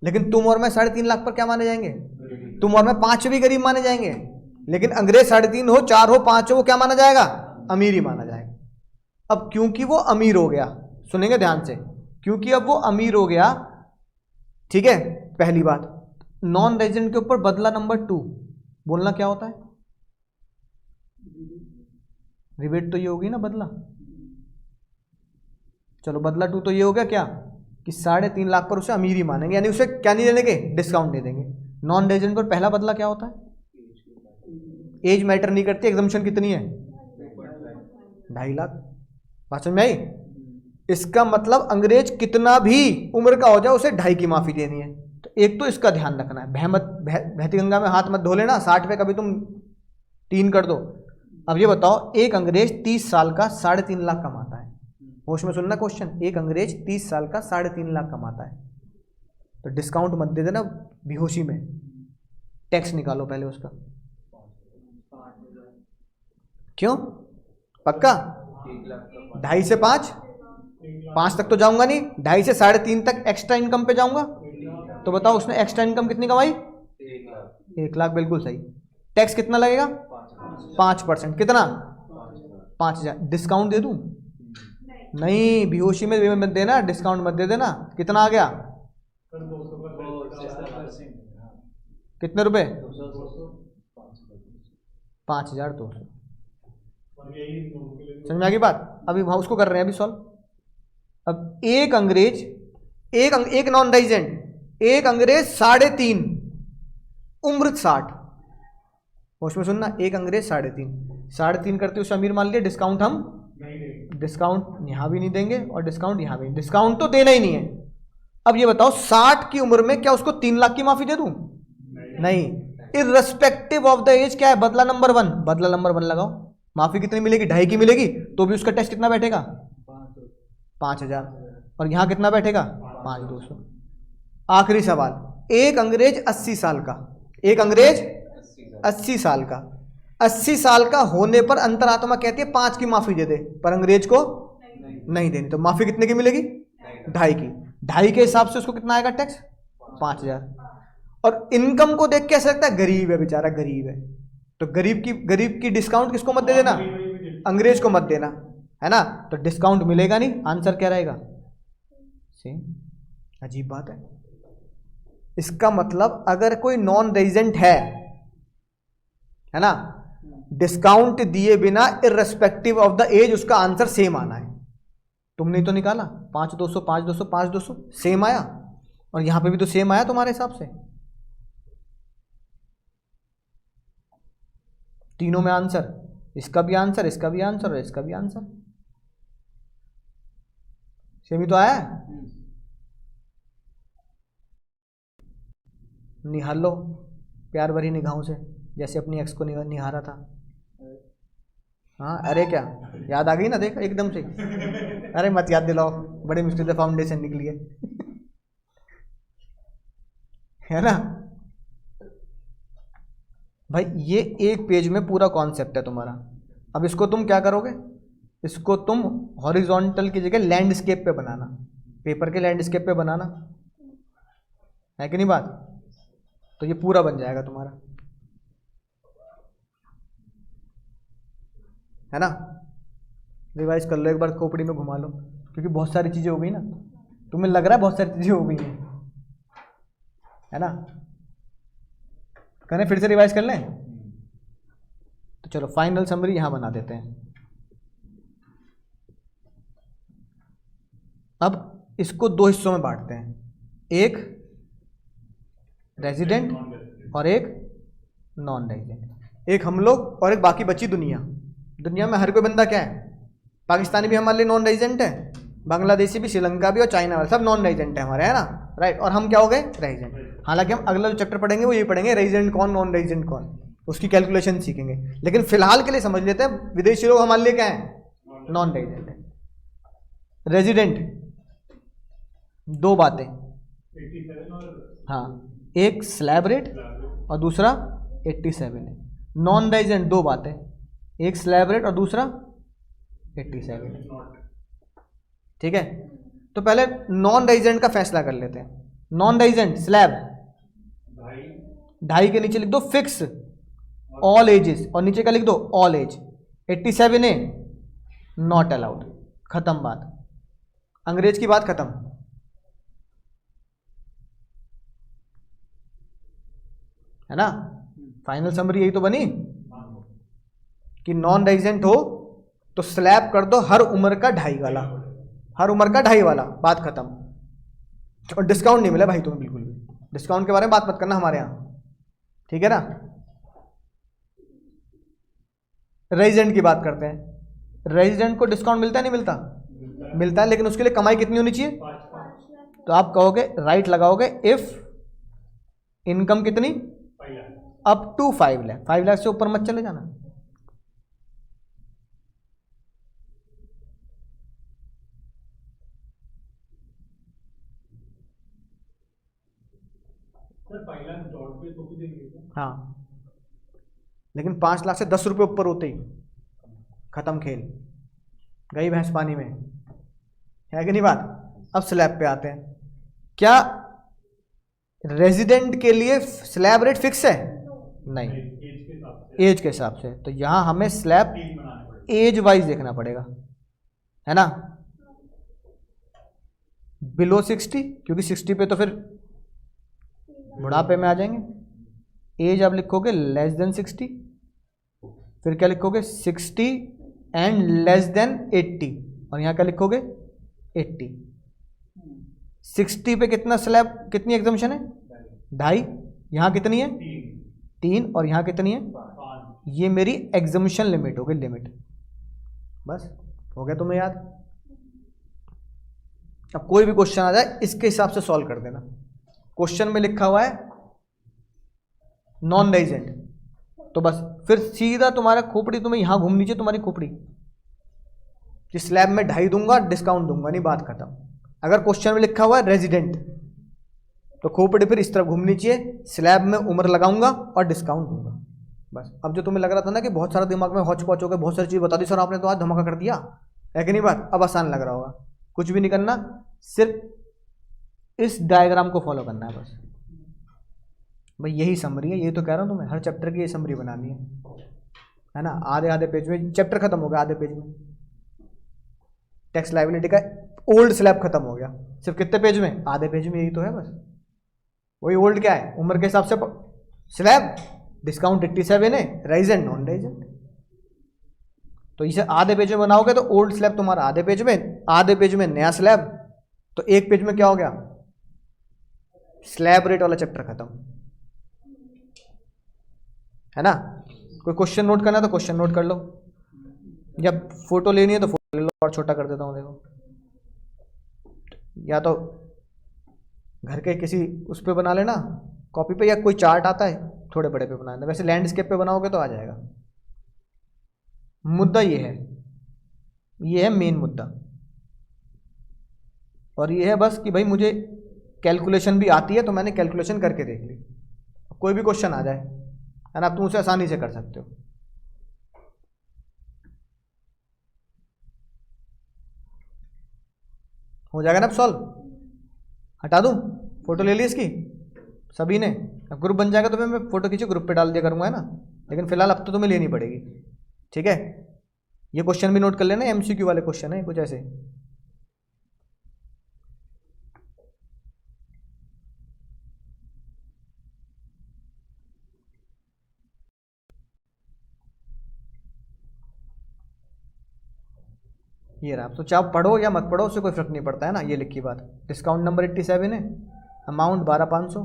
लेकिन तुम और मैं 3.5 लाख पर क्या माने जाएंगे? तुम और मैं 5 भी गरीब माने जाएंगे। लेकिन अंग्रेज 3.5 हो, 4 हो, 5 हो, वो क्या माना जाएगा? अमीर ही माना जाएगा। अब क्योंकि वो अमीर हो गया, सुनेंगे ध्यान से, क्योंकि अब वो अमीर हो गया, ठीक है। पहली बात, नॉन रेजिडेंट के ऊपर बदला नंबर 2 बोलना क्या होता है? रिबेट तो ये होगी ना, बदला। चलो बदला 2 तो ये हो गया क्या कि 3.5 लाख पर उसे अमीर ही मानेंगे, यानी उसे क्या नहीं देने के? डिस्काउंट नहीं देंगे। नॉन रेजिडेंट पर पहला बदला क्या होता है? एज मैटर नहीं करती, एग्जम्पशन कितनी है? 2.5 लाख। बात समझ में आई? इसका मतलब अंग्रेज कितना भी उम्र का हो जाए उसे 2.5 की माफी देनी है। तो एक तो इसका ध्यान रखना है, बहती गंगा में हाथ मत धो लेना, 60 पे कभी तुम 3 कर दो। अब ये बताओ एक अंग्रेज 30 साल का 3.5 लाख कमाता है, होश में सुनना क्वेश्चन, एक अंग्रेज 30 साल का 3.5 लाख कमाता है, तो डिस्काउंट मत दे देना बेहोशी में, टैक्स निकालो पहले उसका। क्यों? पक्का? 2.5 से 5 5 तक तो जाऊंगा नहीं, 2.5 से 3.5 तक एक्स्ट्रा इनकम पे जाऊंगा। तो बताओ उसने एक्स्ट्रा इनकम कितनी कमाई? 1 लाख, बिल्कुल सही। टैक्स कितना लगेगा? 5%। कितना? 5,000। डिस्काउंट दे दूं? नहीं, बेहोशी में मत देना, डिस्काउंट मत दे देना। कितना आ गया? कितने रुपए? 5,200। समझ में आ गई बात? अभी वहां उसको कर रहे हैं अभी सॉल्व। अब एक अंग्रेज, एक नॉन रेजिडेंट, एक अंग्रेज 3.5, उम्र 60। उसमें सुनना, एक अंग्रेज 3.5 करते उसे अमीर मान लिया। डिस्काउंट हम डिस्काउंट यहां भी नहीं देंगे और डिस्काउंट यहां भी, डिस्काउंट तो देना ही नहीं है। अब ये बताओ 60 की उम्र में क्या उसको 3 लाख की माफी दे दूं? नहीं। इररिस्पेक्टिव ऑफ द एज क्या है? बदला नंबर 1, बदला नंबर 1 लगाओ। माफी कितनी मिलेगी? 2.5 की मिलेगी, तो भी उसका टेस्ट कितना बैठेगा? 5,000। और यहां कितना बैठेगा? 5,200। आखिरी सवाल, एक अंग्रेज 80 साल का, एक अंग्रेज 80 साल का, 80 साल का होने पर अंतरात्मा कहती है 5 की माफी दे दे, पर अंग्रेज को नहीं देनी। तो माफी कितने की मिलेगी? 2.5 की। 2.5 के हिसाब से उसको कितना आएगा टैक्स? 5,000। और इनकम को देख के ऐसा लगता है गरीब है बेचारा, गरीब है, तो गरीब की डिस्काउंट किसको मत दे देना? अंग्रेज को मत देना, है ना? तो डिस्काउंट मिलेगा नहीं। आंसर क्या रहेगा? सेम। अजीब बात है। इसका मतलब अगर कोई नॉन रेजिडेंट है ना, डिस्काउंट दिए बिना इररिस्पेक्टिव ऑफ द एज, उसका आंसर सेम आना है। तुमने तो निकाला 5,200 5,200 5,200, सेम आया। और यहां पे भी तो सेम आया तुम्हारे हिसाब से। तीनों में आंसर, इसका भी आंसर, इसका भी आंसर और इसका भी आंसर सेम ही तो आया है। निहार लो प्यार भरी निगाहों से, जैसे अपनी एक्स को निहारा था। हाँ, अरे क्या याद आ गई ना? देख एकदम से। अरे मत याद दिलाओ, बड़ी मुश्किल से फाउंडेशन निकली है ना भाई? ये एक पेज में पूरा कॉन्सेप्ट है तुम्हारा। अब इसको तुम क्या करोगे? इसको तुम हॉरिजॉन्टल की जगह लैंडस्केप पे बनाना, पेपर के लैंडस्केप पे बनाना, है कि नहीं बात? तो ये पूरा बन जाएगा तुम्हारा, है ना? रिवाइज कर लो एक बार, खोपड़ी में घुमा लो, क्योंकि बहुत सारी चीजें हो गई ना। तुम्हें लग रहा है बहुत सारी चीजें हो गई हैं, है ना? करें फिर से रिवाइज कर लें? तो चलो फाइनल समरी यहां बना देते हैं। अब इसको 2 हिस्सों में बांटते हैं, एक रेजिडेंट और एक नॉन रेजिडेंट। एक हम लोग और एक बाकी बची दुनिया। दुनिया में हर कोई बंदा क्या है? पाकिस्तानी भी हमारे लिए नॉन रेजिडेंट है, बांग्लादेशी भी, श्रीलंका भी और चाइना वाले सब नॉन रेजिडेंट है हमारे, है ना? राइट। और हम क्या हो गए? रेजिडेंट। हालांकि हम अगला जो चैप्टर पढ़ेंगे वो ये पढ़ेंगे, रेजिडेंट कौन, नॉन रेजिडेंट कौन, उसकी कैलकुलेशन सीखेंगे। लेकिन फिलहाल के लिए समझ लेते हैं, विदेशी लोग हमारे लिए क्या है? नॉन रेजिडेंट है। रेजिडेंट 2 बातें, 87 और हाँ, एक स्लैब रेट और दूसरा 87 है। नॉन रेजिडेंट 2 बातें, एक स्लैब रेट और दूसरा 87 है। ठीक है, तो पहले नॉन रेजिडेंट का फैसला कर लेते हैं। नॉन रेजिडेंट स्लैब 2.5 के नीचे लिख दो फिक्स ऑल एजेस, और नीचे का लिख दो ऑल एज। 87 है नॉट अलाउड, खत्म बात, अंग्रेज की बात खत्म, है ना? फाइनल समरी यही तो बनी कि नॉन रेजिडेंट हो तो स्लैब कर दो हर उम्र का 2.5 वाला, हर उम्र का 2.5 वाला, बात खत्म। और डिस्काउंट नहीं मिला भाई तुम्हें बिल्कुल भी, डिस्काउंट के बारे में बात मत करना हमारे यहाँ, ठीक है ना? रेजिडेंट की बात करते हैं। रेजिडेंट को डिस्काउंट मिलता है नहीं मिलता? मिलता है, लेकिन उसके लिए कमाई कितनी होनी चाहिए? तो आप कहोगे, राइट लगाओगे, इफ इनकम कितनी? Up to 5 lakh. 5 लाख से ऊपर मत चले जाना। सर 5 लाख डॉट पे तो भी देंगे क्या? हाँ, लेकिन 5 लाख से 10 रुपये ऊपर होते ही खत्म खेल, गई भैंस पानी में, है कि नहीं बात। अब स्लैब पे आते हैं, क्या रेजिडेंट के लिए स्लैब रेट फिक्स है? नहीं, एज के हिसाब से एज के हिसाब से। तो यहां हमें स्लैब तीन बनाने पड़ेंगे। एज वाइज देखना पड़ेगा, है ना। बिलो 60, क्योंकि 60 पे तो फिर बुढ़ापे में आ जाएंगे। एज आप लिखोगे लेस देन 60, फिर क्या लिखोगे 60 एंड लेस देन 80, और यहाँ क्या लिखोगे 80। 60 पे कितना स्लैब, कितनी एग्जम्पशन है? 2.5। यहाँ कितनी है? 3। और यहाँ कितनी है? 5। ये मेरी एग्जम्पशन लिमिट हो गई, लिमिट। बस हो गया तुम्हें याद। अब कोई भी क्वेश्चन आ जाए इसके हिसाब से सॉल्व कर देना। क्वेश्चन में लिखा हुआ है नॉन रेजिडेंट, तो बस फिर सीधा तुम्हारा खोपड़ी तुम्हें यहां घूमनी चाहिए, तुम्हारी खोपड़ी कि स्लैब में 2.5 दूंगा, डिस्काउंट दूंगा, नहीं, बात खत्म। अगर क्वेश्चन में लिखा हुआ है रेजिडेंट, तो खोपड़ी फिर इस तरफ घूमनी चाहिए, स्लैब में उम्र लगाऊंगा और डिस्काउंट दूंगा। बस। अब जो तुम्हें लग रहा था ना कि बहुत सारा दिमाग में हौच पौच हो गया, बहुत सारी चीज बता दी सर आपने, तो आज धमाका कर दिया, है कि नहीं बात। अब आसान लग रहा होगा। कुछ भी नहीं करना, सिर्फ इस डायग्राम को फॉलो करना है बस। भाई यही समरी है, ये तो कह रहा हूं तुम्हें, हर चैप्टर की ये समरी बनानी है ना। आधे आधे पेज में चैप्टर खत्म हो गया, आधे पेज में टैक्स लायबिलिटी का ओल्ड स्लैब खत्म हो गया। सिर्फ कितने पेज में? आधे पेज में। यही तो है बस। वही ओल्ड क्या है? उम्र के हिसाब से स्लैब, डिस्काउंट 87 है, रेजिडेंट नॉन रेजिडेंट। तो इसे आधे पेज में बनाओगे तो ओल्ड स्लैब तुम्हारा आधे पेज में, आधे पेज में नया स्लैब, तो एक पेज में क्या हो गया? स्लैब रेट वाला चैप्टर खत्म, है ना। कोई क्वेश्चन नोट करना है तो क्वेश्चन नोट कर लो, जब फोटो लेनी है तो फोटो ले लो, और छोटा कर देता हूं देखो। या तो घर के किसी उस पे बना लेना कॉपी पे, या कोई चार्ट आता है थोड़े बड़े पे बना लेना। वैसे लैंडस्केप पे बनाओगे तो आ जाएगा। मुद्दा ये है मेन मुद्दा। और ये है बस कि भाई मुझे कैलकुलेशन भी आती है, तो मैंने कैलकुलेशन करके देख ली। कोई भी क्वेश्चन आ जाए, है ना, तुम उसे आसानी से कर सकते हो। हो जाएगा ना अब सॉल्व। हटा दूं? फोटो ले ली इसकी सभी ने। अब ग्रुप बन जाएगा तो फिर मैं फोटो खींचे ग्रुप पे डाल दिया करूंगा, है ना। लेकिन फिलहाल अब तो तुम्हें लेनी पड़ेगी, ठीक है। ये क्वेश्चन भी नोट कर लेना, एमसीक्यू वाले क्वेश्चन है कुछ ऐसे। ये रहा। तो चाहे पढ़ो या मत पढ़ो उससे कोई फर्क नहीं पड़ता, है ना। ये लिखी बात। डिस्काउंट नंबर 87 है, अमाउंट 12,500,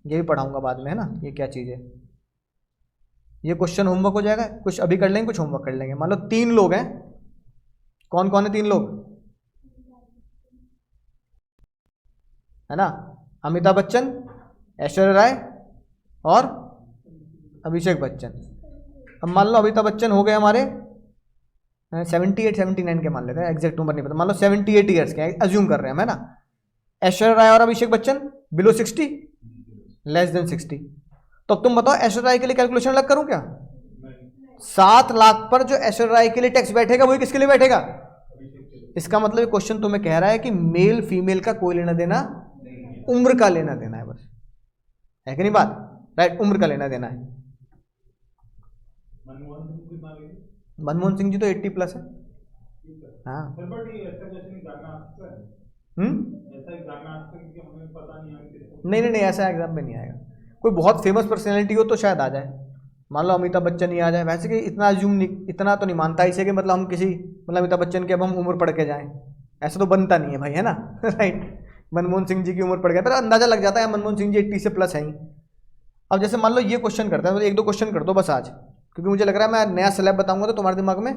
ये भी पढ़ाऊंगा बाद में, है ना। ये क्या चीज़ है? ये क्वेश्चन होमवर्क हो जाएगा, कुछ अभी कर लेंगे, कुछ होमवर्क कर लेंगे। मान लो 3 लोग हैं, कौन कौन है 3 लोग, है ना। अमिताभ बच्चन, ऐश्वर्या राय और अभिषेक बच्चन। अब मान लो अमिताभ बच्चन हो गए हमारे 78 79 के, मान लेते हैं, एग्जैक्ट उम्र नहीं पता, मान लो 78 ईयर्स के, अज्यूम कर रहे हैं, है ना। ऐश्वर्या राय और Abhishek Bachchan below 60, less than 60। तो अब तुम बताओ ऐश्वर्या राय के लिए कैलकुलेशन अलग करूं क्या? 7 लाख पर जो ऐश्वर्या राय के लिए टैक्स बैठेगा वही किसके लिए बैठेगा? इसका मतलब क्वेश्चन तुम्हें कह रहा है कि मेल फीमेल का कोई लेना देना, उम्र का लेना देना है बस, है कि नहीं बात। राइट, उम्र का लेना देना है। मनमोहन सिंह जी तो 80 प्लस है। हाँ, नहीं, ऐसा एग्जाम में नहीं आएगा। कोई बहुत फेमस पर्सनैलिटी हो तो शायद आ जाए, मान लो अमिताभ बच्चन ही आ जाए। वैसे कि इतना अज्यूम नहीं, इतना तो नहीं मानता इसे कि मतलब हम किसी, मतलब अमिताभ बच्चन की अब हम उम्र पढ़ के जाएं, ऐसा तो बनता नहीं है भाई, है ना। राइट, मनमोहन सिंह जी की उम्र पढ़ गया, पर अंदाजा लग जाता है मनमोहन सिंह जी 80 से प्लस हैं। अब जैसे मान लो ये क्वेश्चन करते हैं, तो 1-2 क्वेश्चन कर दो बस आज, क्योंकि मुझे लग रहा है मैं नया स्लैब बताऊंगा तो तुम्हारे दिमाग में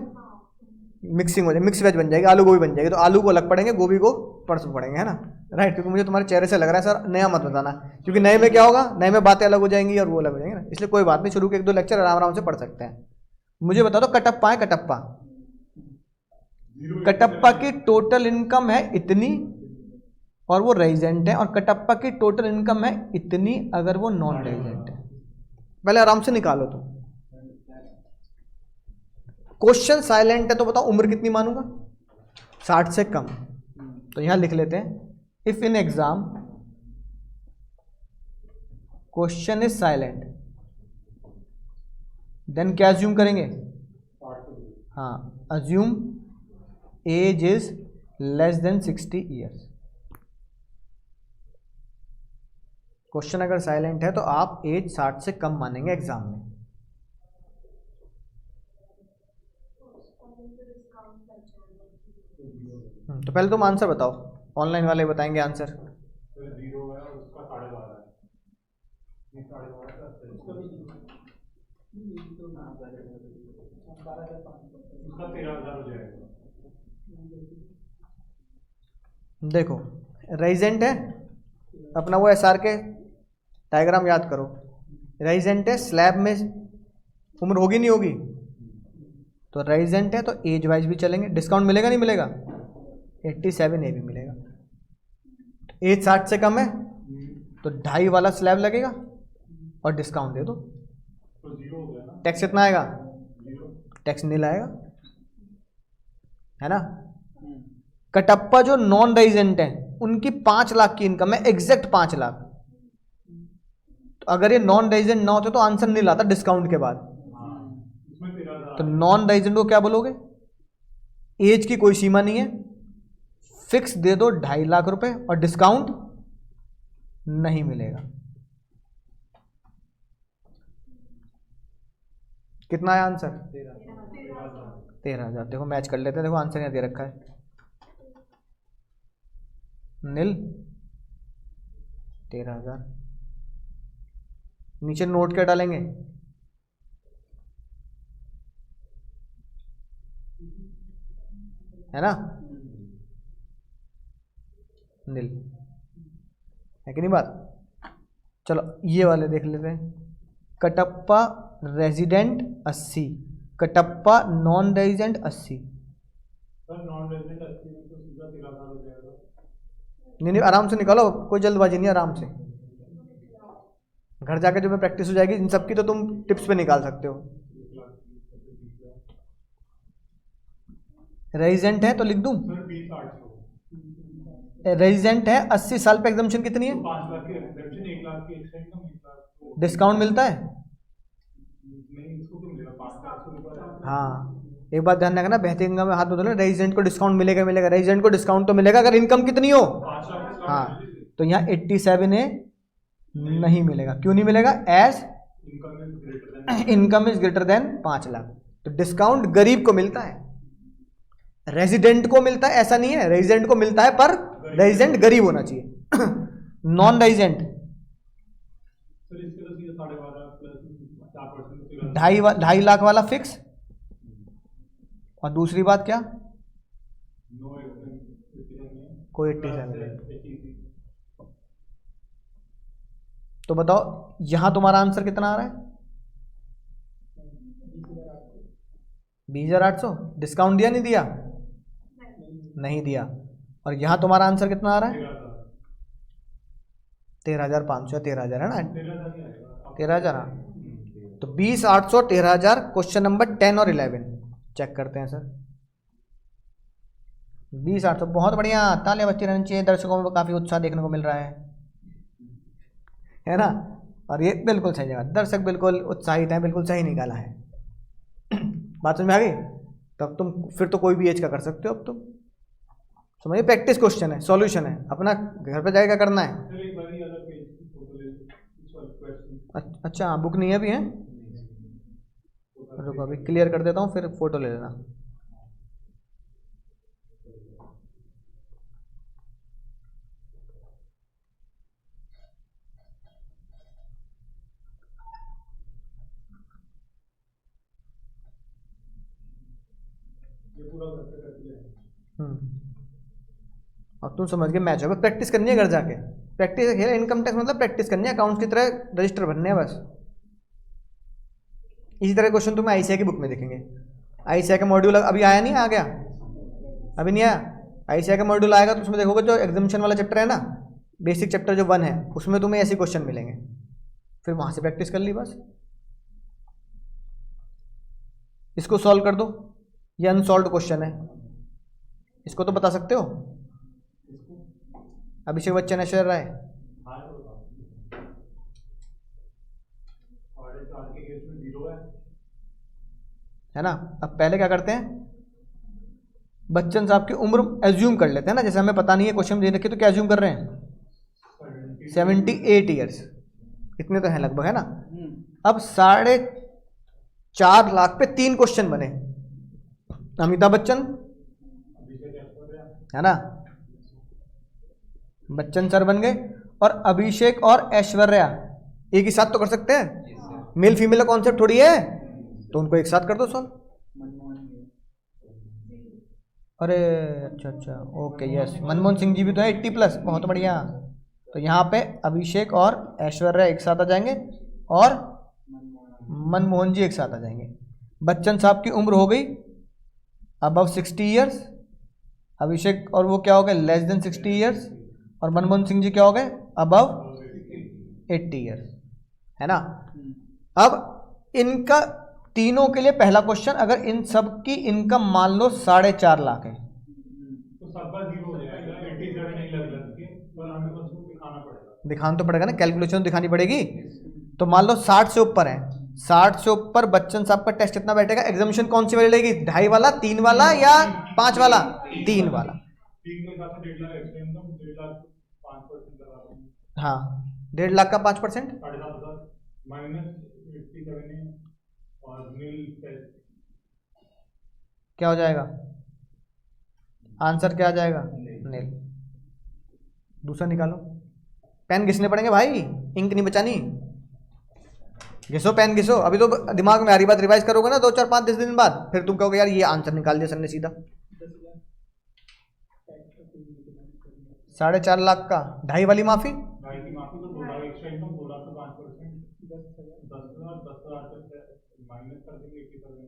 मिक्सिंग हो जाए, मिक्स वेज बन जाएगी, आलू गोभी बन जाएगी। तो आलू को अलग पढ़ेंगे, गोभी को परसों पढ़ेंगे, है ना। राइट, क्योंकि मुझे तुम्हारे चेहरे से लग रहा है सर नया मत बताना, क्योंकि नए में क्या होगा, नए में बातें अलग हो जाएंगी और वो अलग हो जाएंगे ना। इसलिए कोई बात नहीं, शुरू के 1-2 लेक्चर आराम आराम से पढ़ सकते हैं। मुझे बता दो कटप्पा है, कटप्पा की टोटल इनकम है इतनी और वो रेजिडेंट है, और कटप्पा की टोटल इनकम है इतनी अगर वो नॉन रेजिडेंट है। पहले आराम से निकालो तुम। क्वेश्चन साइलेंट है तो बताओ उम्र कितनी मानूंगा? 60 से कम। तो यहां लिख लेते हैं, if in exam question is silent then क्या अज्यूम करेंगे? हाँ, assume age is less than 60 years. Question अगर साइलेंट है तो आप एज 60 से कम मानेंगे एग्जाम में। तो पहले तुम आंसर बताओ, ऑनलाइन वाले बताएंगे आंसर। तो 0 है और उसका 12.5 है, ये 12.5 का उसका 13,000 हो जाएगा। देखो रेजिडेंट है अपना, वो एसआर के डायग्राम याद करो। रेजिडेंट है, स्लैब में उम्र होगी नहीं होगी, तो रेजिडेंट है तो एज वाइज भी चलेंगे। डिस्काउंट मिलेगा नहीं मिलेगा? 87 ए भी मिलेगा। एज 60 से कम है तो 2.5 वाला स्लैब लगेगा और डिस्काउंट दे दो, तो 0 हो गया ना, टैक्स कितना आएगा? 0। टैक्स नील आएगा, है ना। कटप्पा जो नॉन रेजिडेंट है उनकी 5 लाख की इनकम है, एग्जैक्ट 5 लाख। तो अगर ये नॉन रेजिडेंट ना होते तो आंसर नील आता डिस्काउंट के बाद। इसमें 13,000। तो नॉन रेजिडेंट को क्या बोलोगे? एज की कोई सीमा नहीं है, फिक्स दे दो 2.5 लाख रुपए और डिस्काउंट नहीं मिलेगा। कितना है आंसर? 13,000। देखो मैच कर लेते हैं, देखो आंसर यहाँ दे रखा है नील 13,000। नीचे नोट क्या डालेंगे? है ना, नील है कि नहीं बात? चलो ये वाले देख लेते हैं। Kattappa resident 80, Kattappa non resident 80। Sir non resident 80 में तो सीधा 13,000 हो जाएगा। नहीं आराम से निकालो, कोई जल्दबाजी नहीं, आराम से। घर जाके जो मैं प्रैक्टिस हो जाएगी इन सब की तो तुम टिप्स पे निकाल सकते हो। रेजिडेंट है तो लिख दूं, सर 20,800। रेजिडेंट है 80 साल पे, एग्जम्पशन कितनी है? 5 लाख की एग्जेम्पशन, 1 लाख की एक्सटेंड का 1 लाख डिस्काउंट मिलता है? नहीं, इसको तो मिलेगा 5,800 रुपये। हाँ, एक बात ध्यान रखना, बहती गंगा में हाथ बदलो, रेजिडेंट को डिस्काउंट मिलेगा मिलेगा, रेजिडेंट को डिस्काउंट तो मिलेगा अगर इनकम कितनी हो। 5 लाख डिस्काउंट। हाँ, तो यहाँ 87 ए नहीं मिलेगा। क्यों नहीं मिलेगा? As income is greater than 5 lakh. तो डिस्काउंट गरीब को मिलता है, रेजिडेंट को मिलता है ऐसा नहीं है, रेजिडेंट को मिलता है पर रेजिडेंट गरीब होना चाहिए। नॉन रेजिडेंट सर इसके तो सीधे 12.5 प्लस 4% 2.5 लाख वाला फिक्स। और दूसरी बात क्या? कोई 87। तो बताओ यहां तुम्हारा आंसर कितना आ रहा है? 20,800। डिस्काउंट दिया नहीं दिया? नहीं दिया। और यहां तुम्हारा आंसर कितना आ रहा है? 13,500 या 13,000 है ना? 13,000। हाँ, तो 20,800 13,000। क्वेश्चन नंबर 10 और 11 चेक करते हैं सर। 20,800 बहुत बढ़िया, तालियां बच्चे रहनी चाहिए। दर्शकों में काफी उत्साह देखने को मिल रहा है ना। और ये बिल्कुल सही जगह, दर्शक बिल्कुल उत्साहित है, बिल्कुल सही निकाला है। बात समझ में आ गई? तब तुम फिर तो कोई भी एज का कर सकते हो। अब तुम समझिए, प्रैक्टिस क्वेश्चन है, सॉल्यूशन है, अपना घर पे जाके क्या करना है। अच्छा बुक नहीं है अभी? है रुको अभी क्लियर कर देता हूँ, फिर फोटो ले लेना। अब तुम समझ गए मैच होगा। प्रैक्टिस करनी है घर जाके, प्रैक्टिस है। इनकम टैक्स मतलब प्रैक्टिस करनी है, अकाउंट्स की तरह रजिस्टर भरने हैं बस। इसी तरह क्वेश्चन तुम्हें आईसीआई की बुक में देखेंगे। आईसीआई का मॉड्यूल अभी आया नहीं, आ गया अभी नहीं आया। आईसीआई का मॉड्यूल आएगा तो उसमें देखोगे जो एग्जामिशन वाला चैप्टर है ना, बेसिक चैप्टर जो 1 है, उसमें तुम्हें ऐसे क्वेश्चन मिलेंगे, फिर वहां से प्रैक्टिस कर ली बस। इसको सॉल्व कर दो, ये अनसॉल्व क्वेश्चन है, इसको तो बता सकते हो। अभिषेक बच्चन, ऐश्वर्या राय। हाँ तो बताओ। 4.5 के केस में 0 है ना। अब पहले क्या करते हैं, बच्चन साहब की उम्र एज्यूम कर लेते हैं ना, जैसे हमें पता नहीं है क्वेश्चन दे रखे तो क्या एज्यूम कर रहे हैं, 78 ईयर्स, इतने तो हैं लगभग, है ना। अब 4.5 लाख पे 3 क्वेश्चन बने, अमिताभ बच्चन, है ना, बच्चन सर बन गए, और अभिषेक और ऐश्वर्या एक ही साथ तो कर सकते हैं, मेल फीमेल का कॉन्सेप्ट थोड़ी है, तो उनको एक साथ कर दो सॉल्व। अरे अच्छा अच्छा, ओके यस, मनमोहन सिंह जी भी तो है 80+, बहुत बढ़िया। तो यहाँ पे अभिषेक और ऐश्वर्या एक साथ आ जाएंगे, और मनमोहन जी एक साथ आ जाएंगे। बच्चन साहब की उम्र हो गई अबव 60 ईयर्स, अभिषेक और वो क्या हो गए लेस देन 60 ईयर्स, और मनमोहन सिंह जी क्या हो गए अबव 80 ईयर्स, है ना। अब इनका तीनों के लिए पहला क्वेश्चन, अगर इन सब की इनकम मान लो 4.5 लाख है, तो सबका 0 हो जाएगा, 87 नहीं लग सकती, पर हमें बस वो दिखाना पड़ेगा। दिखाना तो पड़ेगा ना, कैलकुलेशन दिखानी पड़ेगी। तो मान लो 60 से ऊपर है, 60 से ऊपर बच्चन साहब का टेस्ट कितना बैठेगा, एग्जामिनेशन कौन सी वाली लगेगी, 2.5 वाला, 3 वाला या 5 वाला, 3 वाला। 3 के हिसाब से 1.5 लाख एक्स्ट्रा इनकम, 1.5 लाख 5% लगा दूंगा। हाँ 1.5 लाख का 5%, 7,500 माइनस 87 है, और नील क्या हो जाएगा, आंसर क्या आ जाएगा, नील। दूसरा निकालो, पेन घिसने पड़ेंगे भाई, इंक नहीं बचानी, घिसो पेन घिसो, अभी तो दिमाग में आ रही बात, रिवाइज करोगे ना 2 4 5 10 दिन बाद, फिर तुम कहोगे यार ये आंसर निकाल दिया सर ने सीधा। 4.5 लाख का 2.5 वाली माफी, भाई की माफी, तो 2 लाख एक्स्ट्रा इनकम, 2 लाख का 5%, 10,000 तक माइनस कर देंगे 87।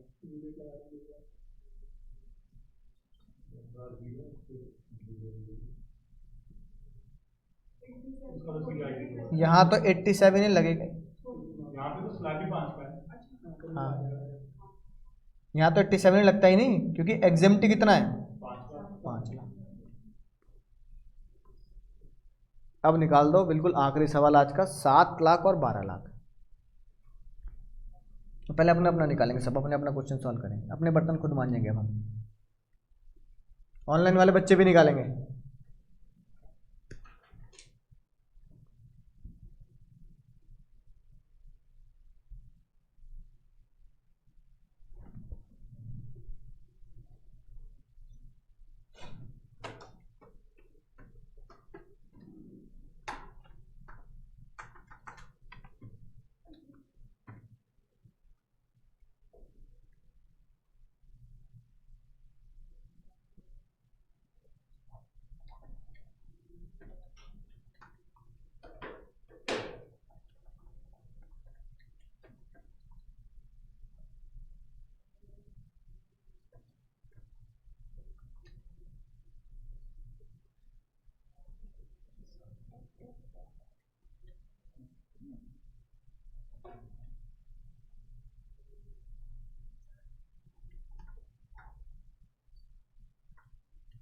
यहाँ तो 87 ही लगेगा, यहाँ पे तो स्लैब ही 5 का है। हाँ यहाँ तो 87 ही लगता ही नहीं, क्योंकि एग्जेम्प्टी कितना है 5 लाख। अब निकाल दो बिल्कुल आखिरी सवाल आज का, 7 लाख और 12 लाख। तो पहले अपना अपना निकालेंगे, सब अपने अपना क्वेश्चन सॉल्व करेंगे, अपने बर्तन खुद मांजेंगे अब हम, ऑनलाइन वाले बच्चे भी निकालेंगे।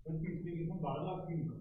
तीसरे केस में 12 लाख की इनकम।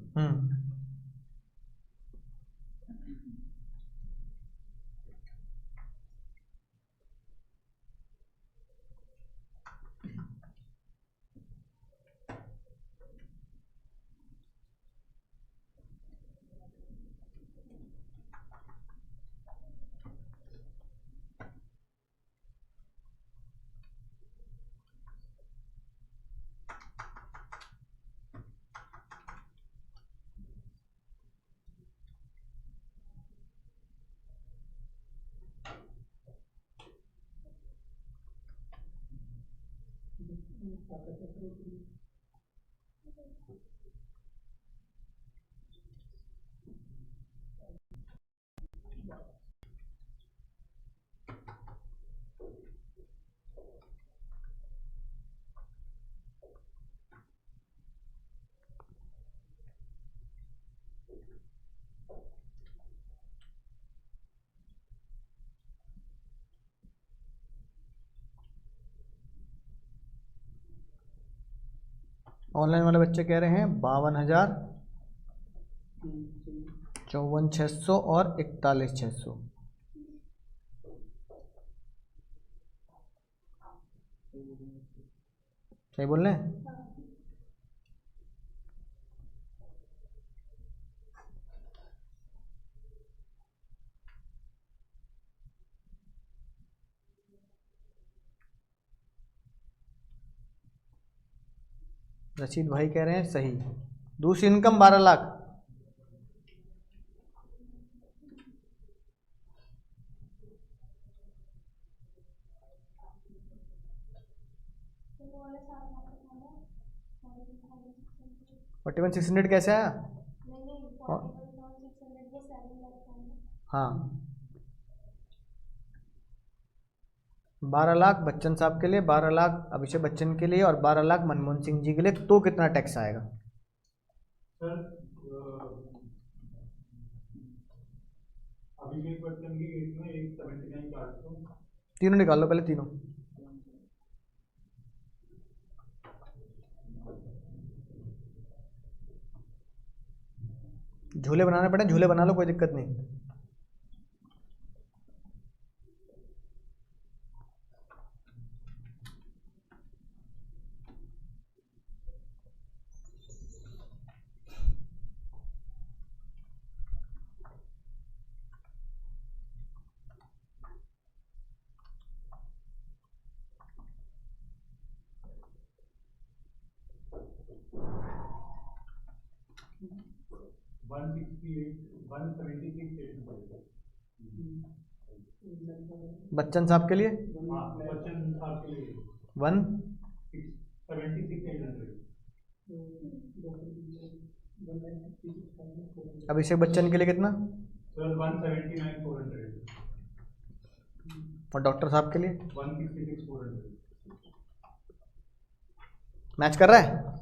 ऑनलाइन वाले बच्चे कह रहे हैं 52,000 54,600 और 41,600। सही बोल रहे हैं? रशीद भाई कह रहे हैं सही। दूसरी इनकम 12 लाख। फोर्टी वन 600 कैसे आया? हाँ, 12 लाख बच्चन साहब के लिए, 12 लाख अभिषेक बच्चन के लिए और 12 लाख मनमोहन सिंह जी के लिए, तो कितना टैक्स आएगा? सर अभिषेक बच्चन की केस में 179 400। तीनों निकाल लो पहले, तीनों। झूले बनाने पड़े, झूले बना लो, कोई दिक्कत नहीं। बच्चन साहब के लिए बच्चन साहब के लिए 176,400। अभिषेक बच्चन के लिए कितना? सर 179,400। और डॉक्टर साहब के लिए 166,400। मैच कर रहा है?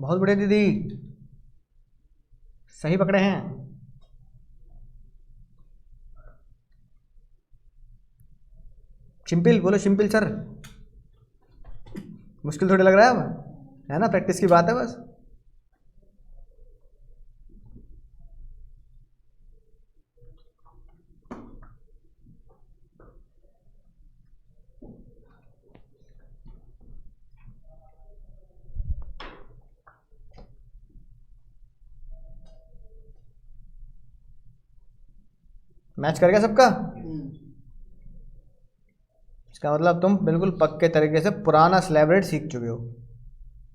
बहुत बढ़िया दीदी, सही पकड़े हैं। सिंपल बोलो, सिंपल सर। मुश्किल थोड़ी लग रहा है अब, है ना? प्रैक्टिस की बात है बस। मैच कर गया सबका? इसका मतलब तुम बिल्कुल पक्के तरीके से पुराना स्लैब रेट सीख चुके हो।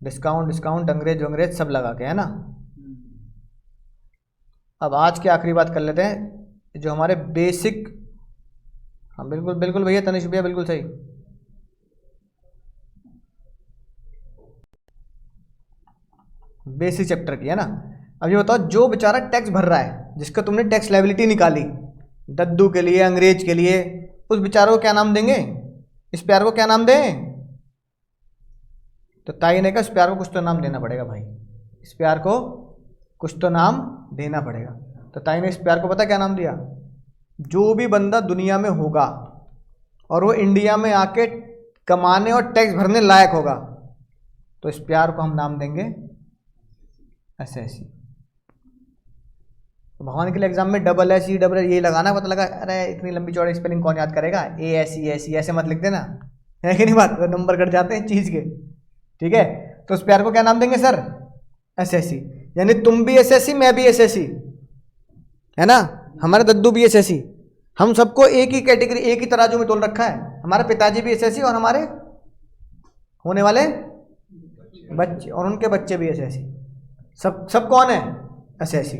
डिस्काउंट डिस्काउंट अंग्रेज सब लगा के, है ना? अब आज की आखिरी बात कर लेते हैं, जो हमारे बेसिक। हाँ बिल्कुल बिल्कुल भैया, तनिष भैया बिल्कुल सही। बेसिक चैप्टर की, है ना? अब ये बताओ, जो बेचारा टैक्स भर रहा है, जिसका तुमने टैक्स लायबिलिटी निकाली, दद्दू के लिए, अंग्रेज के लिए, उस बेचारों को क्या नाम देंगे? इस प्यार को क्या नाम दें? तो ताई ने कहा इस प्यार को कुछ तो नाम देना पड़ेगा भाई, इस प्यार को कुछ तो नाम देना पड़ेगा। तो ताई ने इस प्यार को पता क्या नाम दिया? जो भी बंदा दुनिया में होगा और वो इंडिया में आके कमाने और टैक्स भरने लायक होगा, तो इस प्यार को हम नाम देंगे एसएससी। भगवान के लिए एग्जाम में डबल एस ई डबल ये लगाना, पता लगा अरे इतनी लंबी चौड़ी स्पेलिंग कौन याद करेगा, A S E S E ऐसे मत लिख देना, है कि नहीं बात? नंबर कट जाते हैं चीज़ के, ठीक है? तो उस प्यार को क्या नाम देंगे सर? एसएससी। यानी तुम भी एसएससी, मैं भी एसएससी, है ना? हमारे दद्दू भी एसएससी। हम सबको एक ही कैटेगरी, एक ही तराजू में तोल रखा है। हमारे पिताजी भी एसएससी और हमारे होने वाले बच्चे और उनके बच्चे भी एसएससी। सब कौन है? एसएससी।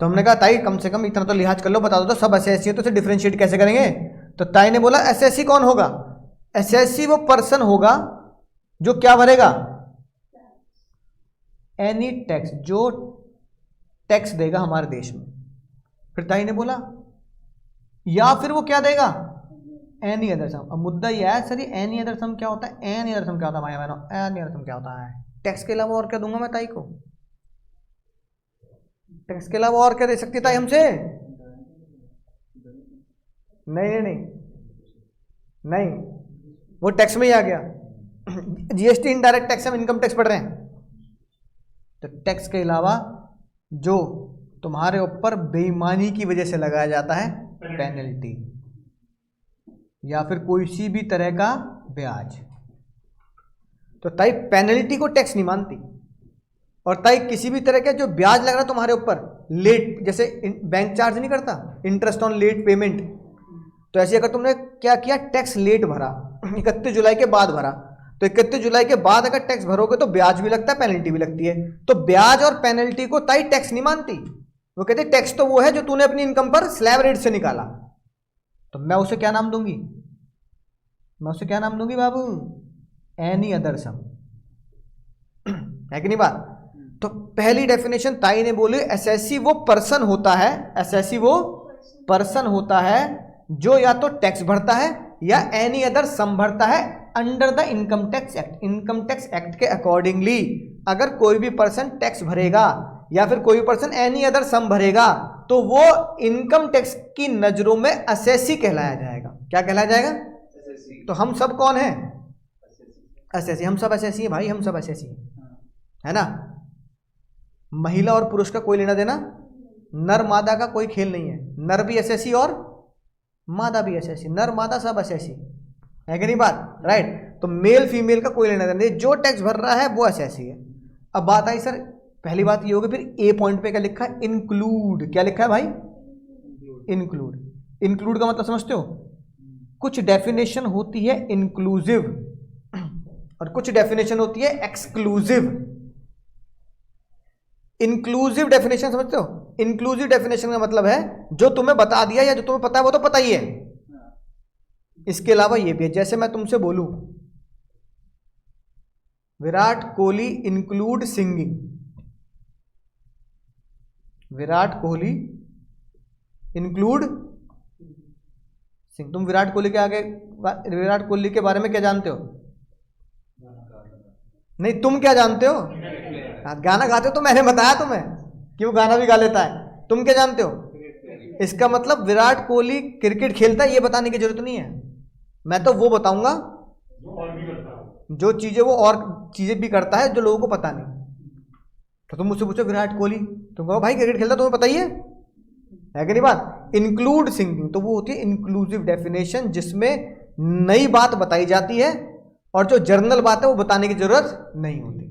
तो हमने कहा ताई कम से कम इतना तो लिहाज कर लो, बता दो तो सब एसएससी है, तो उसे डिफरेंशिएट कैसे करेंगे? तो ताई ने बोला एसएससी कौन होगा? एसएससी वो पर्सन होगा जो क्या भरेगा? एनी टैक्स, जो टैक्स देगा हमारे देश में। फिर ताई ने बोला या फिर वो क्या देगा? एनी अदर सम। अब मुद्दा यह है सर, ये एनी अदर सम क्या होता है? एनी अदर सम क्या होता है भाई बहनों? एनी अदर सम क्या होता है? टैक्स के अलावा और क्या दूंगा मैं ताई को? टैक्स के अलावा और क्या दे सकती ताई हमसे? नहीं नहीं नहीं नहीं, वो टैक्स में ही आ गया। जीएसटी इनडायरेक्ट टैक्स, हम इनकम टैक्स पढ़ रहे हैं। तो टैक्स के अलावा जो तुम्हारे ऊपर बेईमानी की वजह से लगाया जाता है पेनल्टी, या फिर कोई सी भी तरह का ब्याज, तो ताई पेनल्टी को टैक्स नहीं मानती। और ताई किसी भी तरह का जो ब्याज लग रहा है तुम्हारे ऊपर, लेट, जैसे बैंक चार्ज नहीं करता इंटरेस्ट ऑन लेट पेमेंट, तो ऐसे अगर तुमने क्या किया, टैक्स लेट भरा, 31 जुलाई के बाद भरा, तो 31 जुलाई के बाद अगर टैक्स भरोगे तो ब्याज भी लगता है, पेनल्टी भी लगती है। तो ब्याज और पेनल्टी को ताई टैक्स नहीं मानती। वो कहते टैक्स तो वो है जो तूने अपनी इनकम पर स्लैब रेट से निकाला। तो मैं उसे क्या नाम दूंगी, मैं उसे क्या नाम दूंगी बाबू, एनी अदर सम, है कि नहीं बात। तो पहली डेफिनेशन ताई ने बोली, एसएससी वो पर्सन होता है, एसएससी वो पर्सन होता है जो या तो टैक्स भरता है या एनी अदर सम भरता है under the income tax act. Income tax act के अकॉर्डिंगली अगर कोई भी पर्सन टैक्स भरेगा या फिर कोई भी पर्सन एनी अदर सम भरेगा तो वो इनकम टैक्स की नजरों में असेसी कहलाया जाएगा। क्या कहलाया जाएगा? तो हम सब कौन है? असेसी। हम सब असेसी हैं भाई, हम सब असेसी हैं, है ना। महिला और पुरुष का कोई लेना देना, नर मादा का कोई खेल नहीं है। नर भी असेसी और मादा भी असेसी, नर मादा सब असेसी, है कि नहीं बात, राइट। तो मेल फीमेल का कोई लेना देना नहीं, जो टैक्स भर रहा है वो असेसी है। अब बात आई सर, पहली बात ये होगी, फिर ए पॉइंट पे क्या लिखा है? इंक्लूड। क्या लिखा है भाई? इंक्लूड। इंक्लूड का मतलब समझते हो? कुछ डेफिनेशन होती है इंक्लूसिव और कुछ डेफिनेशन होती है एक्सक्लूसिव। इंक्लूसिव डेफिनेशन समझते हो? इंक्लूसिव डेफिनेशन का मतलब है जो तुम्हें बता दिया या जो तुम्हें पता है वो तो पता ही है, इसके अलावा ये भी है। जैसे मैं तुमसे बोलूं Virat Kohli include singing, Virat Kohli include sing, तुम विराट कोहली के आगे, विराट कोहली के बारे में क्या जानते हो? नहीं, तुम क्या जानते हो? गाना गाते हो तो मैंने बताया तुम्हें कि वो गाना भी गा लेता है। तुम क्या जानते हो? इसका मतलब विराट कोहली क्रिकेट खेलता है ये बताने की जरूरत नहीं है। मैं तो वो बताऊंगा जो चीजें वो और चीजें भी करता है जो लोगों को पता नहीं। तो तुम मुझसे पूछो विराट कोहली, तुम कहो भाई क्रिकेट खेलता, तुम्हें पता ही है कि नहीं बात। इंक्लूड सिंगिंग तो वो होती है इंक्लूसिव डेफिनेशन, जिसमें नई बात बताई जाती है और जो जर्नल बात है वो बताने की जरूरत नहीं होती,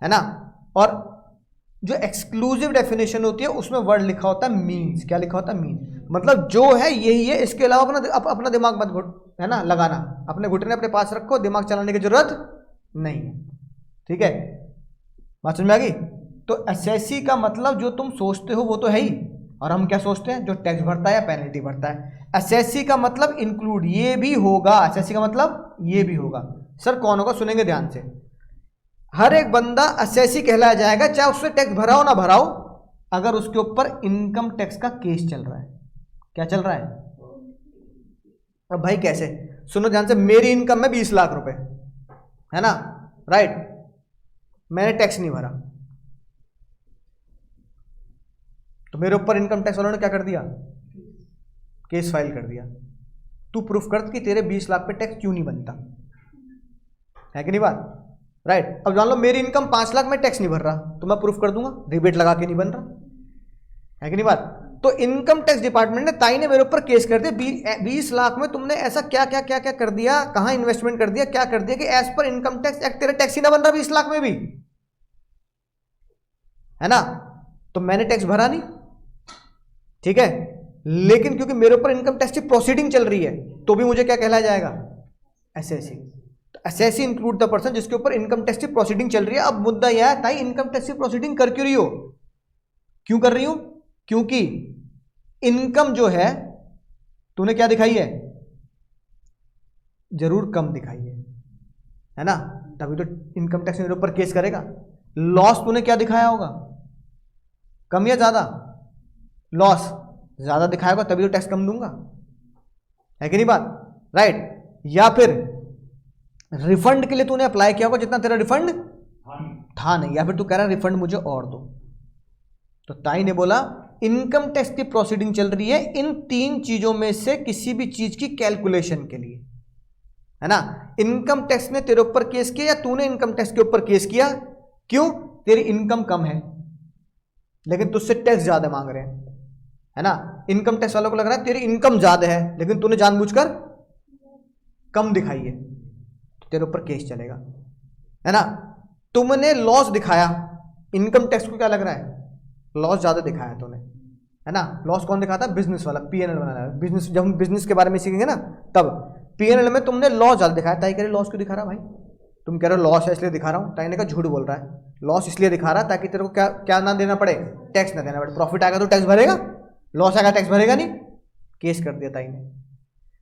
है ना। और जो एक्सक्लूसिव डेफिनेशन होती है उसमें वर्ड लिखा होता है मीन्स। क्या लिखा होता है? मीन्स। मतलब जो है यही है, इसके अलावा अपना दिमाग मत, है ना, लगाना। अपने घुटने अपने पास रखो, दिमाग चलाने की जरूरत नहीं है, ठीक है। बात समझ में आ गई? तो एसएससी का मतलब जो तुम सोचते हो वो तो है ही, और हम क्या सोचते हैं? जो टैक्स भरता है या पेनल्टी भरता है। एसएससी का मतलब इंक्लूड ये भी होगा, एसएससी का मतलब ये भी होगा। सर कौन होगा? सुनेंगे ध्यान से। हर एक बंदा असेसी कहलाया जाएगा, चाहे उससे टैक्स भराओ ना भराओ, अगर उसके ऊपर इनकम टैक्स का केस चल रहा है। क्या चल रहा है? अब भाई कैसे? सुनो ध्यान से। मेरी इनकम है 20 लाख रुपए, है ना, राइट। मैंने टैक्स नहीं भरा, तो मेरे ऊपर इनकम टैक्स वालों ने क्या कर दिया? केस फाइल कर दिया। तू प्रूफ कर कि तेरे 20 लाख पे टैक्स क्यों नहीं बनता, है कि नहीं बात, राइट। अब जान लो मेरी इनकम 5 लाख में टैक्स नहीं भर रहा, तो मैं प्रूफ कर दूंगा रिबेट लगा के नहीं बन रहा, है कि नहीं बात। तो इनकम टैक्स डिपार्टमेंट ने, ताई ने मेरे ऊपर केस कर दिया, 20 लाख में तुमने ऐसा क्या क्या क्या क्या कर दिया, कहां इन्वेस्टमेंट कर दिया, क्या कर दिया कि as per income tax act तेरा टैक्स ही ना बन रहा 20 लाख में भी, है ना। तो मैंने टैक्स भरा नहीं, ठीक है, लेकिन क्योंकि मेरे ऊपर इनकम टैक्स की प्रोसीडिंग चल रही है तो भी मुझे क्या कहलाया जाएगा? SSC. SSC include the person जिसके ऊपर इनकम टैक्स की प्रोसीडिंग चल रही है। अब मुद्दा यह है, ताई इनकम टैक्स की प्रोसीडिंग कर क्यों रही हो? क्यों कर रही हो? क्योंकि इनकम जो है तूने क्या दिखाई है? जरूर कम दिखाई है ना, तभी तो इनकम टैक्स मेरे ऊपर केस करेगा। लॉस तूने क्या दिखाया होगा? कम या ज्यादा? लॉस ज्यादा दिखाएगा तभी तो टैक्स कम दूंगा, है कि नहीं बात, राइट। या फिर रिफंड के लिए तूने अप्लाई किया होगा जितना तेरा रिफंड था नहीं, या फिर तू कह रहा है रिफंड मुझे और दो। तो ताई ने बोला इनकम टैक्स की प्रोसीडिंग चल रही है इन 3 चीजों में से किसी भी चीज की कैलकुलेशन के लिए, है ना। इनकम टैक्स ने तेरे ऊपर केस किया या तूने इनकम टैक्स के ऊपर केस किया? क्यों? तेरी इनकम कम है लेकिन तुझसे टैक्स ज्यादा मांग रहे हैं, है ना। इनकम टैक्स वालों को लग रहा है तेरी इनकम ज्यादा है लेकिन तूने जानबूझकर कम दिखाई है, तो तेरे ऊपर केस चलेगा, है ना। तुमने लॉस दिखाया, इनकम टैक्स को क्या लग रहा है? लॉस ज्यादा दिखाया तूने, है ना। लॉस कौन दिखाता है? बिजनेस वाला, पीएनएल बनाना है। बिजनेस, जब हम बिजनेस के बारे में सीखेंगे ना तब, पीएनएल में तुमने लॉस ज्यादा दिखाया। ताई कह रहे लॉस क्यों दिखा रहा भाई? तुम कह रहे हो लॉस है इसलिए दिखा रहा हूं। ताई ने कहा झूठ बोल रहा है, लॉस इसलिए दिखा रहा है ताकि तेरे को क्या क्या ना देना पड़े? टैक्स ना देना पड़े। प्रॉफिट आएगा तो टैक्स भरेगा, लॉस आएगा टैक्स भरेगा नहीं। केस कर दिया ताई ने।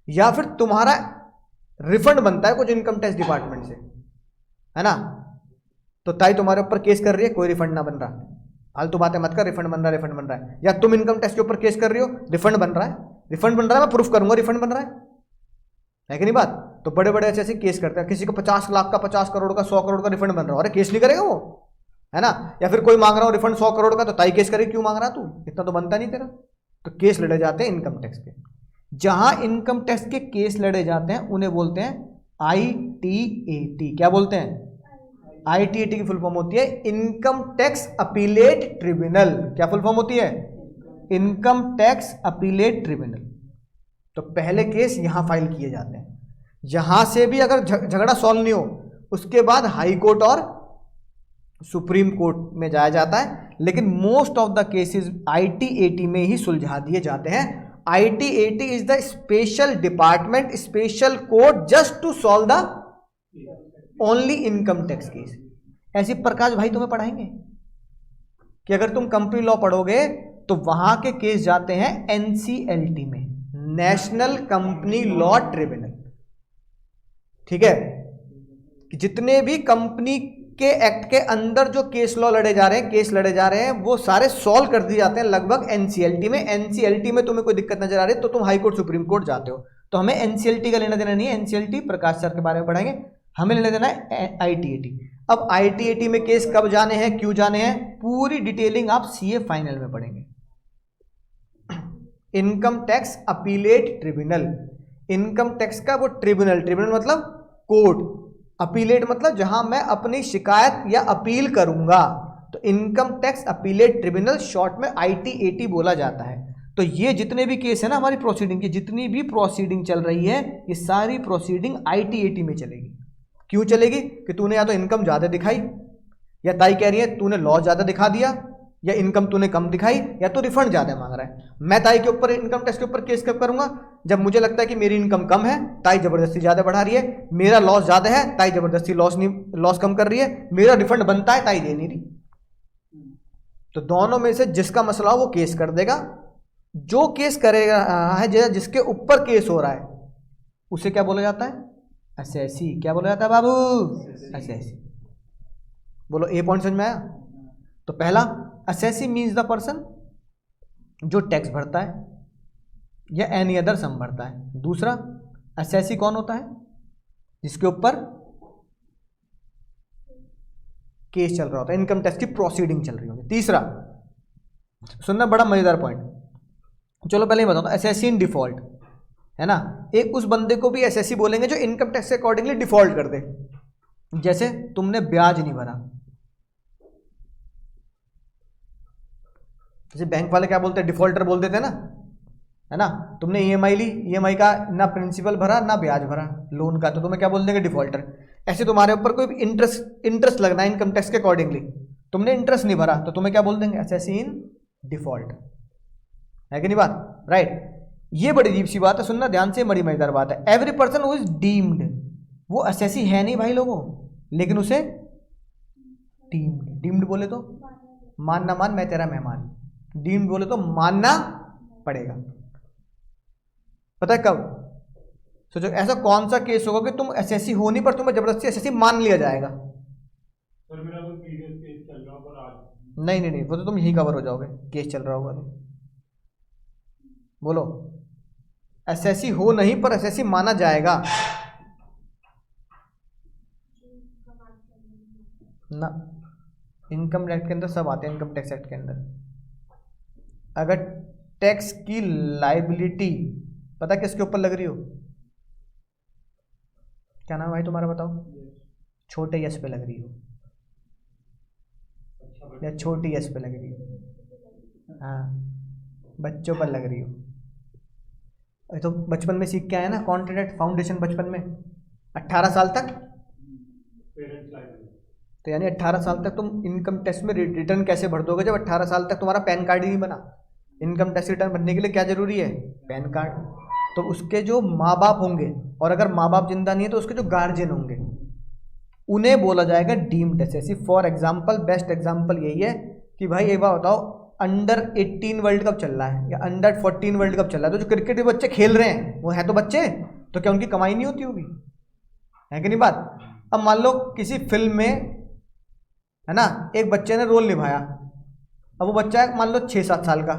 या फिर तुम्हारा रिफंड बनता है कुछ इनकम टैक्स डिपार्टमेंट से, है ना, तो ताई तुम्हारे ऊपर केस कर रही है, कोई रिफंड ना बन रहा। फालतू बातें मत कर, रिफंड बन रहा है, रिफंड बन रहा है। या तुम इनकम टैक्स के ऊपर केस कर रही हो, रिफंड बन रहा है, रिफंड बन रहा है, मैं प्रूफ करूंगा रिफंड बन रहा है कि नहीं बात। तो बड़े बड़े ऐसे केस करते हैं, किसी को 50 लाख का, 50 करोड़ का, 100 करोड़ का रिफंड बन रहा हो, अरे केस नहीं करेगा वो, है ना। या फिर कोई मांग रहा हो रिफंड 100 करोड़ का, तो ताई केस करे, क्यों मांग रहा तू, इतना तो बनता नहीं तेरा। तो केस लड़े जाते हैं इनकम टैक्स के। जहां इनकम टैक्स के केस लड़े जाते हैं उन्हें बोलते हैं ITAT। क्या बोलते हैं? ITAT की फुल फॉर्म होती है इनकम टैक्स अपीलेट ट्रिब्यूनल। क्या फुल फॉर्म होती है? Income tax appellate tribunal. तो पहले केस यहां फाइल किए जाते हैं। यहां से भी अगर झगड़ा सॉल्व नहीं हो, उसके बाद हाई कोर्ट और सुप्रीम कोर्ट में जाया जाता है। लेकिन most of the cases ITAT में ही सुलझा दिए जाते हैं। ITAT is the special department, special court just to solve the only income tax case. ऐसी प्रकाश भाई तुम्हें पढ़ाएंगे कि अगर तुम कंपनी लॉ पढ़ोगे तो वहां के केस जाते हैं NCLT में, नेशनल कंपनी लॉ ट्रिब्यूनल। ठीक है, कि जितने भी कंपनी के एक्ट के अंदर जो केस लॉ लड़े जा रहे हैं, केस लड़े जा रहे हैं, वो सारे सॉल्व कर दिए जाते हैं लगभग NCLT में। NCLT में तुम्हें कोई दिक्कत नजर आ रही है तो तुम हाई कोर्ट सुप्रीम कोर्ट जाते हो। तो हमें NCLT का लेना देना नहीं है, NCLT प्रकाश सर के बारे में पढ़ाएंगे, हमें लेना देना है ITAT। अब ITAT में केस कब जाने हैं, क्यों जाने हैं, पूरी डिटेलिंग आप CA फाइनल में पढ़ेंगे। Income tax appellate tribunal, income tax का वो ट्रिब्यूनल, ट्रिब्यूनल मतलब कोर्ट, अपीलेट मतलब जहां मैं अपनी शिकायत या अपील करूंगा, तो income tax appellate tribunal, short में ITAT बोला जाता है। तो ये जितने भी केस है ना हमारी प्रोसीडिंग की, जितनी भी प्रोसीडिंग चल रही है, ये सारी प्रोसीडिंग ITAT में चलेगी। क्यों चलेगी? कि तूने या तो इनकम ज्यादा दिखाई, या ताई कह रही है तूने लॉस ज्यादा दिखा दिया, या इनकम तूने कम दिखाई, या तो रिफंड ज्यादा मांग रहा है। मैं ताई के ऊपर इनकम टैक्स के ऊपर केस कब करूंगा? जब मुझे लगता है कि मेरी इनकम कम है, ताई जबरदस्ती ज्यादा बढ़ा रही है, मेरा लॉस ज्यादा है, ताई जबरदस्ती लॉस कम कर रही है, मेरा रिफंड बनता है, ताई दे नहीं रही। तो दोनों में से जिसका मसला हो वो केस कर देगा। जो केस करेगा है, जिसके ऊपर केस हो रहा है, उसे क्या बोला जाता है? असेसी। क्या बोला जाता है बाबू? असेसी। बोलो, ए पॉइंट समझ में आया? तो पहला, असेसी मीन्स द पर्सन जो टैक्स भरता है या एनी अदर सम भरता है। दूसरा, असेसी कौन होता है? जिसके ऊपर केस चल रहा होता है, इनकम टैक्स की प्रोसीडिंग चल रही होगी। तीसरा, सुनना, बड़ा मजेदार पॉइंट, चलो पहले ही बताता हूं, असेसी इन डिफॉल्ट, है ना। एक उस बंदे को भी असेसी बोलेंगे जो इनकम टैक्स के अकॉर्डिंगली डिफॉल्ट कर दे। जैसे तुमने ब्याज नहीं भरा, जैसे बैंक वाले क्या बोलते हैं, डिफॉल्टर बोल देते हैं ना, है ना। तुमने EMI ली, EMI का ना प्रिंसिपल भरा ना ब्याज भरा लोन का, तो तुम्हें क्या बोल देंगे? डिफॉल्टर। ऐसे तुम्हारे ऊपर कोई इंटरेस्ट लगना है इनकम टैक्स के अकॉर्डिंगली, तुमने इंटरेस्ट नहीं भरा, तो तुम्हें क्या बोल देंगे? असेसी इन डिफॉल्ट, है कि नहीं बात? राइट। ये बड़ी अजीब सी बात है, सुनना ध्यान से, बड़ी मजेदार बात है। Every person who is deemed, वो असेसी है नहीं भाई लोगों, लेकिन उसे डीम्ड बोले तो मान ना मान, मैं तेरा मेहमान, डीम्ड बोले तो मानना पड़ेगा। पता है कब? सोचो, ऐसा कौन सा केस होगा कि तुम एसएससी हो नहीं पर तुम्हें जबरदस्ती एसएससी मान लिया जाएगा? सर मेरा कोई प्रीवियस केस चल रहा पर आज नहीं, वो तो तुम यही कवर हो जाओगे, केस चल रहा होगा तो। बोलो, एसएससी हो नहीं पर एसएससी माना जाएगा ना। इनकम एक्ट के अंदर सब आते हैं, इनकम टैक्स एक्ट के अंदर। अगर टैक्स की लाइबिलिटी पता किसके ऊपर लग रही हो? क्या नाम है भाई तुम्हारा, बताओ। छोटे यस पे लग रही हो या छोटी यस पे लग रही हो? हाँ, बच्चों पर लग रही हो। अरे तो बचपन में सीख के आए ना, कॉन्ट्रैक्ट फाउंडेशन बचपन में 18 साल तक। पेरेंट्स लाइफ तो यानी 18 साल तक तुम इनकम टैक्स में रिटर्न कैसे भर दोगे जब 18 साल तक तुम्हारा पैन कार्ड ही नहीं बना? इनकम टैक्स रिटर्न भरने के लिए क्या जरूरी है? Pan card. तो उसके जो माँ बाप होंगे, और अगर माँ बाप जिंदा नहीं है तो उसके जो गार्जियन होंगे, उन्हें बोला जाएगा deemed SSC. For example, best example यही है कि भाई एक बार बताओ, अंडर 18 वर्ल्ड कप चल रहा है या अंडर 14 वर्ल्ड कप चल रहा है, तो जो क्रिकेट के बच्चे खेल रहे हैं वो है तो बच्चे, तो क्या उनकी कमाई नहीं होती होगी? है कि नहीं बात? अब मान लो किसी फिल्म में, है ना, एक बच्चे ने रोल निभाया। अब वो बच्चा है मान लो 6-7 साल का,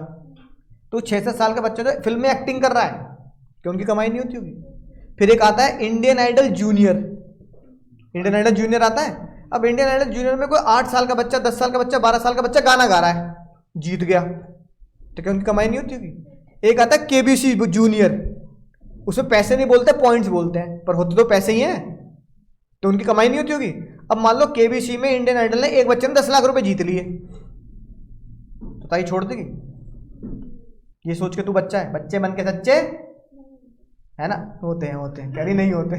तो 6-7 साल का बच्चा जो फिल्म में एक्टिंग कर रहा है, क्या उनकी कमाई नहीं होती होगी? फिर एक आता है Indian Idol Junior. Indian Idol Junior आता है। अब इंडियन आइडल जूनियर में कोई 8 साल का बच्चा, 10 साल का बच्चा, 12 साल का बच्चा गाना गा रहा है, जीत गया, तो क्या उनकी कमाई नहीं होती होगी? एक आता है केबीसी जूनियर, उसमें पैसे नहीं बोलते, पॉइंट्स बोलते हैं, पर होते तो पैसे ही हैं, तो उनकी कमाई नहीं होती होगी? अब मान लो केबीसी में इंडियन आइडल ने एक बच्चे ने 10 लाख रुपए जीत लिए, तो ताई छोड़ देगी? ये सोच के तू बच्चा है, बच्चे मन के सच्चे, है ना? होते हैं, कह रही नहीं होते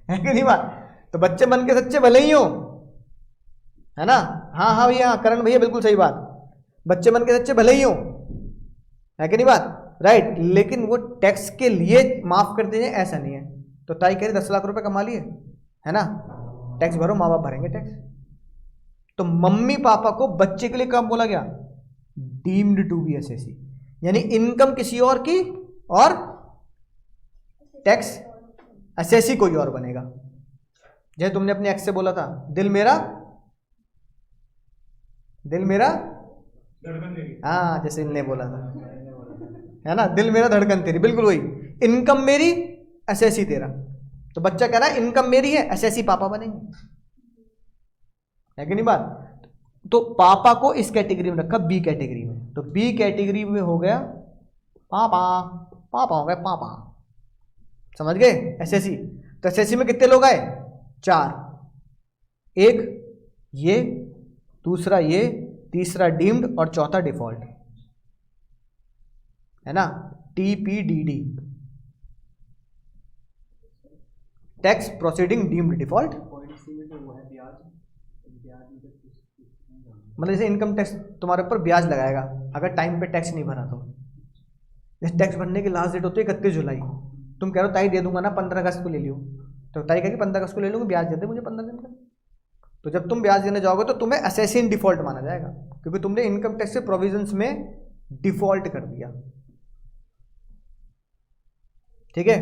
है कि नहीं बात? तो बच्चे मन के सच्चे भले ही हो, है ना? हाँ हाँ भैया, करण भैया बिल्कुल सही बात, बच्चे मन के सच्चे भले ही हो, है कि नहीं बात? राइट। लेकिन वो टैक्स के लिए माफ कर दीजिए ऐसा नहीं है। तो ताई कह रही 10 लाख रुपए कमा लिए, है ना, टैक्स भरो, माँ बाप भरेंगे टैक्स। तो मम्मी पापा को बच्चे के लिए कब बोला गया? डीम्ड टू बी एसएससी, यानी इनकम किसी और की और टैक्स एसएससी कोई और बनेगा। जैसे तुमने अपने एक्स से बोला था, दिल मेरा धड़कन तेरी। हाँ, जैसे इनने बोला था, है ना, दिल मेरा धड़कन तेरी, बिल्कुल वही। इनकम मेरी, एसएससी तेरा। तो बच्चा कह रहा है इनकम मेरी है, एसएससी पापा बनेंगे, है कि नहीं बात? तो पापा को इस कैटेगरी में रखा, बी कैटेगरी में। तो बी कैटेगरी में हो गया पापा, पापा हो गए पापा, समझ गए? एसएससी। तो एसएससी में कितने लोग आए? 4, एक ये, दूसरा ये, तीसरा डीम्ड और चौथा डिफॉल्ट, है ना, टीपीडीडी, टैक्स प्रोसीडिंग डीम्ड डिफॉल्ट। मतलब जैसे इनकम टैक्स तुम्हारे ऊपर ब्याज लगाएगा अगर टाइम पे टैक्स नहीं भरा तो। जैसे टैक्स भरने की लास्ट डेट होती है 31 जुलाई, तुम कह रहे हो ताई दे दूंगा ना 15 अगस्त को ले लियो, तो ताई कहेगी 15 अगस्त को ले लूँगी, ब्याज दे दे मुझे 15 दिन का। तो जब तुम ब्याज देने जाओगे तो तुम्हें एसएससी इन डिफॉल्ट माना जाएगा, क्योंकि तुमने इनकम टैक्स के प्रोविजंस में डिफॉल्ट कर दिया। ठीक है।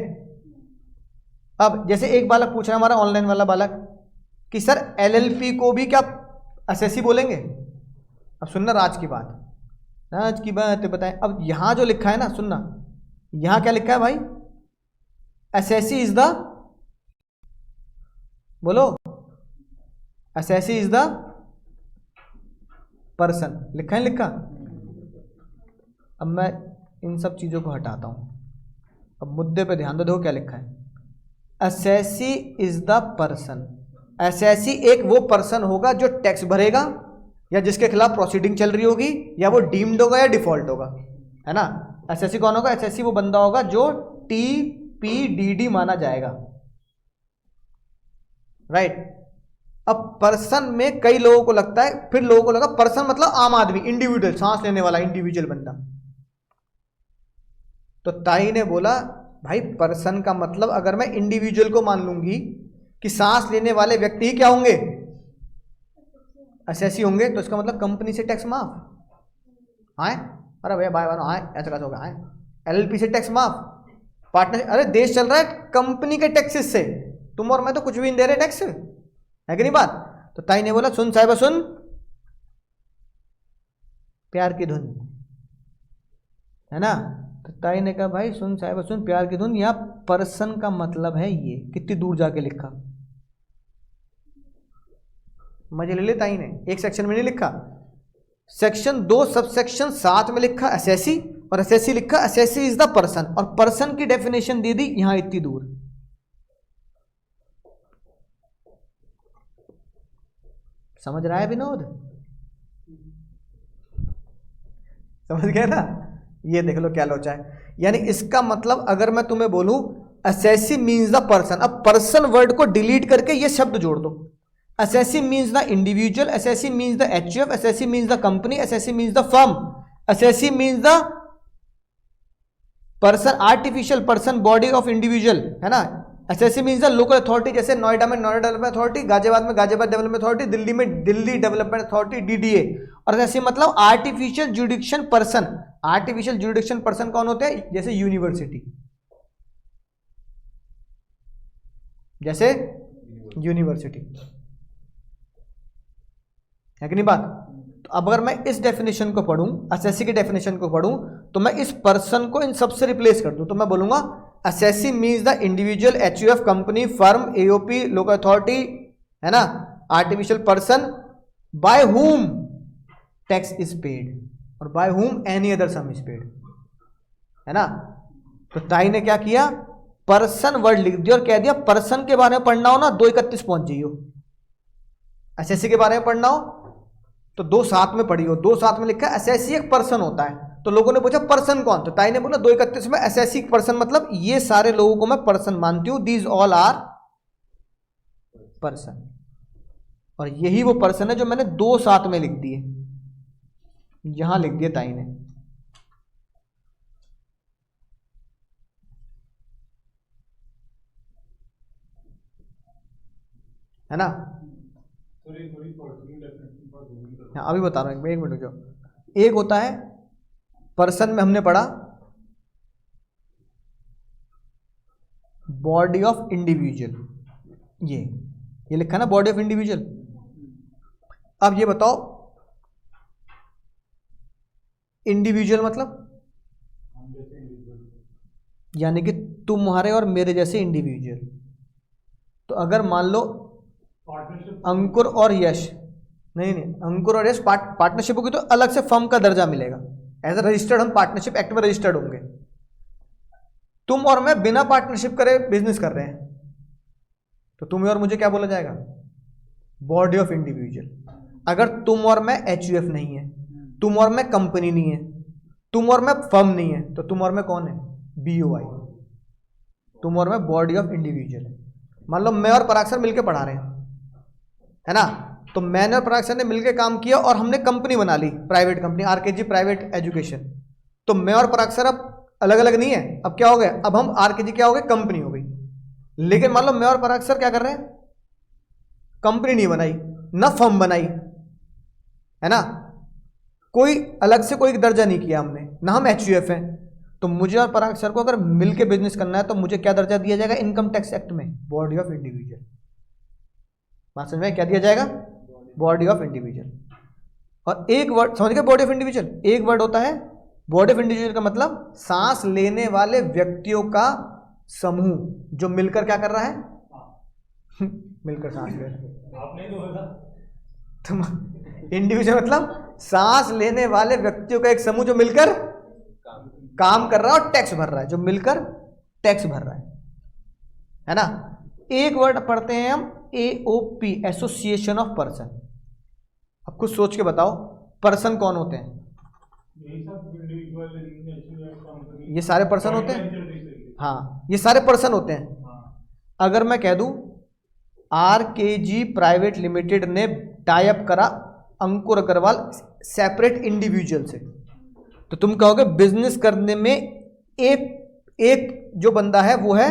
अब जैसे एक बालक पूछ रहा है, हमारा ऑनलाइन वाला बालक, कि सर एलएलपी को भी क्या एसएससी बोलेंगे? अब सुनना राज की बात, राज की बात बताएं। अब यहां जो लिखा है ना, सुनना, यहां क्या लिखा है भाई? एसएससी इज द, बोलो, एसएससी इज द पर्सन, लिखा है, लिखा। अब मैं इन सब चीजों को हटाता हूं, अब मुद्दे पे ध्यान दो। देखो क्या लिखा है, SSC is the person. SSC एक वो पर्सन होगा जो टैक्स भरेगा या जिसके खिलाफ प्रोसीडिंग चल रही होगी, या वो डीम्ड होगा या डिफॉल्ट होगा, है ना। एसएससी कौन होगा? एसएससी वो बंदा होगा जो टीपीडीडी माना जाएगा, राइट। अब पर्सन में कई लोगों को लगता है, फिर लोगों को लगा पर्सन मतलब आम आदमी, इंडिविजुअल, सांस लेने वाला इंडिविजुअल बंदा। तो ताई ने बोला भाई पर्सन का मतलब अगर मैं इंडिविजुअल को मान लूंगी कि सांस लेने वाले व्यक्ति ही क्या होंगे? एसएससी होंगे, तो इसका मतलब कंपनी से टैक्स माफ। आए, अरे भैया बाय बाय आए, ऐसा कैसे होगा? आए, एलएलपी से टैक्स माफ, पार्टनर, अरे देश चल रहा है कंपनी के टैक्सेस से, तुम और मैं तो कुछ भी नहीं दे रहे टैक्स, है कि नहीं बात? तो ताई ने बोला सुन साहिबा सुन, प्यार की धुन, है ना। तो ताई ने कहा भाई सुन साहिबा सुन, प्यार की धुन, यहां पर्सन का मतलब है ये, कितनी दूर जाके लिखा, मजे ले ले ताई ने, एक सेक्शन में नहीं लिखा, सेक्शन 2 सबसेक्शन 7 में लिखा एसएससी, और एसएससी लिखा एसएससी इज द पर्सन, और पर्सन की डेफिनेशन दे दी यहां इतनी दूर। समझ रहा है विनोद? समझ गए ना? ये देख लो क्या लोचा है। यानी इसका मतलब अगर मैं तुम्हें बोलूं असेसी मीन्स द पर्सन, अब पर्सन वर्ड को डिलीट करके ये शब्द जोड़ दो। Assessee means the individual, assessee means the HUF, assessee means the company, assessee means the firm, assessee means the person, artificial person body of individual, है ना। Assessee means the local authority, जैसे नोएडा में Noida development authority, Ghaziabad में Ghaziabad development authority, Delhi में Delhi development authority DDA. और assessee मतलब artificial जुडिक्शन person. Artificial जुडिक्शन person कौन होते हैं? जैसे यूनिवर्सिटी, जैसे यूनिवर्सिटी, है कि नहीं बात? तो अब अगर मैं इस डेफिनेशन को पढ़ूं, असेसी की डेफिनेशन को पढ़ूं, तो मैं इस पर्सन को इन सबसे रिप्लेस कर दूं, तो मैं बोलूंगा assessee means the individual, HUF, company, firm, AOP, local authority, है ना, artificial person by whom tax is paid और by whom any other sum is paid, है ना। तो ताई ने क्या किया? पर्सन वर्ड लिख दिया और कह दिया पर्सन के बारे में पढ़ना हो ना 231 पहुंच जाइयो। असेसी के बारे में पढ़ना हो तो 2 साथ में पढ़ियो। 2 साथ में लिखा है असेसी एक पर्सन होता है। तो लोगों ने पूछा पर्सन कौन? तो ताई ने बोला 231 में असेसी पर्सन मतलब ये सारे लोगों को मैं पर्सन मानती हूं, दीज ऑल आर पर्सन। और यही वो पर्सन है जो मैंने 2 साथ में लिख दिए, यहां लिख दिए ताई ने, है ना। हाँ अभी बता रहा हूं, एक मिनट जो एक होता है पर्सन में हमने पढ़ा बॉडी ऑफ इंडिविजुअल, ये लिखा ना बॉडी ऑफ इंडिविजुअल। अब ये बताओ इंडिविजुअल मतलब यानी कि तुम्हारे और मेरे जैसे इंडिविजुअल। तो अगर मान लो अंकुर और यश, नहीं अंकुर और यश पार्टनरशिप होगी तो अलग से फर्म का दर्जा मिलेगा, एज ए रजिस्टर्ड हम पार्टनरशिप एक्ट में रजिस्टर्ड होंगे। तुम और मैं बिना पार्टनरशिप करे बिजनेस कर रहे हैं तो तुम्हें और मुझे क्या बोला जाएगा? Body of individual. अगर तुम और मैं एचयूएफ नहीं है, तुम और मैं कंपनी नहीं है, तुम और मैं फर्म नहीं है, तो तुम और मैं कौन है? बीओआई। तुम और मैं बॉडी ऑफ इंडिविजुअल है। मान लो मैं और पराग सर मिलकर पढ़ा रहे हैं, है ना, तो मैंने और पराग सर ने मिलकर काम किया और हमने कंपनी बना ली, private company RKG private education. तो मैं और पराग सर अब अलग अलग नहीं है, अब क्या हो गया? अब हम आरकेजी क्या हो गए? कंपनी हो गई। लेकिन मान लो मैं और पराग सर क्या कर रहे हैं? कंपनी नहीं बनाई ना फर्म बनाई, है ना, कोई अलग से कोई दर्जा नहीं किया हमने, ना हम एचयूएफ हैं। तो मुझे और पराग सर को अगर मिलके बिजनेस करना है तो मुझे क्या दर्जा दिया जाएगा इनकम टैक्स एक्ट में? Body of individual. बात समझ में? क्या दिया जाएगा? Body of individual. और एक वर्ड समझ गए? बॉडी ऑफ इंडिविजुअल एक वर्ड होता है। बॉडी ऑफ इंडिविजुअल का मतलब सांस लेने वाले व्यक्तियों का समूह जो मिलकर क्या कर रहा है? मिलकर सांस ले रहा है। इंडिविजुअल मतलब सांस लेने वाले व्यक्तियों का एक समूह जो मिलकर काम कर रहा है और टैक्स भर रहा है, जो मिलकर टैक्स भर रहा है ना। एक वर्ड पढ़ते हैं हम एओपी, एसोसिएशन ऑफ पर्सन। अब कुछ सोच के बताओ पर्सन कौन होते हैं? ये सारे पर्सन होते हैं। हाँ ये सारे पर्सन होते हैं। अगर मैं कह दूं आरकेजी प्राइवेट लिमिटेड ने टाई अप करा अंकुर अग्रवाल सेपरेट इंडिविजुअल से, तो तुम कहोगे बिजनेस करने में एक जो बंदा है वो है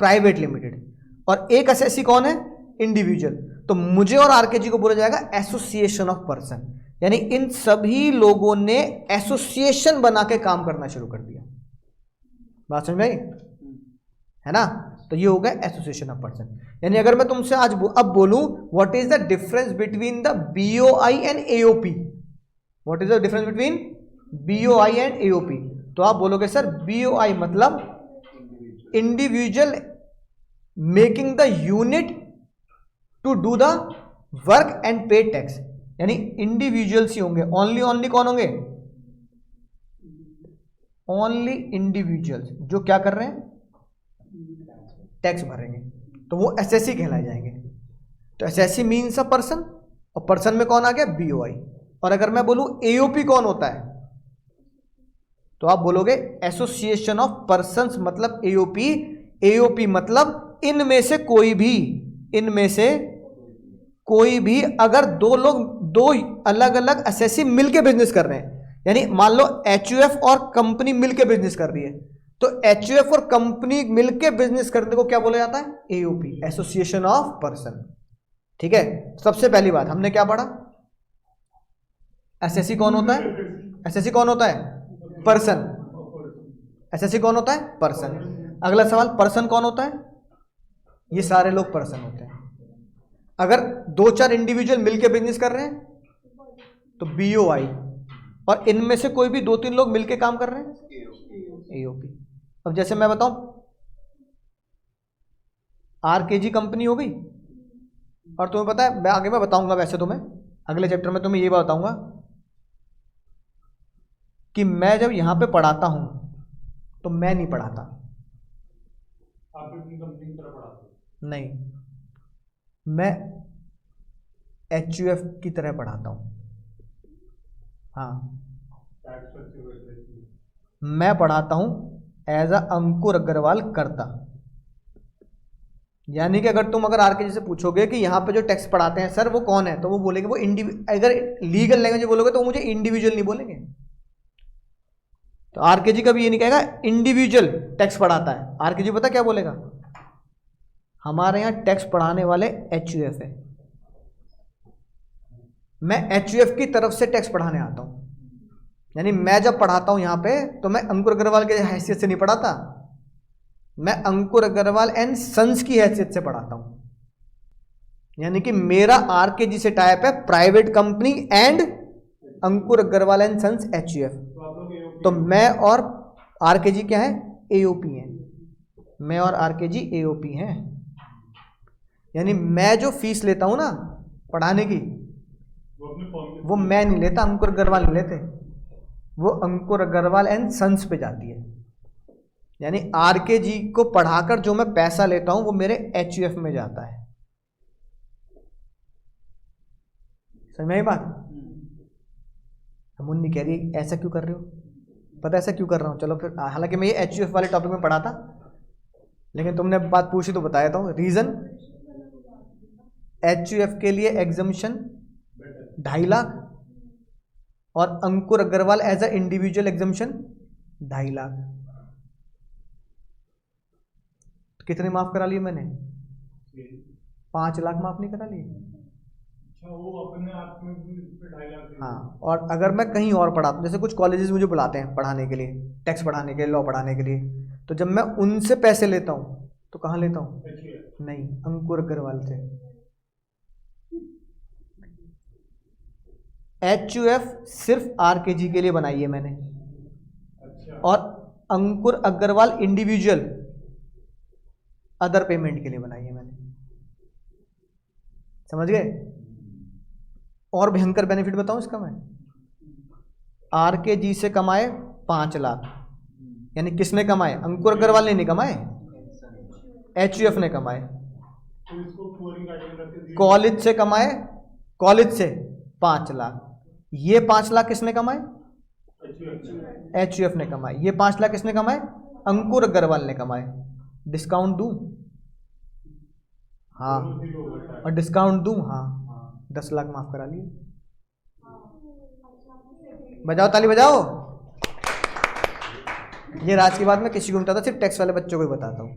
प्राइवेट लिमिटेड और एक असेसी कौन है? इंडिविजुअल। तो मुझे और आरकेजी को बोला जाएगा एसोसिएशन ऑफ पर्सन, यानी इन सभी लोगों ने एसोसिएशन बना के काम करना शुरू कर दिया। बात समझ में आई? है ना। तो ये हो गया एसोसिएशन ऑफ पर्सन। यानी अगर मैं तुमसे आज अब बोलूं what is the difference between the BOI and AOP, what is the difference between BOI and AOP, तो आप बोलोगे सर बीओआई मतलब individual making the unit to do the work and pay tax, यानी इंडिविजुअल्स ही होंगे। Only कौन होंगे? Only individuals जो क्या कर रहे हैं? टैक्स भरेंगे, तो वो एसएससी कहलाए जाएंगे। तो एसएससी मीन्स अ पर्सन और पर्सन में कौन आ गया, बीओआई। और अगर मैं बोलूं एओपी कौन होता है, तो आप बोलोगे एसोसिएशन ऑफ पर्संस मतलब एओपी। एओपी मतलब इनमें से कोई भी, इनमें से कोई भी अगर दो लोग, दो अलग अलग एसएससी मिलके बिजनेस कर रहे हैं, यानी मान लो एचयूएफ और कंपनी मिलके बिजनेस कर रही है, तो एचयूएफ और कंपनी मिलके बिजनेस करने को क्या बोला जाता है, एओपी, एसोसिएशन ऑफ पर्सन। ठीक है, सबसे पहली बात हमने क्या पढ़ा, एसएससी कौन होता है, एसएससी कौन होता है, पर्सन। एसएससी कौन होता है, पर्सन। अगला सवाल, पर्सन कौन होता है, ये सारे लोग पर्सन होते हैं। अगर दो चार इंडिविजुअल मिलके बिजनेस कर रहे हैं तो बीओआई, और इनमें से कोई भी दो तीन लोग मिलके काम कर रहे हैं, एओपी। अब जैसे मैं बताऊं, आरकेजी कंपनी हो गई, और तुम्हें पता है, मैं आगे मैं बताऊंगा, वैसे तुम्हें अगले चैप्टर में तुम्हें ये बताऊंगा कि मैं जब यहां पे पढ़ाता हूं तो मैं नहीं पढ़ाता, आप अपनी कंपनी की तरह पढ़ाते हो? नहीं, मैं एचयूएफ की तरह पढ़ाता हूं। हाँ, टैक्स स्ट्रक्चर वैसे मैं पढ़ाता हूं एज अ अंकुर अग्रवाल करता। यानी कि अगर आरके जी से पूछोगे कि यहाँ पे जो टेक्स्ट पढ़ाते हैं सर वो कौन है, तो वो बोलेंगे वो अगर लीगल लैंग्वेज बोलोगे तो वो मुझे इंडिविजुअल नहीं बोलेंगे। तो आरके जी कभी ये नहीं कहेगा इंडिविजुअल टेक्स्ट पढ़ाता है। आरके जी पता क्या बोलेगा, हमारे यहाँ टेक्स्ट पढ़ाने वाले एचयूएफ है, मैं एचयूएफ की तरफ से टेक्स्ट पढ़ाने आता हूँ। यानी मैं जब पढ़ाता हूँ यहाँ पे तो मैं अंकुर अग्रवाल के हैसियत से नहीं पढ़ाता, मैं अंकुर अग्रवाल एंड सन्स की हैसियत से पढ़ाता हूँ। यानी कि मेरा आरकेजी से टाइप है private company and Ankur Agarwal and sons HUF. तो मैं और आरकेजी क्या है, एओपी है। मैं और आरकेजी एओपी हैं। यानी मैं जो फीस लेता हूँ ना पढ़ाने की, वो मैं नहीं लेता, अंकुर अग्रवाल नहीं लेते, वो अंकुर अग्रवाल एंड सन्स पे जाती है। यानी आरकेजी को पढ़ाकर जो मैं पैसा लेता हूं वो मेरे एचयूएफ में जाता है। समझ में आई बात? मुन्नी कह रही है ऐसा क्यों कर रहे हो, पता ऐसा क्यों कर रहा हूं, चलो फिर, हालांकि मैं ये एचयूएफ वाले टॉपिक में पढ़ा था, लेकिन तुमने बात पूछी तो बताया था। रीजन, एचयूएफ के लिए एग्जम्पशन 2.5 लाख और Ankur Agarwal as a individual exemption 2.5 lakh. कितने माफ करा लिए मैंने, 5 लाख माफ नहीं करा लिए। वो अपने आप में भी 2.5 लाख। हाँ, और अगर मैं कहीं और पढ़ाता हूँ, जैसे कुछ कॉलेजेस मुझे बुलाते हैं पढ़ाने के लिए, टैक्स पढ़ाने के लिए, लॉ पढ़ाने के लिए, तो जब मैं उनसे पैसे लेता हूँ तो कहाँ लेता हूँ, नहीं, अंकुर अग्रवाल से। एचयूएफ सिर्फ आरकेजी के लिए बनाई है मैंने, और Ankur Agarwal individual other payment के लिए बनाई है मैंने। समझ गए? और भयंकर बेनिफिट बताऊं इसका मैं, आरकेजी से कमाए 5 लाख, यानी किसने कमाए, अंकुर अग्रवाल ने नहीं कमाए, एचयूएफ ने कमाए। कॉलेज से कमाए, कॉलेज से 5 लाख, ये 5 लाख किसने कमाए, एचयूएफ ने कमाए। ये 5 लाख किसने कमाए, अंकुर अग्रवाल ने कमाए। डिस्काउंट दूं, हाँ, और डिस्काउंट दूं, हाँ, 10 लाख माफ करा लिए। बजाओ ताली बजाओ। ये राज की बात मैं किसी को नहीं बताता, सिर्फ टैक्स वाले बच्चों को ही बताता हूं।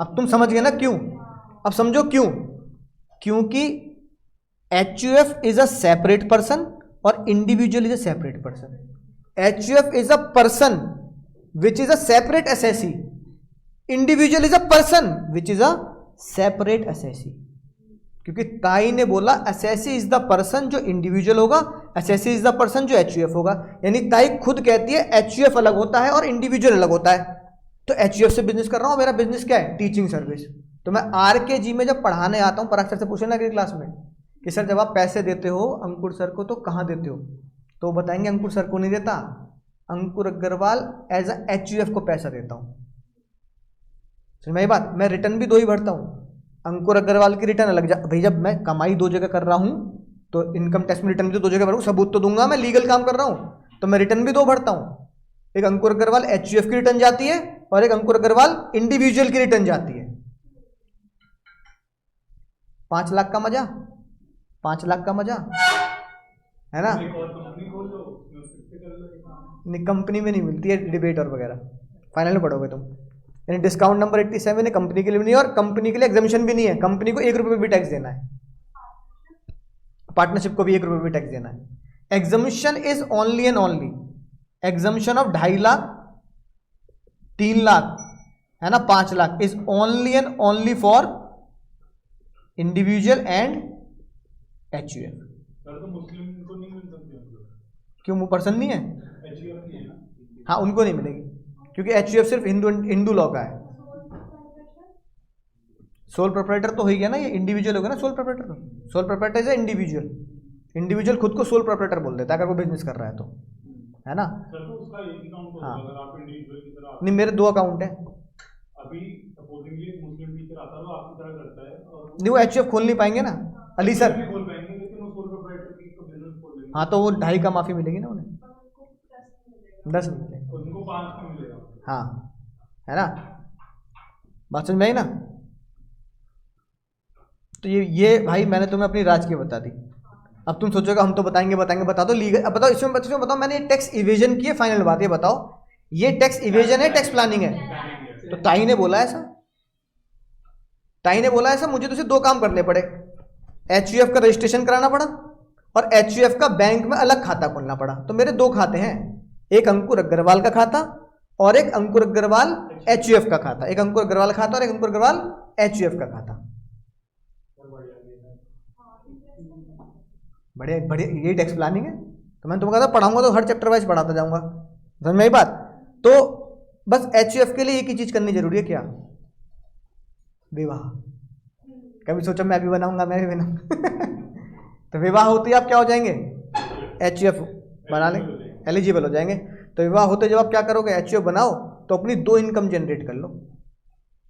अब तुम समझ गए ना क्यों, अब समझो क्यों, क्योंकि HUF is a separate person और individual is a separate person. HUF is a person which is a separate assessee, individual is a person which is a separate assessee. क्योंकि ताई ने बोला एसएससी इज द पर्सन जो individual होगा, assessee is the person जो HUF होगा। यानी ताई खुद कहती है एचयूएफ अलग होता है और इंडिविजुअल अलग होता है। तो एचयूएफ से बिजनेस कर रहा हूं, मेरा बिजनेस क्या है, टीचिंग सर्विस। तो मैं आरकेजी में जब पढ़ाने आता हूं, पराग सर से पूछे ना अगली क्लास में कि सर जब आप पैसे देते हो अंकुर सर को तो कहाँ देते हो, तो वो बताएंगे अंकुर सर को नहीं देता, अंकुर अग्रवाल एज अ एचयूएफ को पैसा देता हूं। समझ में बात? मैं रिटर्न भी 2 ही भरता हूं, अंकुर अग्रवाल की रिटर्न अलग भाई, जब मैं कमाई 2 जगह कर रहा हूं तो इनकम टैक्स में रिटर्न भी तो 2 जगह भरूँ, सबूत तो दूंगा, मैं लीगल काम कर रहा हूँ तो मैं रिटर्न भी 2 भरता हूँ। एक अंकुर अग्रवाल HUF की रिटर्न जाती है और एक अंकुर अग्रवाल इंडिविजुअल की रिटर्न जाती है। 5 लाख का मजा, 5 लाख का मजा है ना। एक और कंपनी खोल लो, उसमें फिर से कर लो ये काम। नहीं, कंपनी में नहीं मिलती है डिबेट और वगैरह, फाइनल में पढ़ोगे तुम। यानी डिस्काउंट नंबर 87 है, कंपनी के लिए भी नहीं है और कंपनी के लिए एग्जामिशन भी नहीं है, कंपनी को 1 रुपये भी टैक्स देना है, पार्टनरशिप को भी 1 रुपये भी टैक्स देना है। Exemption is only and only exemption of 2.5 lakh, 3 lakh है ना, 5 lakh is only and only for individual and HUF। Sir तो मुस्लिम को नहीं मिल सकती मतलब, क्यों, मुँह पर्सन नहीं है? HUF नहीं है ना। हाँ, उनको नहीं मिलेगी क्योंकि HUF सिर्फ हिंदू लॉ का है। सोल प्रोप्राइटर तो हो गया ना, ये इंडिविजुअल हो गया ना सोल प्रोप्राइटर। तो sole proprietor is individual, individual खुद को सोल प्रोप्राइटर बोल देता है अगर वो बिजनेस कर रहा है तो, है ना। सर तो उसका एक अकाउंट होगा, हाँ। अगर आप इंडिविजुअल की तरह नहीं, मेरे 2 अकाउंट हैं। अभी सपोजिंगली एक मुस्लिम टीचर आता है वो आपकी तरह करता है और नहीं, वो HUF खोल नहीं पाएंगे ना अली सर। भी खोल पाएंगे, लेकिन वो सोल प्रोप्राइटर की तो बिजनेस खोल लेंगे। हाँ, तो वो 2.5 का माफी मिलेगी ना उन्हें, 10 नहीं मिलेगा। उनको 5 का मिलेगा। हाँ, है ना, बात समझ में आई ना। तो ये भाई मैंने तुम्हें अपनी राज की बता दी। अब तुम सोचोगे हम तो बताएंगे, बता दो लीगल। अब बताओ इसमें बताओ, मैंने टैक्स इवेजन की है, फाइनल बात ये बताओ, ये टैक्स इवेजन है टैक्स प्लानिंग है? तो ताई ने बोला ऐसा, ताई ने बोला ऐसा, मुझे तो सिर्फ 2 काम करने पड़े, HUF का रजिस्ट्रेशन कराना पड़ा और HUF का बैंक में अलग खाता खोलना पड़ा। तो मेरे 2 खाते हैं, एक अंकुर अग्रवाल का खाता और एक अंकुर अग्रवाल HUF का खाता, एक अंकुर अग्रवाल खाता और एक अंकुर अग्रवाल HUF का खाता। बढ़िया बढ़िया, यही टैक्स प्लानिंग है। तो मैंने तुम्हें कहा था पढ़ाऊंगा तो हर चैप्टर वाइज पढ़ाता जाऊंगा, समझ में आई बात। तो बस HUF के लिए एक ही चीज करनी जरूरी है, क्या? विवाह। कभी सोचा मैं भी बनाऊंगा, मैं भी बनाऊंगा तो विवाह होते ही आप क्या हो जाएंगे? HUF बना लें, एलिजिबल हो जाएंगे। तो विवाह होते जब आप क्या करोगे, HUF बनाओ तो अपनी 2 इनकम जनरेट कर लो,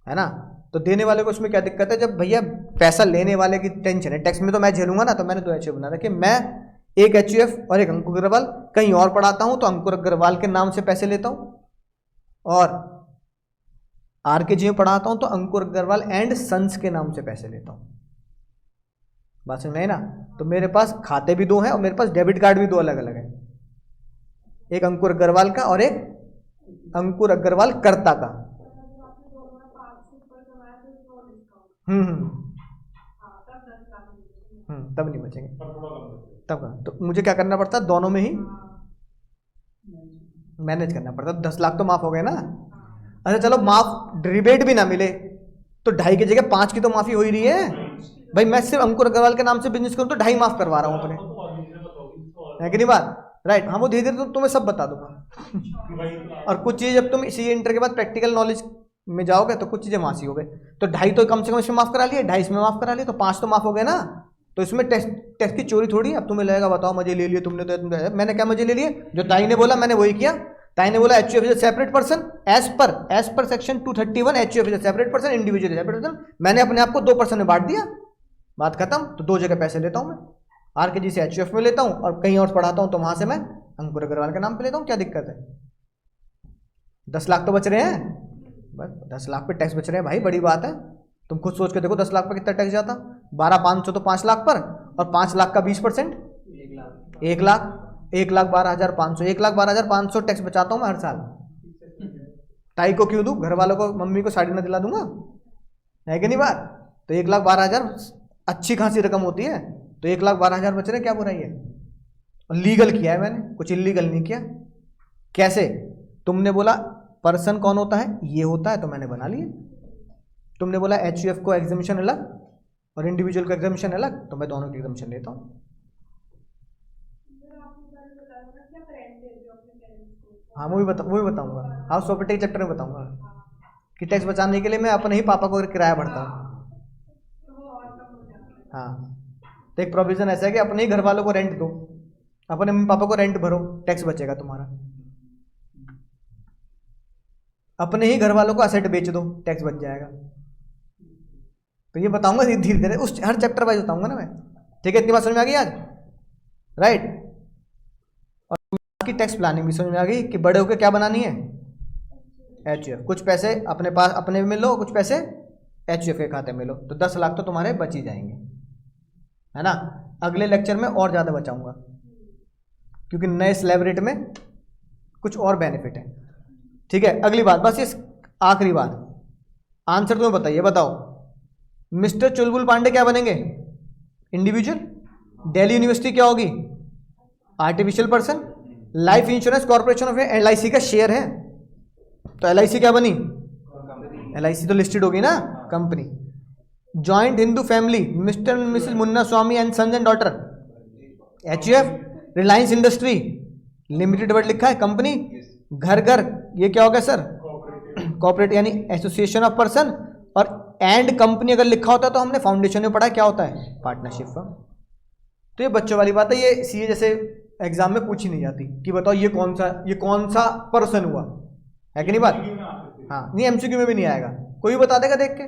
है ना। तो देने वाले को उसमें क्या दिक्कत है, जब भैया पैसा लेने वाले की टेंशन है, टैक्स में तो मैं झेलूंगा ना, तो मैंने 2 HUF बना रखे। मैं एक HUF और एक अंकुर अग्रवाल कहीं और पढ़ाता हूं तो अंकुर अग्रवाल के नाम से पैसे लेता हूं, और RKG में पढ़ाता हूं तो अंकुर अग्रवाल एंड सन्स के नाम से पैसे लेता हूं। बात समझ में आई ना। तो मेरे पास खाते भी 2 हैं और मेरे पास डेबिट कार्ड भी 2 अलग अलग है, एक अंकुर अग्रवाल का और एक अंकुर अग्रवाल कर्ता का। तब नहीं बचेंगे, तब तो मुझे क्या करना पड़ता है, दोनों में ही मैनेज करना पड़ता है। 10 लाख तो माफ हो गए ना। अच्छा चलो माफ, रिबेट भी ना मिले तो 2.5 की जगह 5 की तो माफी हो ही रही है भाई। मैं सिर्फ अंकुर अग्रवाल के नाम से बिजनेस करूं तो 2.5 माफ करवा रहा हूं अपने, है कि नहीं बात, राइट। हाँ, वो धीरे धीरे तुम्हें सब बता दूंगा और कुछ चीज़ जब तुम इसी इंटर के बाद प्रैक्टिकल नॉलेज में जाओगे तो कुछ चीज़ें माफ ही हो गए। तो 2.5 तो कम से कम इसमें माफ करा लिए, 2.5 इसमें माफ करा लिए, तो 5 तो माफ हो गए ना। तो इसमें टैक्स की चोरी थोड़ी। अब तुम्हें लगेगा बताओ मजे ले लिए तुमने, तो मैंने क्या मजे ले लिए, जो ताई ने बोला मैंने वही किया। ताई ने बोला HUF is a separate person as per section 231, HUF is a separate person, individual separate person. मैंने अपने आप को 2 पर्सन में बांट दिया, बात खत्म। तो 2 जगह पैसे लेता हूं मैं, RKG से HUF में लेता हूं और कहीं और पढ़ाता हूं तो वहां से मैं अंकुर अग्रवाल के नाम पे लेता हूं। क्या दिक्कत है? 10 लाख तो बच रहे हैं, बस 10 लाख पे टैक्स बच रहे हैं भाई, बड़ी बात है। तुम खुद सोच के देखो 10 लाख पे कितना टैक्स जाता, 12,500 तो 5 लाख पर, और 5 लाख का 20% 1 लाख, 1,12,500, 1,12,500 टैक्स बचाता हूँ मैं हर साल। ताई को क्यों दूँ, घर वालों को, मम्मी को साड़ी ना दिला दूंगा, है कि नहीं बात। तो 1,12,000 अच्छी खासी रकम होती है। तो 1,12,000 बच रहे, क्या बुराई है। और लीगल किया है मैंने, कुछ इलीगल नहीं किया। कैसे? तुमने बोला पर्सन कौन होता है, ये होता है, तो मैंने बना लिया। तुमने बोला HUF को एग्जामिशन अलग और इंडिविजुअल का एग्जामिशन अलग, तो मैं दोनों की एग्जामिशन लेता हूँ। हाँ, वो भी बताऊंगा, हाउस प्रॉपर्टी के चैप्टर में बताऊंगा कि टैक्स बचाने के लिए मैं अपने ही पापा को किराया भरता हूँ। हाँ, तो एक प्रोविजन ऐसा है कि अपने ही घर वालों को रेंट दो, अपने मम्मी पापा को रेंट भरो, टैक्स बचेगा तुम्हारा। अपने ही घर वालों को असेट बेच दो, टैक्स बच जाएगा। तो ये बताऊंगा धीरे धीरे, उस हर चैप्टर वाइज बताऊंगा ना मैं, ठीक है। इतनी बात समझ में आ गई आज। राइट। और आपकी टैक्स प्लानिंग भी समझ में आ गई कि बड़े होकर क्या बनानी है, HUF। कुछ पैसे अपने पास अपने में लो, कुछ पैसे HUF के खाते में लो, तो 10 लाख तो तुम्हारे बच ही जाएंगे, है ना। अगले लेक्चर में और ज़्यादा बचाऊंगा क्योंकि नए स्लैब रेट में कुछ और बेनिफिट है। ठीक है, अगली बात, बस इस आखिरी बात, आंसर तुम्हें बताइए, बताओ मिस्टर चुलबुल पांडे क्या बनेंगे, इंडिविजुअल। दिल्ली यूनिवर्सिटी क्या होगी, artificial person. Life insurance corporation of LIC का शेयर है, तो LIC क्या बनी, LIC तो लिस्टेड होगी ना company. Joint Hindu family, Mr and Mrs Munna Swamy and sons and daughter, HUF। Reliance Industry limited word लिखा है कंपनी। घर घर, ये क्या होगा सर, कॉर्पोरेट यानी एसोसिएशन ऑफ पर्सन। और एंड कंपनी अगर लिखा होता है तो हमने फाउंडेशन में पढ़ा क्या होता है, पार्टनरशिप फर्म। तो ये बच्चों वाली बात है, ये CA जैसे एग्जाम में पूछी नहीं जाती कि बताओ ये कौन सा पर्सन हुआ, है कि नहीं बात। हाँ, नहीं MCQ में भी नहीं आएगा, कोई बता देगा देख के,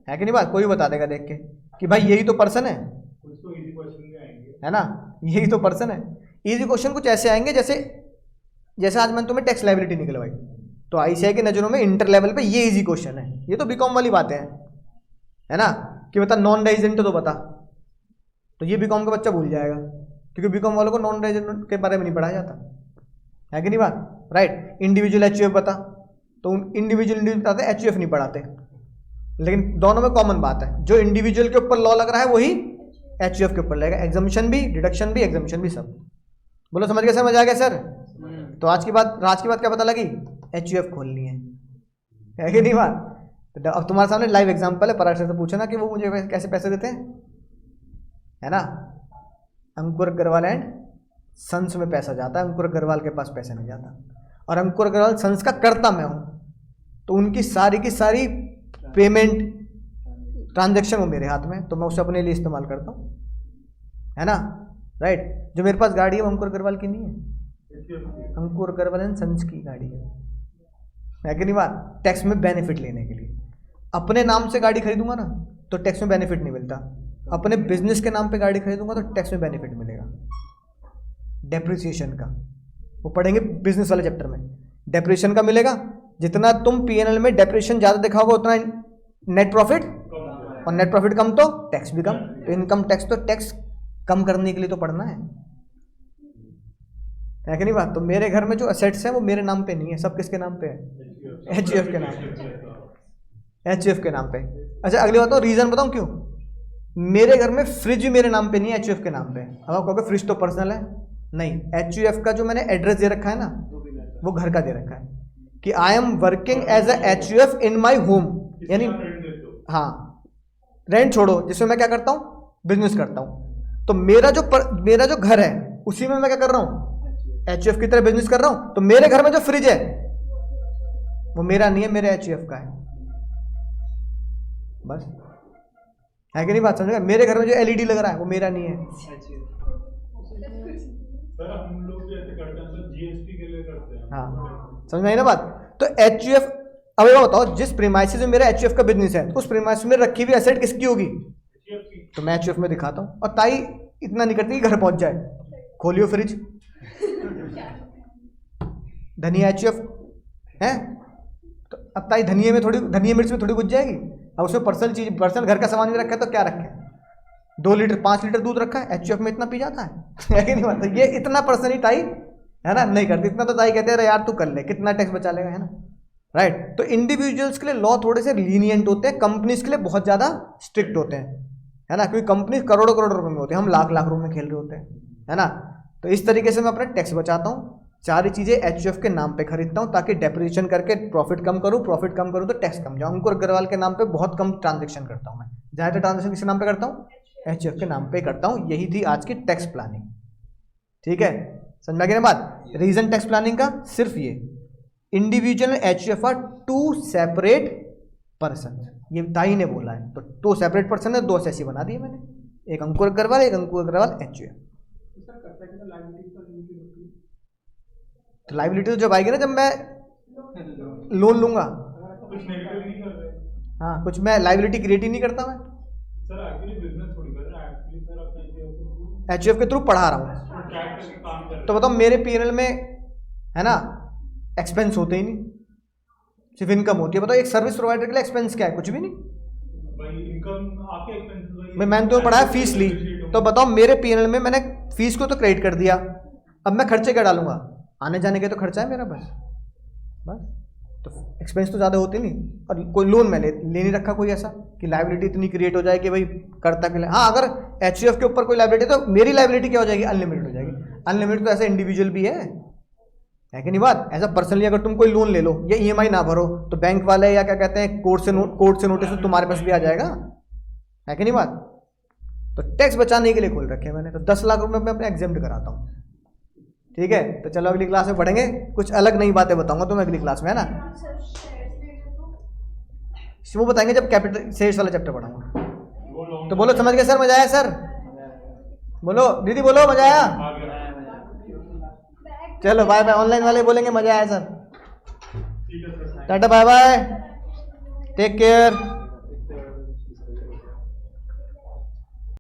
है कि नहीं बात, कोई बता देगा देख के कि भाई यही तो पर्सन है ना, यही तो पर्सन है। इजी क्वेश्चन कुछ ऐसे आएंगे जैसे आज मैंने तुम्हें टैक्स लायबिलिटी निकलवाई, तो ICAI की नज़रों में इंटर लेवल पे ये इजी क्वेश्चन है। ये तो बीकॉम वाली बातें हैं, है ना, कि बता नॉन रेजिडेंट तो बता, तो ये बीकॉम का बच्चा भूल जाएगा क्योंकि बीकॉम वालों को नॉन रेजिडेंट के बारे में नहीं पढ़ाया जाता, है कि नहीं बात, राइट। इंडिविजुअल HUF बता, तो इंडिविजुअल बताते हैं, HUF नहीं पढ़ाते। लेकिन दोनों में कॉमन बात है, जो इंडिविजुअल के ऊपर लॉ लग रहा है वही HUF के ऊपर लगेगा, एग्जामिशन भी, डिडक्शन भी, एग्जामिशन भी, सब। बोलो समझ आ गया सर। तो आज की बात क्या पता लगी, HUF खोलनी है कि नहीं बात। तो अब तुम्हारे सामने लाइव एग्जाम्पल है, पराग से पूछो ना कि वो मुझे कैसे पैसे देते हैं, है ना। अंकुर अग्रवाल एंड सन्स में पैसा जाता है, अंकुर अग्रवाल के पास पैसा नहीं जाता, और अंकुर अग्रवाल सन्स का कर्ता मैं हूँ, तो उनकी सारी की सारी पेमेंट ट्रांजैक्शन वो मेरे हाथ में, तो मैं उसे अपने लिए इस्तेमाल करता हूँ, है ना, राइट। जो मेरे पास गाड़ी है वो अंकुर अग्रवाल की नहीं है, अंकुर अग्रवाल एंड सन्स की गाड़ी है कि नहीं बात। टैक्स में बेनिफिट लेने के लिए अपने नाम से गाड़ी खरीदूंगा ना तो टैक्स में बेनिफिट नहीं मिलता, अपने बिजनेस के नाम पे गाड़ी खरीदूंगा तो टैक्स में बेनिफिट मिलेगा। डेप्रिसिएशन का वो पढ़ेंगे बिजनेस वाले चैप्टर में, डेप्रिसिएशन का मिलेगा। जितना तुम P&L में डेप्रिसिएशन ज़्यादा दिखाओगे उतना नेट प्रॉफिट, और नेट प्रॉफिट कम तो टैक्स भी कम। तो इनकम टैक्स तो टैक्स कम करने के लिए तो पढ़ना है कि नहीं बात। तो मेरे घर में जो असेट्स हैं वो मेरे नाम पे नहीं है, सब किसके नाम पे है, HUF के नाम पे, HUF के नाम पे। अच्छा अगली बात, रीजन बताऊं क्यों। मेरे घर में फ्रिज भी मेरे नाम पे नहीं है, HUF के नाम पे। अब आप कहोगे फ्रिज तो पर्सनल है, नहीं, HUF का जो मैंने एड्रेस दे रखा है ना वो घर का दे रखा है कि I am working as a HUF in my home, यानी हाँ रेंट छोड़ो, जिसमें मैं क्या करता हूँ, बिजनेस करता हूँ। तो मेरा जो घर है उसी में मैं क्या कर रहा हूँ, HUF की तरह बिजनेस कर रहा हूँ। तो मेरे घर में जो फ्रिज है वो मेरा नहीं है, मेरे HUF का है, बस, है कि नहीं बात, समझ गए। मेरे घर में जो LED लग रहा है वो मेरा नहीं है। सर हम लोग जैसे करते हैं सर GST के लिए करते हैं। हाँ समझ में आई ना बात। तो HUF, अब ये बताओ जिस प्रीमाइसिस में मेरा HUF का बिजनेस है उस प्रीमाइसिस में रखी हुई एसेट किसकी होगी, तो मैं HUF में दिखाता हूँ। और ताई इतना नहीं करती कि घर पहुंच जाए, खोलियो फ्रिज, धनिया HUF है, तो अब ताई धनिया मिर्च में थोड़ी घुस जाएगी। अब उसमें पर्सनल घर का सामान भी रखा है, तो क्या रखे, 2 लीटर 5 लीटर दूध रखा है, HUF में इतना पी जाता है कि नहीं बात। ये इतना पर्सनल ही ताई है ना नहीं करती, इतना तो ताई कहते हैं यार तू कर ले, कितना टैक्स बचा लेगा, है ना, राइट। तो इंडिविजुअल्स के लिए लॉ थोड़े से लीनियंट होते हैं, कंपनीज के लिए बहुत ज़्यादा स्ट्रिक्ट होते हैं, है ना, क्योंकि कंपनी करोड़ों रुपए में होती है, हम लाख रुपए में खेल रहे होते हैं, है ना। तो इस तरीके से मैं अपना टैक्स बचाता हूँ। सारी चीज़ें HUF के नाम पे खरीदता हूँ ताकि डेप्रिसिएशन करके प्रॉफिट कम करूँ तो टैक्स कम जाऊँ। अंकुर अग्रवाल के नाम पे बहुत कम ट्रांजेक्शन करता हूँ मैं, ज़्यादातर ट्रांजेक्शन किस नाम पे करता हूँ, HUF के नाम पे करता हूँ। यही थी आज की टैक्स प्लानिंग, ठीक है, समझ में आ गई ना बात। रीजन टैक्स प्लानिंग का सिर्फ ये, individual HUF are 2 separate person, ये ताई ने बोला है, तो 2 सेपरेट पर्सन है, 2 ऐसी बना दिए मैंने, एक अंकुर अग्रवाल HUF। तो लाइबिलिटी तो जब आएगी ना जब मैं लोन लूंगा, कुछ नेगेटिव नहीं कर रहे। हाँ कुछ मैं लाइबिलिटी क्रिएट ही नहीं करता मैं, सर एक्चुअली बिजनेस थोड़ी कर रहा है, एक्चुअली सर अपने HUF के थ्रू पढ़ा रहा हूँ, ट्रैक करके काम कर रहे तो बताओ मेरे P&L में है ना एक्सपेंस होते ही नहीं, सिर्फ इनकम होती है। बताओ एक सर्विस प्रोवाइडर के लिए एक्सपेंस क्या है? कुछ भी नहीं भाई, इनकम आपके एक्सपेंसेस भाई। मैंने तो पढ़ा है फीस ली, तो बताओ मेरे P&L में मैंने फीस को तो क्रेडिट कर दिया, अब मैं खर्चे क्या डालूंगा? आने जाने के तो खर्चा है मेरा, बस बस। तो एक्सपेंस तो ज़्यादा होते नहीं। और कोई लोन मैंने ले नहीं रखा कोई ऐसा कि लाइबिलिटी इतनी क्रिएट हो जाए कि भाई करता के लिए। हाँ, अगर HUF के ऊपर कोई लाइबिलिटी तो मेरी लाइबिलिटी क्या हो जाएगी? अनलिमिटेड हो जाएगी। अनलिमिटेड तो ऐसा इंडिविजुअल भी है कि नहीं बात? ऐसा पर्सनली अगर तुम कोई लोन ले लो या EMI ना भरो तो बैंक वाले या क्या कहते हैं कोर्ट से नोटिस तो तुम्हारे पास भी आ जाएगा, है कि नहीं बात? तो टैक्स बचाने के लिए खोल रखे मैंने, तो 10 लाख रुपए मैं अपने एग्जेम्प्ट कराता हूँ। ठीक है, तो चलो अगली क्लास में पढ़ेंगे, कुछ अलग नई बातें बताऊंगा तुम्हें अगली क्लास में, है ना? वो बताएंगे जब कैपिटल शेयर्स वाला चैप्टर पढ़ाऊंगा। तो बोलो समझ गए सर? मजा आया सर? बोलो दीदी, बोलो मजा आया? चलो बाय बाय। ऑनलाइन वाले बोलेंगे मजा आया सर। Tata bye bye, take care.